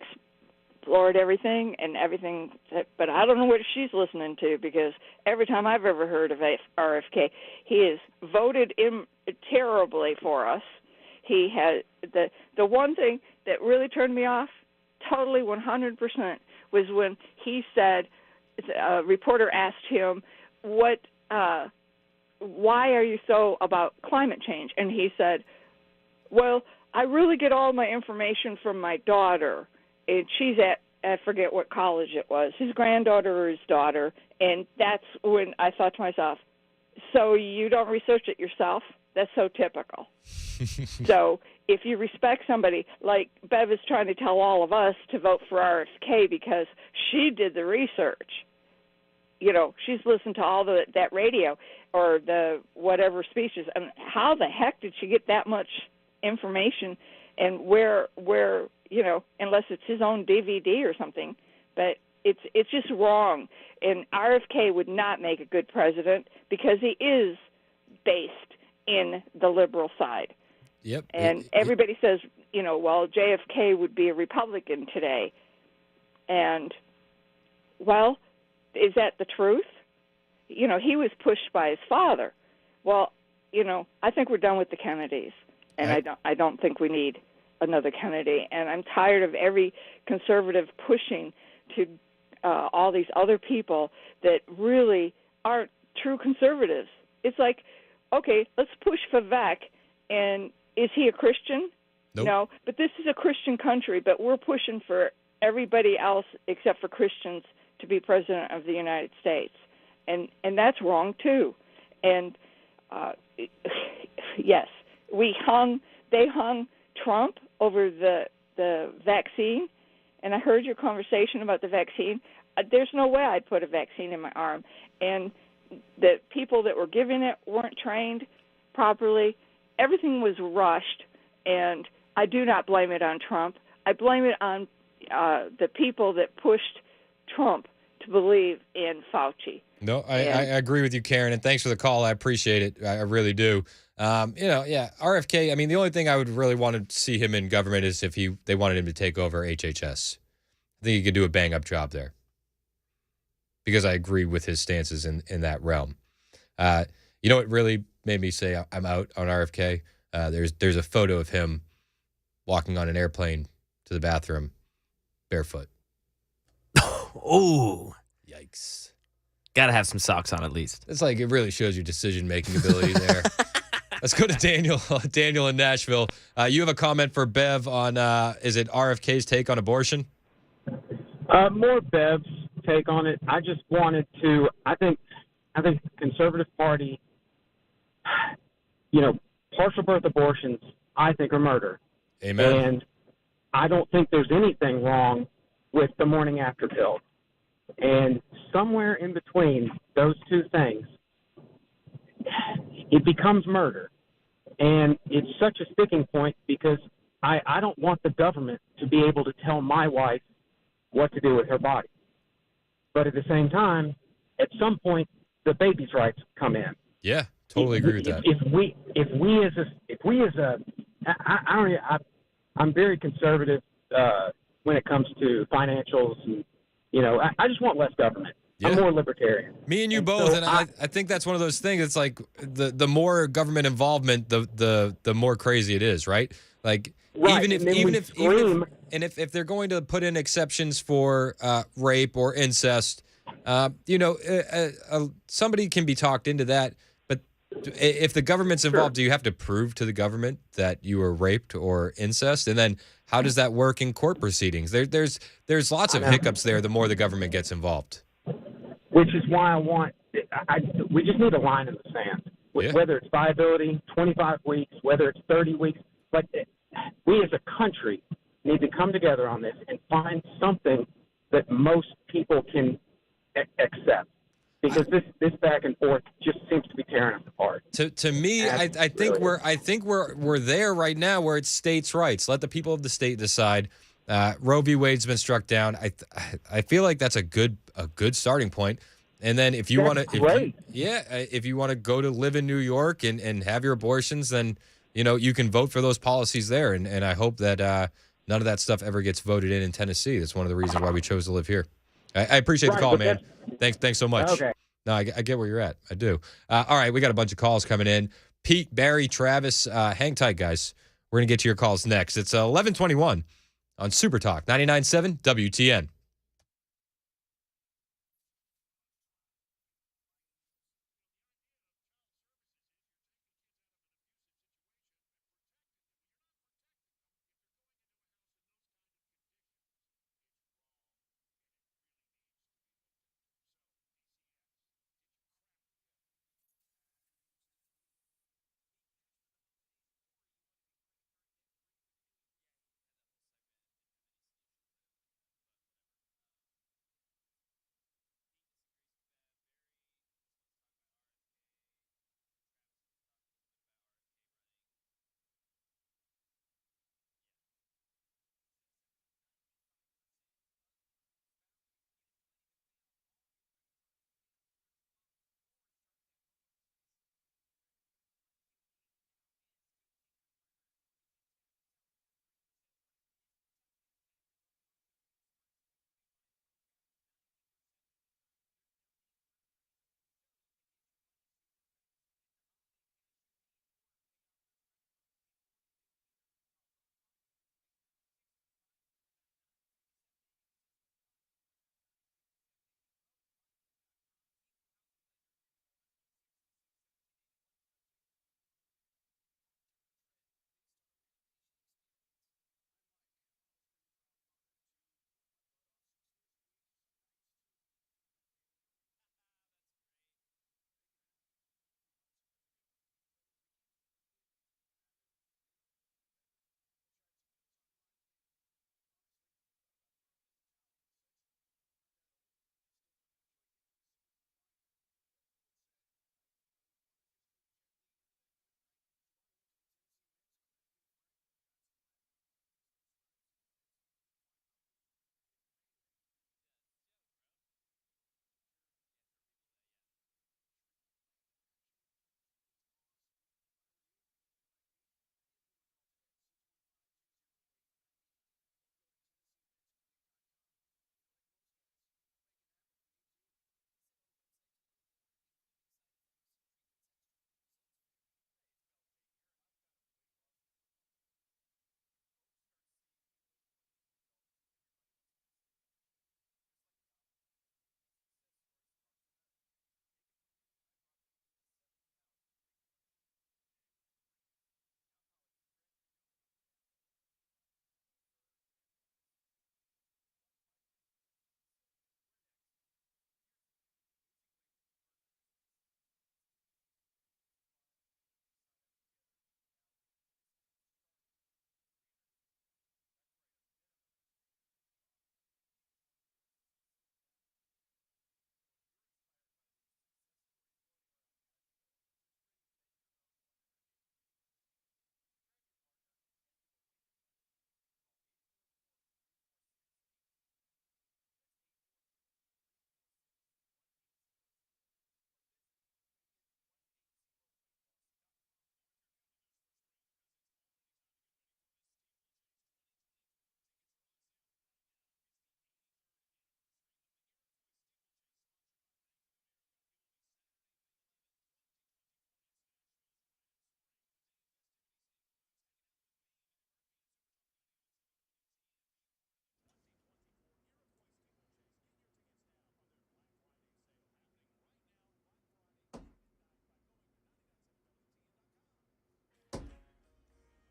deplored everything and everything, but I don't know what she's listening to, because every time I've ever heard of RFK, he has voted terribly for us. He had the one thing that really turned me off, totally 100%, was when he said, a reporter asked him, why are you so about climate change? And he said, well, I really get all my information from my daughter, and she's at, I forget what college it was, his granddaughter or his daughter, and that's when I thought to myself, so you don't research it yourself? That's so typical. So if you respect somebody, like Bev is trying to tell all of us to vote for RFK because she did the research. You know, she's listened to all that radio or the whatever speeches. I mean, how the heck did she get that much information, and where you know, unless it's his own DVD or something. But it's just wrong. And RFK would not make a good president because he is based in the liberal side. Yep. And everybody says, you know, well, JFK would be a Republican today. And, well, is that the truth? You know, he was pushed by his father. Well, you know, I think we're done with the Kennedys, and I don't think we need another Kennedy. And I'm tired of every conservative pushing to all these other people that really aren't true conservatives. It's like, okay, let's push Vivek, and is he a Christian? Nope. No, but this is a Christian country, but we're pushing for everybody else except for Christians to be president of the United States. And that's wrong, too. And, yes, they hung Trump over the vaccine, and I heard your conversation about the vaccine. There's no way I'd put a vaccine in my arm. And the people that were giving it weren't trained properly. Everything was rushed, and I do not blame it on Trump. I blame it on the people that pushed Trump to believe in Fauci. No, I agree with you, Karen, and thanks for the call. I appreciate it. I really do. You know, yeah, RFK, I mean, the only thing I would really want to see him in government is if they wanted him to take over HHS. I think he could do a bang-up job there, because I agree with his stances in that realm. You know what really made me say I'm out on RFK? There's a photo of him walking on an airplane to the bathroom barefoot. Oh. Yikes. Got to have some socks on at least. It's like it really shows your decision-making ability there. Let's go to Daniel. Daniel in Nashville. You have a comment for Bev on, is it RFK's take on abortion? More Bev's take on it. I just wanted to, I think the Conservative Party, you know, partial birth abortions, I think, are murder. Amen. And I don't think there's anything wrong with the morning after pill. And somewhere in between those two things, it becomes murder. And it's such a sticking point because I don't want the government to be able to tell my wife what to do with her body. But at the same time, at some point, the baby's rights come in. Yeah, totally agree with that. I'm very conservative when it comes to financials, and you know, I just want less government. Yeah. I'm more libertarian. Me and you both, and I think that's one of those things. It's like the more government involvement, the more crazy it is, right? Like right. even if they're going to put in exceptions for rape or incest, you know, somebody can be talked into that. But if the government's involved, do you have to prove to the government that you were raped or incest? And then how does that work in court proceedings? There's lots of hiccups there. The more the government gets involved. Which is why we just need a line in the sand. Yeah. Whether it's viability, 25 weeks, whether it's 30 weeks. But we as a country need to come together on this and find something that most people can accept. Because this back and forth just seems to be tearing us apart. To me, I think we're there right now where it's states' rights. Let the people of the state decide. Roe v. Wade's been struck down. I feel like that's a good starting point. And then if you want to, if you want to go to live in New York and have your abortions, then you know you can vote for those policies there. And I hope that None of that stuff ever gets voted in Tennessee. That's one of the reasons why we chose to live here. I appreciate the call, man. Thanks so much. Okay. No, I get where you're at. I do. All right, we got a bunch of calls coming in. Pete, Barry, Travis, hang tight, guys. We're going to get to your calls next. It's 11:21 on Super Talk 99.7 WTN.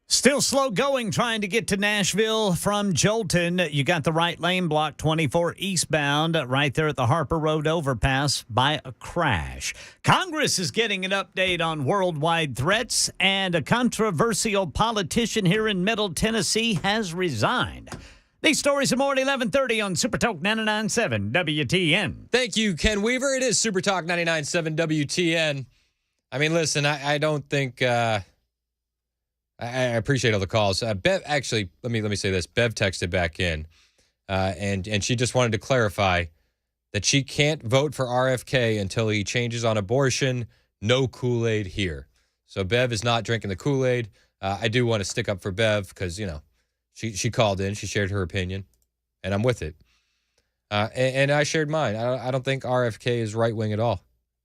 Still slow going trying to get to Nashville from Jolton. You got the right lane blocked 24 eastbound right there at the Harper Road overpass by a crash. Congress is getting an update on worldwide threats, and a controversial politician here in Middle Tennessee has resigned. These stories are more at 11:30 on Super Talk 99.7 WTN. Thank you, Ken Weaver. It is Super Talk 99.7 WTN. I mean, listen, I don't think... I appreciate all the calls. Bev, actually, let me say this. Bev texted back in, and she just wanted to clarify that she can't vote for RFK until he changes on abortion. No Kool-Aid here. So Bev is not drinking the Kool-Aid. I do want to stick up for Bev because, She called in. She shared her opinion, and I'm with it. And I shared mine. I don't think RFK is right-wing at all.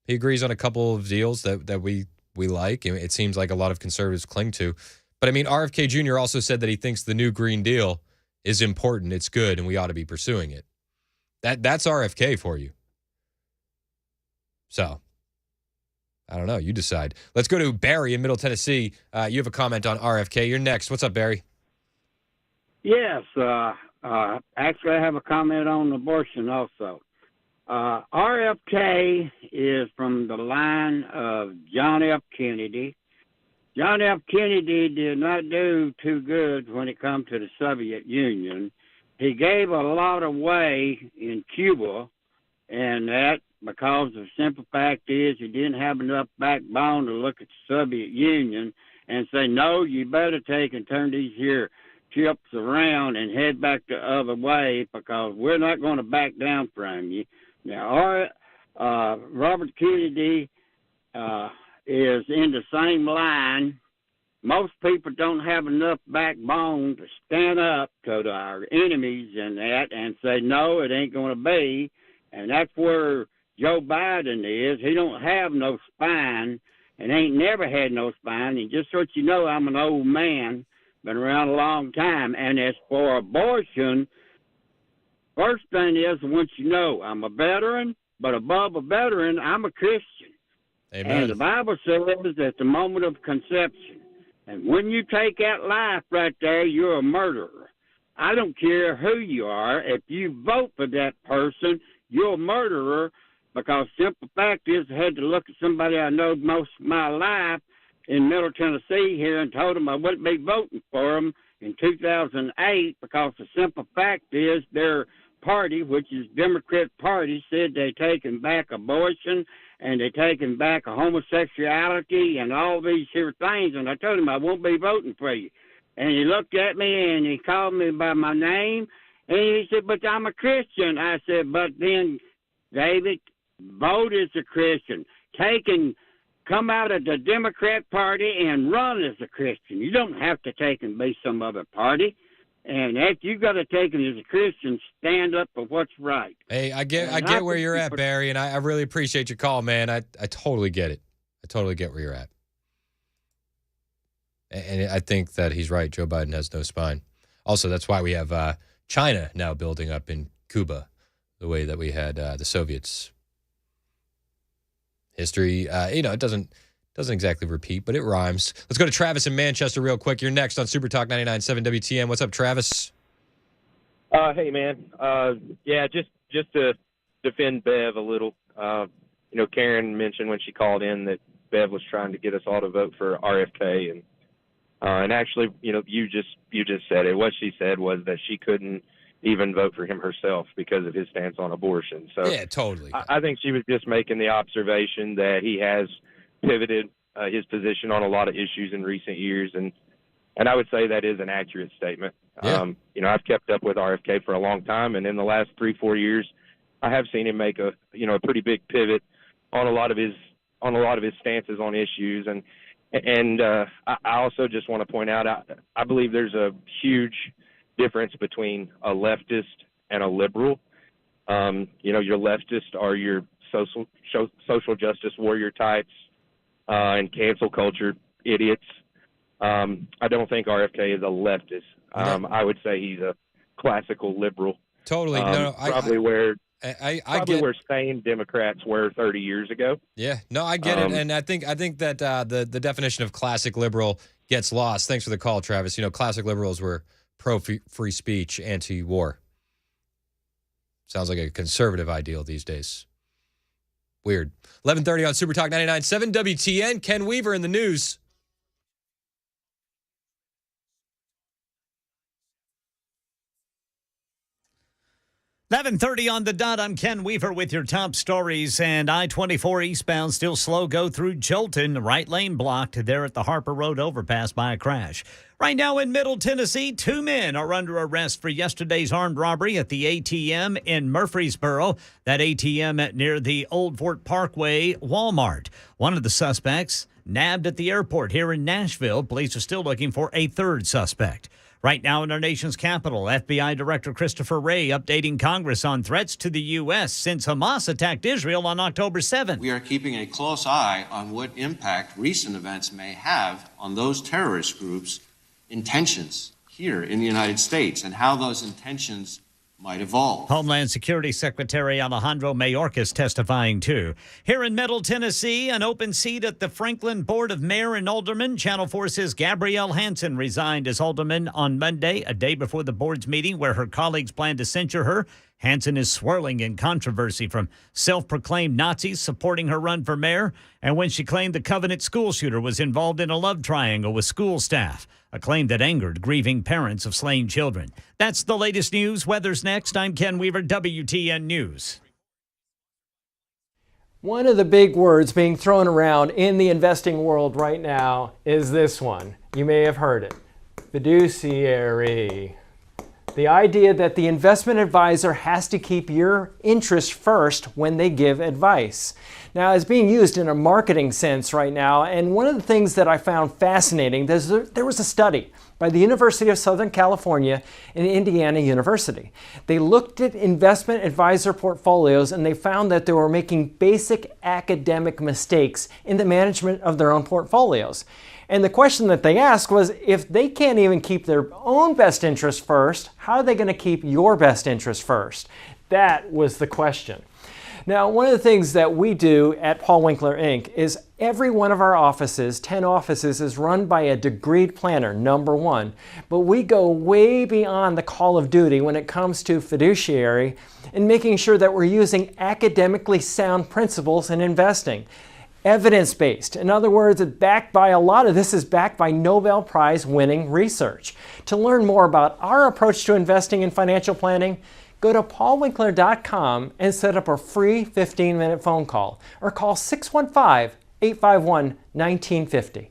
He agrees on a couple of deals that we like. It seems like a lot of conservatives cling to. But, I mean, RFK Jr. also said that he thinks the new Green Deal is important, it's good, and we ought to be pursuing it. That's RFK for you. So, I don't know. You decide. Let's go to Barry in Middle Tennessee. You have a comment on RFK. You're next. What's up, Barry? Yes. Actually, I have a comment on abortion also. RFK is from the line of John F. Kennedy. John F. Kennedy did not do too good when it comes to the Soviet Union. He gave a lot away in Cuba, and that because the simple fact is he didn't have enough backbone to look at the Soviet Union and say, no, you better take and turn these here chips around and head back the other way because we're not going to back down from you. Now, Robert Kennedy is in the same line. Most people don't have enough backbone to stand up to our enemies in that and say, no, it ain't going to be. And that's where Joe Biden is. He don't have no spine and ain't never had no spine. And just so you know, I'm an old man, been around a long time. And as for abortion, first thing is, I want you to know, I'm a veteran, but above a veteran, I'm a Christian. Amen. And the Bible says at the moment of conception, and when you take that life right there, you're a murderer. I don't care who you are. If you vote for that person, you're a murderer because simple fact is I had to look at somebody I know most of my life in Middle Tennessee here and told them I wouldn't be voting for them in 2008 because the simple fact is their party, which is Democrat Party, said they taken back abortion and they taken back a homosexuality and all these here things. And I told him I won't be voting for you. And he looked at me and he called me by my name. And he said, but I'm a Christian. I said, but then, David, vote as a Christian. Come out of the Democrat Party and run as a Christian. You don't have to take and be some other party. And if you got to take it as a Christian, stand up for what's right. Hey, I get where you're at, Barry, and I really appreciate your call, man. I totally get it. I totally get where you're at. And I think that he's right. Joe Biden has no spine. Also, that's why we have China now building up in Cuba the way that we had the Soviets. History, it doesn't exactly repeat, but it rhymes. Let's go to Travis in Manchester real quick. You're next on Super Talk 99.7 WTN. What's up, Travis? Hey, man. Just to defend Bev a little. Karen mentioned when she called in that Bev was trying to get us all to vote for RFK, and actually, you just said it. What she said was that she couldn't even vote for him herself because of his stance on abortion. So yeah, totally. I think she was just making the observation that he has pivoted his position on a lot of issues in recent years, and I would say that is an accurate statement. Yeah. I've kept up with RFK for a long time, and in the last 3-4 years, I have seen him make a pretty big pivot on a lot of his stances on issues, and I also just want to point out I believe there's a huge difference between a leftist and a liberal. Your leftists are your social justice warrior types and cancel culture idiots. I don't think RFK is a leftist. I would say he's a classical liberal. Totally. Where get where sane Democrats were 30 years ago. Yeah. No, I get it, and I think that the definition of classic liberal gets lost. Thanks for the call, Travis. Classic liberals were pro-free speech, anti-war. Sounds like a conservative ideal these days. Weird. 11:30 on Super Talk 99.7 WTN. Ken Weaver in the news. $11:30 on the dot. I'm Ken Weaver with your top stories. And I-24 eastbound still slow go through Jolton. Right lane blocked there at the Harper Road overpass by a crash. Right now in Middle Tennessee, 2 men are under arrest for yesterday's armed robbery at the ATM in Murfreesboro. That ATM near the Old Fort Parkway Walmart. One of the suspects nabbed at the airport here in Nashville. Police are still looking for a third suspect. Right now in our nation's capital, FBI Director Christopher Wray updating Congress on threats to the U.S. since Hamas attacked Israel on October 7th. We are keeping a close eye on what impact recent events may have on those terrorist groups' intentions here in the United States and how those intentions might evolve. Homeland Security Secretary Alejandro Mayorkas testifying too. Here in Middle Tennessee, an open seat at the Franklin Board of Mayor and Aldermen. Channel 4 says Gabrielle Hansen resigned as alderman on Monday, a day before the board's meeting where her colleagues plan to censure her. Hansen is swirling in controversy from self-proclaimed Nazis supporting her run for mayor and when she claimed the Covenant school shooter was involved in a love triangle with school staff, a claim that angered grieving parents of slain children. That's the latest news. Weather's next. I'm Ken Weaver, WTN News. One of the big words being thrown around in the investing world right now is this one. You may have heard it. Fiduciary. The idea that the investment advisor has to keep your interest first when they give advice. Now, it's being used in a marketing sense right now, and one of the things that I found fascinating, there was a study by the University of Southern California and Indiana University. They looked at investment advisor portfolios and they found that they were making basic academic mistakes in the management of their own portfolios. And the question that they asked was, if they can't even keep their own best interest first, how are they going to keep your best interest first? That was the question. Now, one of the things that we do at Paul Winkler Inc. is every one of our offices, 10 offices, is run by a degreed planner, number one. But we go way beyond the call of duty when it comes to fiduciary and making sure that we're using academically sound principles in investing. Evidence-based. In other words, it's backed by a lot of this is backed by Nobel Prize winning research. To learn more about our approach to investing in financial planning, go to paulwinkler.com and set up a free 15-minute phone call or call 615-851-1950.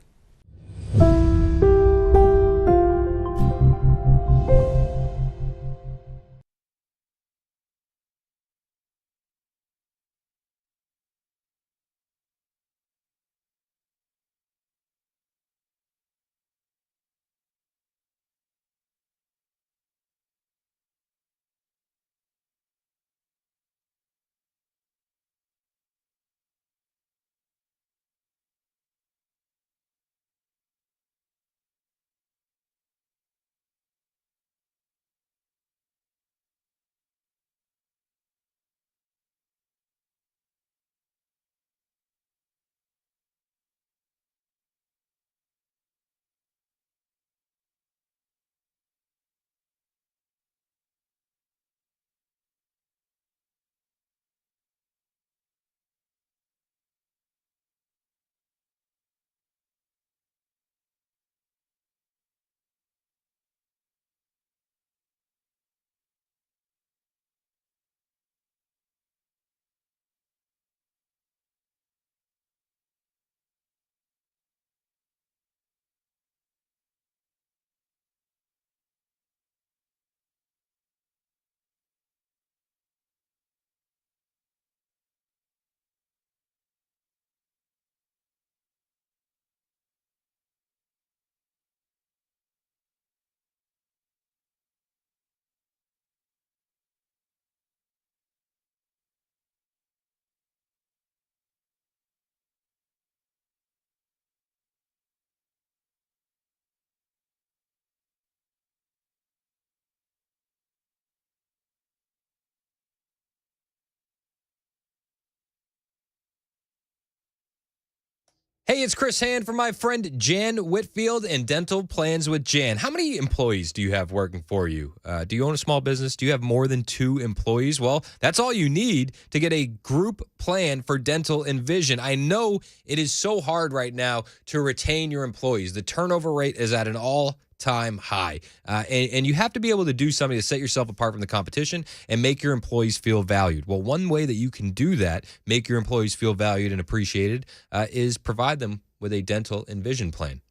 Hey, it's Chris Hand from my friend Jan Whitfield and Dental Plans with Jan. How many employees do you have working for you? Do you own a small business? Do you have more than 2 employees? Well, that's all you need to get a group plan for dental and vision. I know it is so hard right now to retain your employees. The turnover rate is at an all-time high. And you have to be able to do something to set yourself apart from the competition and make your employees feel valued. Well, one way that you can do that, make your employees feel valued and appreciated, is provide them with a dental and vision plan.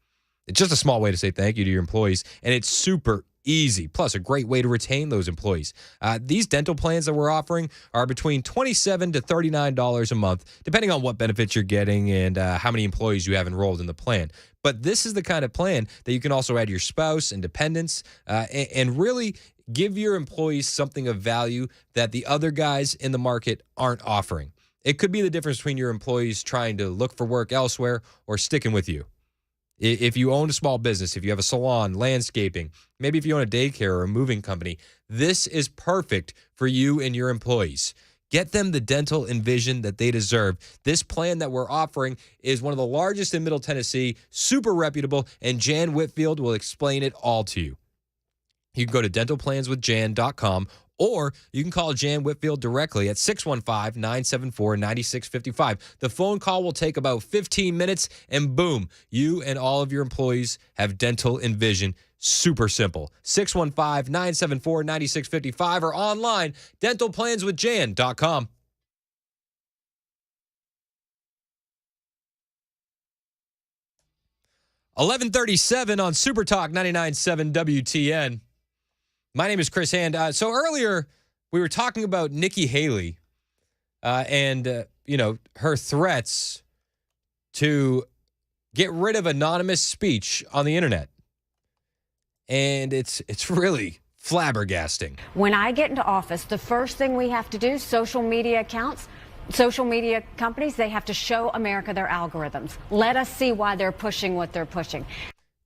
It's just a small way to say thank you to your employees, and it's super Easy. Plus, a great way to retain those employees. These dental plans that we're offering are between $27 to $39 a month, depending on what benefits you're getting and how many employees you have enrolled in the plan. But this is the kind of plan that you can also add your spouse and dependents and really give your employees something of value that the other guys in the market aren't offering. It could be the difference between your employees trying to look for work elsewhere or sticking with you. If you own a small business, if you have a salon, landscaping, maybe if you own a daycare or a moving company, this is perfect for you and your employees. Get them the dental and vision that they deserve. This plan that we're offering is one of the largest in Middle Tennessee, super reputable, and Jan Whitfield will explain it all to you. You can go to dentalplanswithjan.com or you can call Jan Whitfield directly at 615-974-9655. The phone call will take about 15 minutes, and boom, you and all of your employees have dental and vision. Super simple. 615-974-9655 or online, dentalplanswithjan.com. $11:37 on Super Talk 99.7 WTN. My name is Chris Hand. So earlier we were talking about Nikki Haley and her threats to get rid of anonymous speech on the internet. And it's really flabbergasting. When I get into office, the first thing we have to do, social media accounts, social media companies, they have to show America their algorithms. Let us see why they're pushing what they're pushing.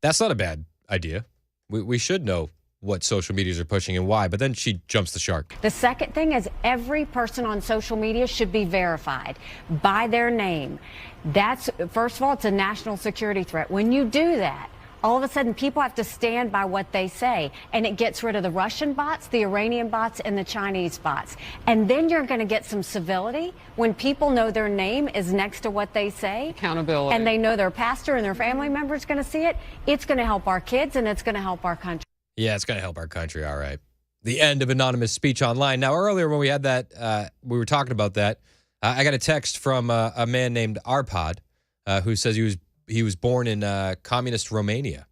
That's not a bad idea. We should know what social medias are pushing and why, but then she jumps the shark. The second thing is every person on social media should be verified by their name. That's, first of all, it's a national security threat. When you do that, all of a sudden people have to stand by what they say, and it gets rid of the Russian bots, the Iranian bots, and the Chinese bots. And then you're going to get some civility when people know their name is next to what they say. Accountability. And they know their pastor and their family member is going to see it. It's going to help our kids, and it's going to help our country. Yeah, it's going to help our country. All right. The end of anonymous speech online. Now, earlier when we had that, we were talking about that. I got a text from a man named Arpad who says he was born in communist Romania.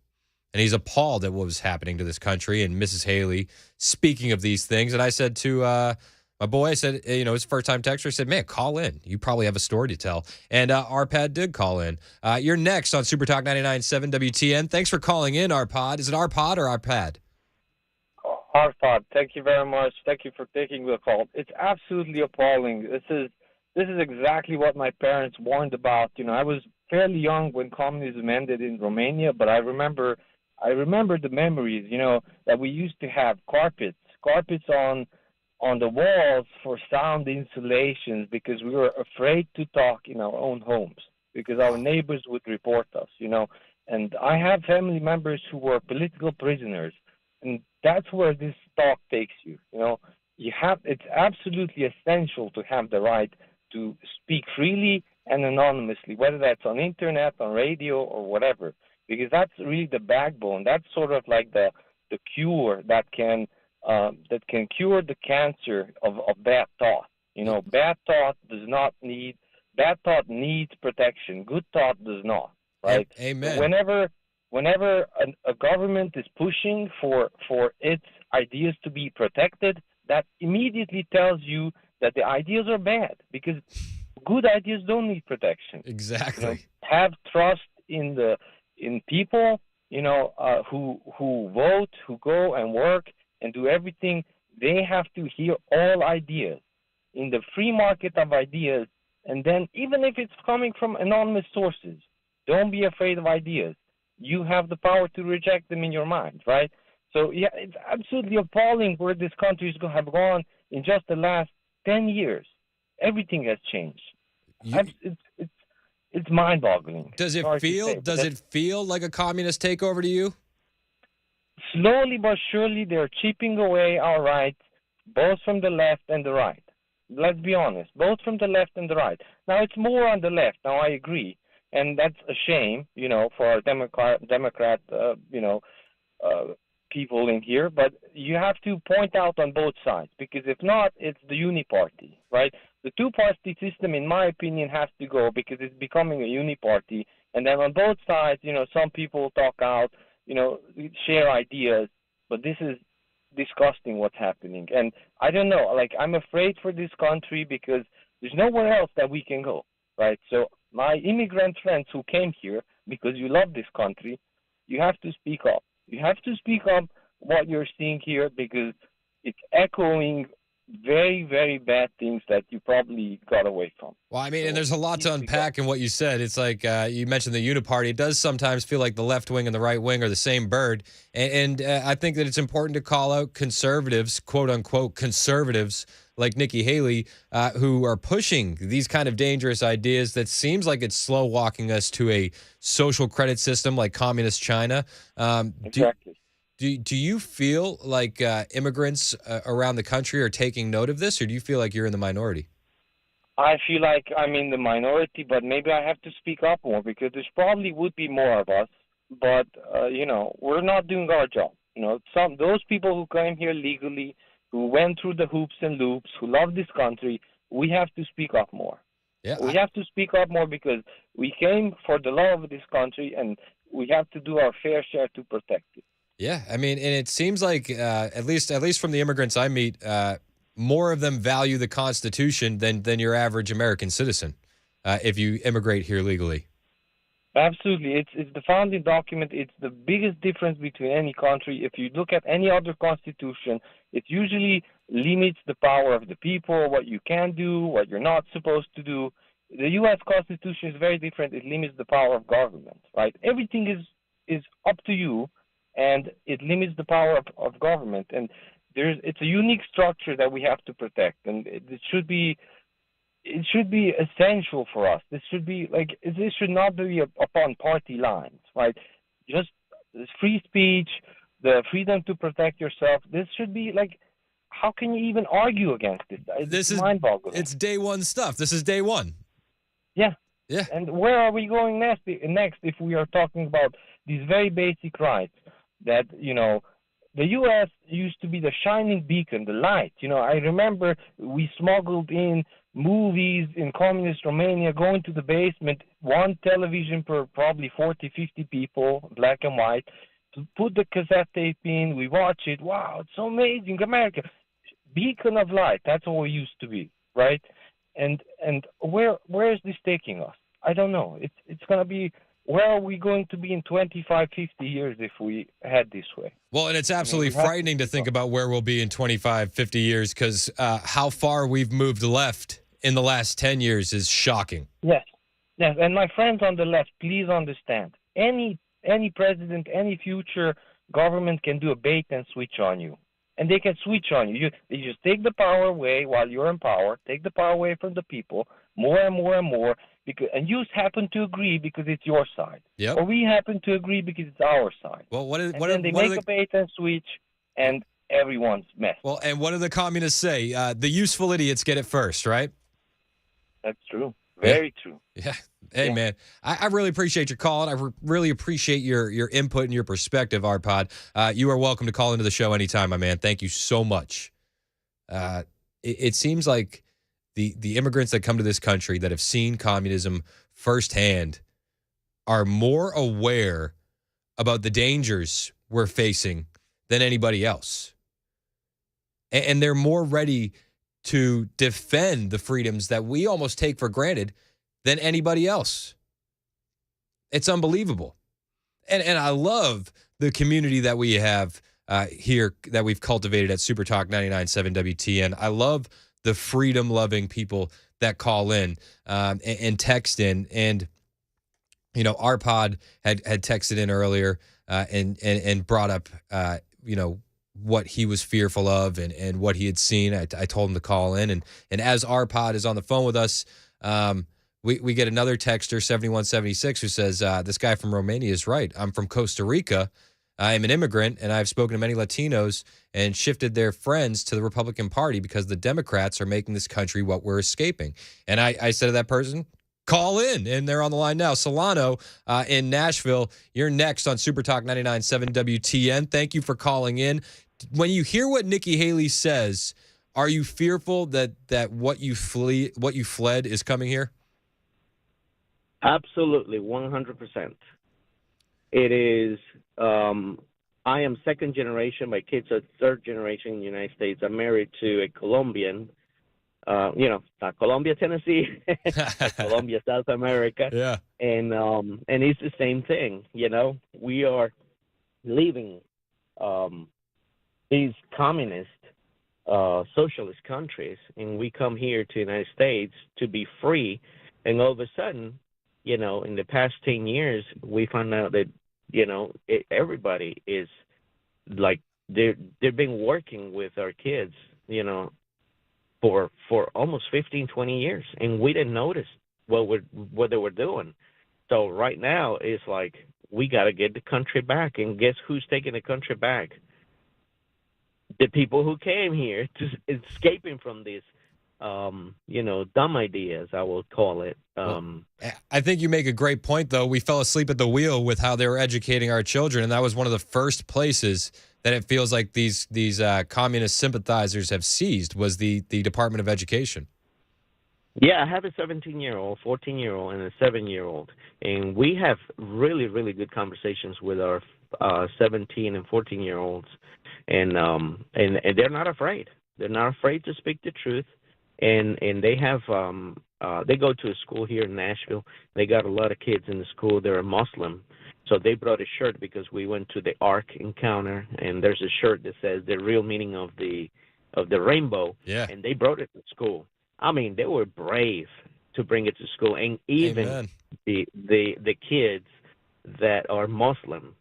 And he's appalled at what was happening to this country and Mrs. Haley speaking of these things. And I said to my boy, I said, his first-time texter, I said, man, call in. You probably have a story to tell. And Arpad did call in. You're next on Super Talk 99.7 WTN. Thanks for calling in, Arpad. Is it Arpad or Arpad? Arpad, thank you very much. Thank you for taking the call. It's absolutely appalling. This is exactly what my parents warned about. I was fairly young when communism ended in Romania, but I remember the memories, that we used to have carpets on the walls for sound insulations because we were afraid to talk in our own homes because our neighbors would report us, And I have family members who were political prisoners, and that's where this talk takes you. It's absolutely essential to have the right to speak freely and anonymously, whether that's on internet, on radio, or whatever, because that's really the backbone. That's sort of like the cure that can cure the cancer of bad thought. Bad thought needs protection. Good thought does not, right? Amen. Whenever a government is pushing for its ideas to be protected, that immediately tells you that the ideas are bad because good ideas don't need protection. Exactly. Have trust in people, who vote, who go and work and do everything. They have to hear all ideas in the free market of ideas. And then even if it's coming from anonymous sources, don't be afraid of ideas. You have the power to reject them in your mind, right? So, yeah, it's absolutely appalling where this country have gone in just the last 10 years. Everything has changed. It's mind-boggling. Does it feel like a communist takeover to you? Slowly but surely, they're chipping away our rights, both from the left and the right. Let's be honest, both from the left and the right. Now, it's more on the left. Now, I agree. And that's a shame, for our Democrat people in here. But you have to point out on both sides, because if not, it's the uniparty, right? The two-party system, in my opinion, has to go because it's becoming a uniparty. And then on both sides, some people talk out, share ideas. but this is disgusting what's happening. And I don't know, like, I'm afraid for this country because there's nowhere else that we can go, right? So my immigrant friends who came here because you love this country, you have to speak up. You have to speak up what you're seeing here because it's echoing very, very bad things that you probably got away from. Well, I mean, and there's a lot to unpack in what you said. It's like you mentioned the uniparty. It does sometimes feel like the left wing and the right wing are the same bird. And I think that it's important to call out conservatives, quote unquote, conservatives like Nikki Haley, who are pushing these kind of dangerous ideas that seems like it's slow walking us to a social credit system like communist China. Exactly. Do you feel like immigrants around the country are taking note of this, or do you feel like you're in the minority? I feel like I'm in the minority, but maybe I have to speak up more because there probably would be more of us. But we're not doing our job. Those people who came here legally, who went through the hoops and loops, who love this country, we have to speak up more. Yeah, we have to speak up more because we came for the love of this country, and we have to do our fair share to protect it. Yeah, I mean, and it seems like at least from the immigrants I meet, more of them value the Constitution than your average American citizen if you immigrate here legally. Absolutely. It's the founding document. It's the biggest difference between any country. If you look at any other constitution, it usually limits the power of the people, what you can do, what you're not supposed to do. The U.S. Constitution is very different. It limits the power of government, right? Everything is up to you, and it limits the power of government. And it's a unique structure that we have to protect, and it should be essential for us. This should not be upon party lines, right? Just free speech, the freedom to protect yourself. This should be like, how can you even argue against this? This is mind-boggling. It's day one stuff. This is day one. Yeah. Yeah. And where are we going next if we are talking about these very basic rights that, the U.S. used to be the shining beacon, the light. I remember we smuggled in movies in communist Romania, going to the basement, one television per probably 40, 50 people, black and white, to put the cassette tape in, we watch it, wow, it's so amazing, America. Beacon of light, that's what we used to be, right? And where is this taking us? I don't know. It's going to be, where are we going to be in 25, 50 years if we head this way? Well, and it's absolutely frightening to think about where we'll be in 25, 50 years because how far we've moved left in the last 10 years is shocking. Yes. And my friends on the left, please understand. Any president, any future government can do a bait and switch on you. And they can switch on you. They just take the power away while you're in power, take the power away from the people, more and more and more. And you happen to agree because it's your side. Yep. Or we happen to agree because it's our side. Well, then they make a bait and switch, and everyone's messed. Well, and what do the communists say? The useful idiots get it first, right? That's true. Very true. Yeah. Hey, man, I really appreciate your call, and I really appreciate your input and your perspective, Arpad. You are welcome to call into the show anytime, my man. Thank you so much. It seems like the immigrants that come to this country that have seen communism firsthand are more aware about the dangers we're facing than anybody else. And they're more ready to defend the freedoms that we almost take for granted than anybody else. It's unbelievable. And I love the community that we have here that we've cultivated at Super Talk 99.7 WTN. I love the freedom-loving people that call in and text in. And, Arpad had texted in earlier and brought up, what he was fearful of and what he had seen. I told him to call in. And as Arpad is on the phone with us, we get another texter, 7176, who says, this guy from Romania is right. I'm from Costa Rica. I am an immigrant, and I've spoken to many Latinos and shifted their friends to the Republican Party because the Democrats are making this country what we're escaping. And I said to that person, call in, and they're on the line now. Solano in Nashville, you're next on Super Talk 99.7 WTN. Thank you for calling in. When you hear what Nikki Haley says, are you fearful that what you fled is coming here? Absolutely, 100%. It is I am second generation. My kids are third generation in the United States. I'm married to a Colombian. Not Colombia, Tennessee, but Colombia, South America. Yeah. And it's the same thing. We are leaving these communist, socialist countries, and we come here to the United States to be free. And all of a sudden, in the past 10 years, we found out that, everybody is like they've been working with our kids, for almost 15, 20 years, and we didn't notice what they were doing. So right now it's like we got to get the country back, and guess who's taking the country back? The people who came here to escaping from these, dumb ideas, I will call it. I think you make a great point, though. We fell asleep at the wheel with how they were educating our children, and that was one of the first places that it feels like these communist sympathizers have seized was the Department of Education. Yeah, I have a 17-year-old, 14-year-old, and a 7-year-old, and we have really, really good conversations with our 17 and 14-year-olds, and they're not afraid. They're not afraid to speak the truth, and they have they go to a school here in Nashville. They got a lot of kids in the school. They're Muslim. So they brought a shirt because we went to the Ark encounter, and there's a shirt that says the real meaning of the rainbow. Yeah. And they brought it to school. I mean, they were brave to bring it to school, and even Amen. the kids that are Muslim,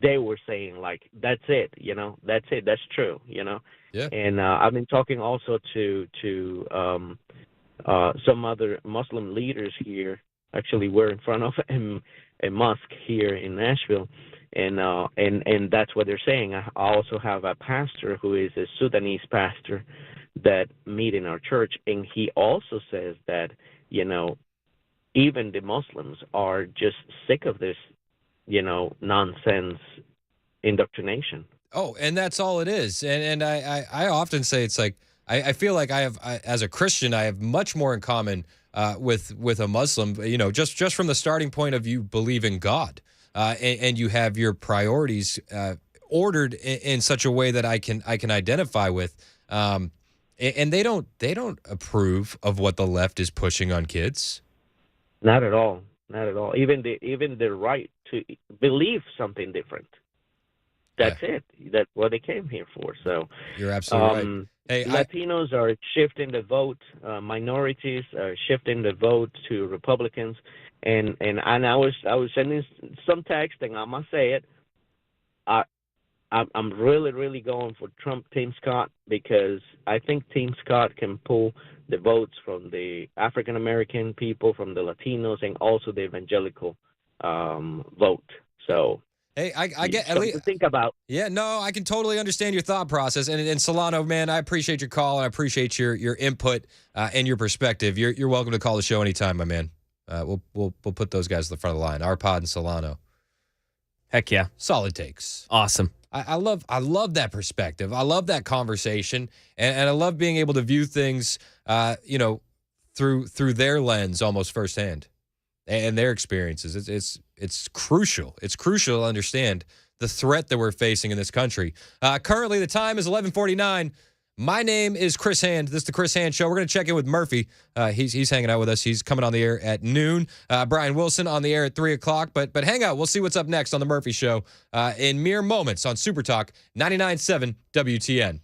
they were saying like, "That's it, that's it, that's true, Yeah. And I've been talking also to some other Muslim leaders here. Actually, we're in front of a mosque here in Nashville, and that's what they're saying. I also have a pastor who is a Sudanese pastor that meet in our church, and he also says that even the Muslims are just sick of this nonsense indoctrination. Oh, and that's all it is. And I often say it's like I feel like as a Christian, I have much more in common with a Muslim, just from the starting point of you believe in God, and you have your priorities ordered in such a way that I can identify with. And they don't approve of what the left is pushing on kids. Not at all. Not at all. Even the right to believe something different. That's it. That's what they came here for. So you're absolutely right. Hey, Latinos are shifting the vote. Minorities are shifting the vote to Republicans. And I was sending some text, and I must say it. I'm really, really going for Trump Team Scott because I think Team Scott can pull the votes from the African American people, from the Latinos, and also the evangelical vote. So. Hey, I get at least to think about. Yeah, no, I can totally understand your thought process. And Solano, man, I appreciate your call and I appreciate your input and your perspective. You're welcome to call the show anytime, my man. We'll put those guys at the front of the line. Arpad and Solano. Heck yeah, solid takes. Awesome. I love that perspective. I love that conversation, and I love being able to view things, through their lens almost firsthand, and their experiences. It's crucial. It's crucial to understand the threat that we're facing in this country. Currently, the time is 11:49. My name is Chris Hand. This is the Chris Hand Show. We're going to check in with Murphy. He's hanging out with us. He's coming on the air at noon. Brian Wilson on the air at 3 o'clock. But hang out. We'll see what's up next on the Murphy Show in mere moments on Super Talk 99.7 WTN.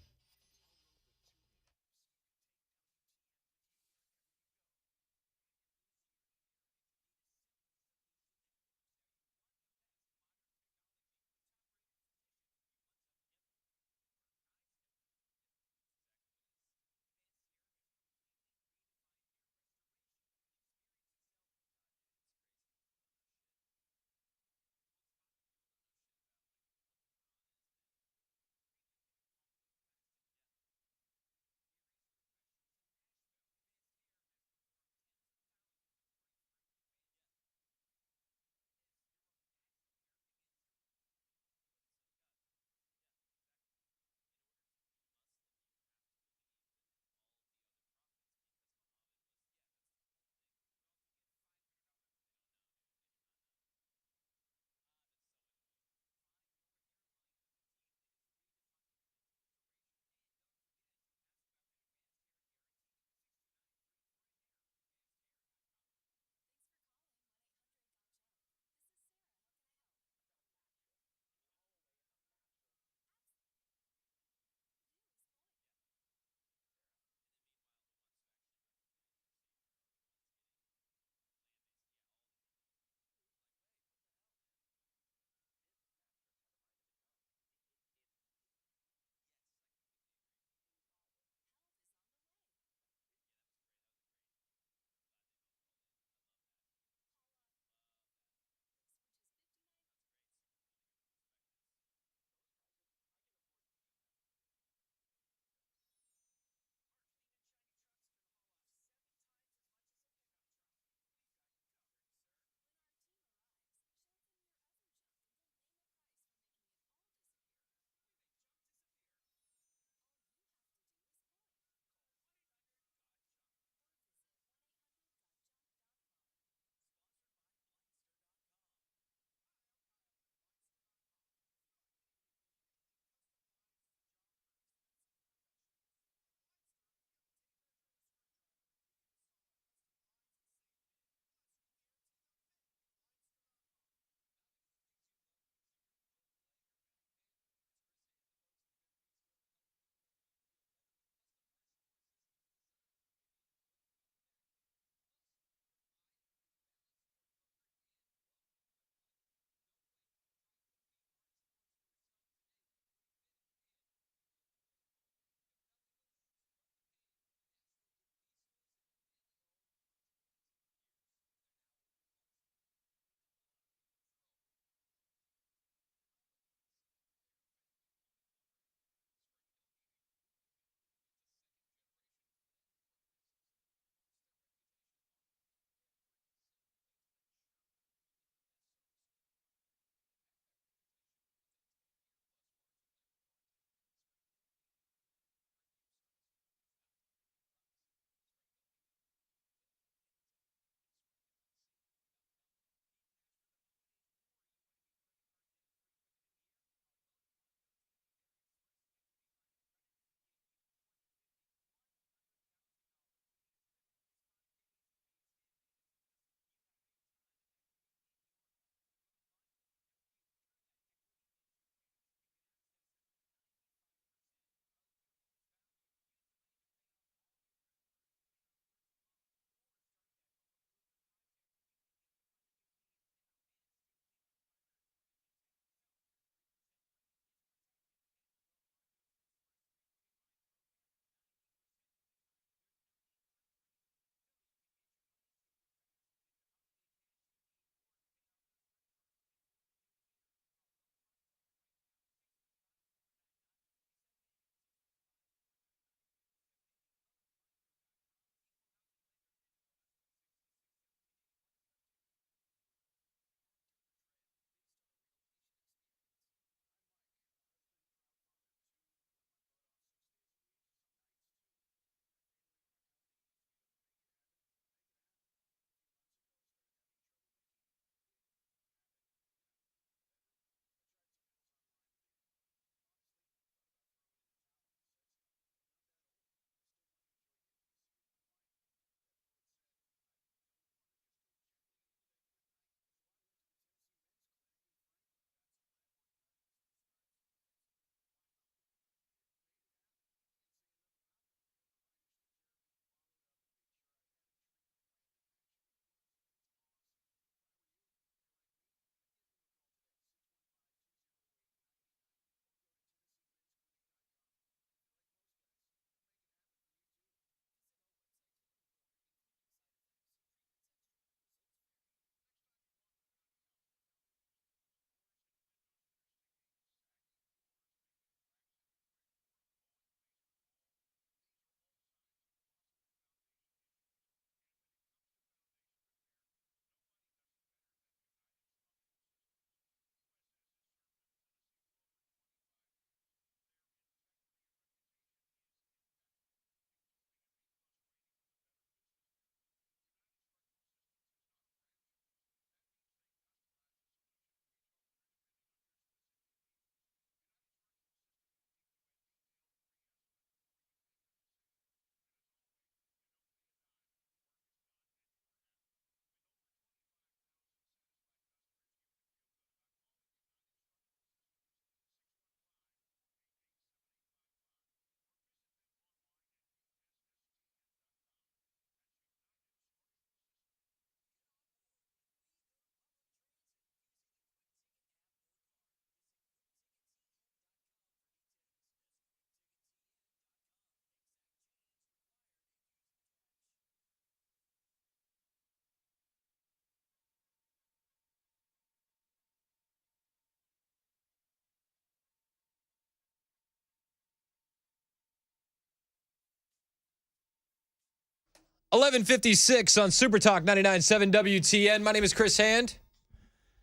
11:56 on Super Talk 99.7 WTN. My name is Chris Hand.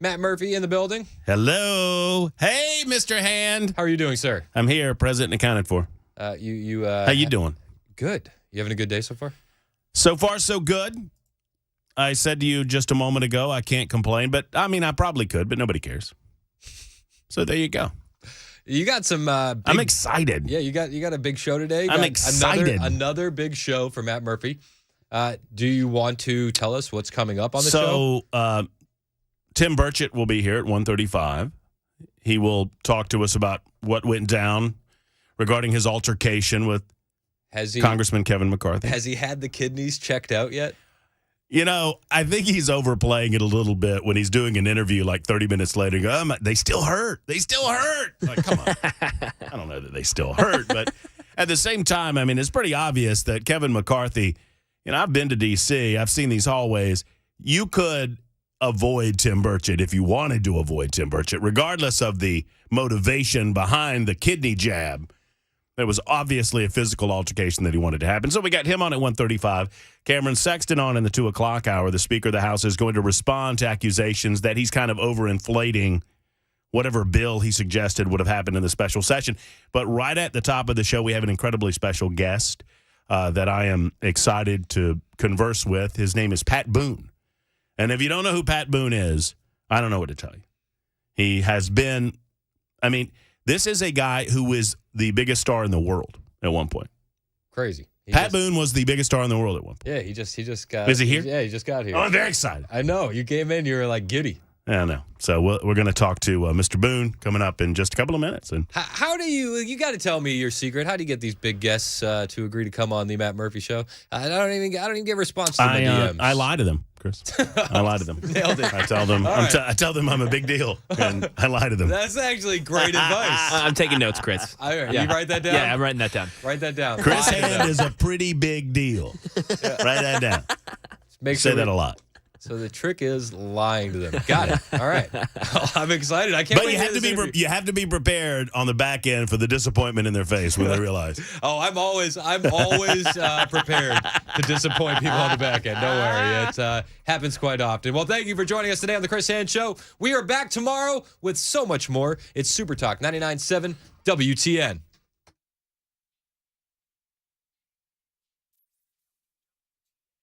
Matt Murphy in the building. Hello. Hey, Mr. Hand. How are you doing, sir? I'm here, present and accounted for. How you doing? Good. You having a good day so far? So far, so good. I said to you just a moment ago, I can't complain, but I mean, I probably could, but nobody cares. So there you go. You got some. I'm excited. Yeah, you got a big show today. I'm excited. Another big show for Matt Murphy. Do you want to tell us what's coming up on the show? So, Tim Burchett will be here at 1:35. He will talk to us about what went down regarding his altercation with Congressman Kevin McCarthy. Has he had the kidneys checked out yet? You know, I think he's overplaying it a little bit when he's doing an interview like 30 minutes later. They still hurt. They still hurt. Like, come on. I don't know that they still hurt, but at the same time, I mean, it's pretty obvious that Kevin McCarthy, I've been to D.C., I've seen these hallways. You could avoid Tim Burchett if you wanted to avoid Tim Burchett, regardless of the motivation behind the kidney jab. There was obviously a physical altercation that he wanted to happen. So we got him on at 1:35. Cameron Sexton on in the 2 o'clock hour. The Speaker of the House is going to respond to accusations that he's kind of overinflating whatever bill he suggested would have happened in the special session. But right at the top of the show, we have an incredibly special guest that I am excited to converse with. His name is Pat Boone. And if you don't know who Pat Boone is, I don't know what to tell you. He has been, this is a guy who is the biggest star in the world at one point. Crazy. Pat Boone was the biggest star in the world at one point. Yeah, he just got. Is he here? Yeah, he just got here. Oh, I'm very excited. I know. You came in, you were like giddy. I know. So we're going to talk to Mr. Boone coming up in just a couple of minutes. And how do you got to tell me your secret? How do you get these big guests to agree to come on the Matt Murphy show? I don't even get response to my DMs. I lie to them, Chris. I lie to them. Nailed it. I tell them. I tell them I'm a big deal, and I lie to them. That's actually great advice. I'm taking notes, Chris. You write that down? Yeah, I'm writing that down. Write that down. Chris Hand is a pretty big deal. Write that down. Say that a lot. So the trick is lying to them. Got it. All right. Well, I'm excited. I can't wait. But you have to be prepared on the back end for the disappointment in their face when they realize. Oh, I'm always prepared to disappoint people on the back end. Don't worry. It happens quite often. Well, thank you for joining us today on the Chris Hand Show. We are back tomorrow with so much more. It's Super Talk 99.7 WTN.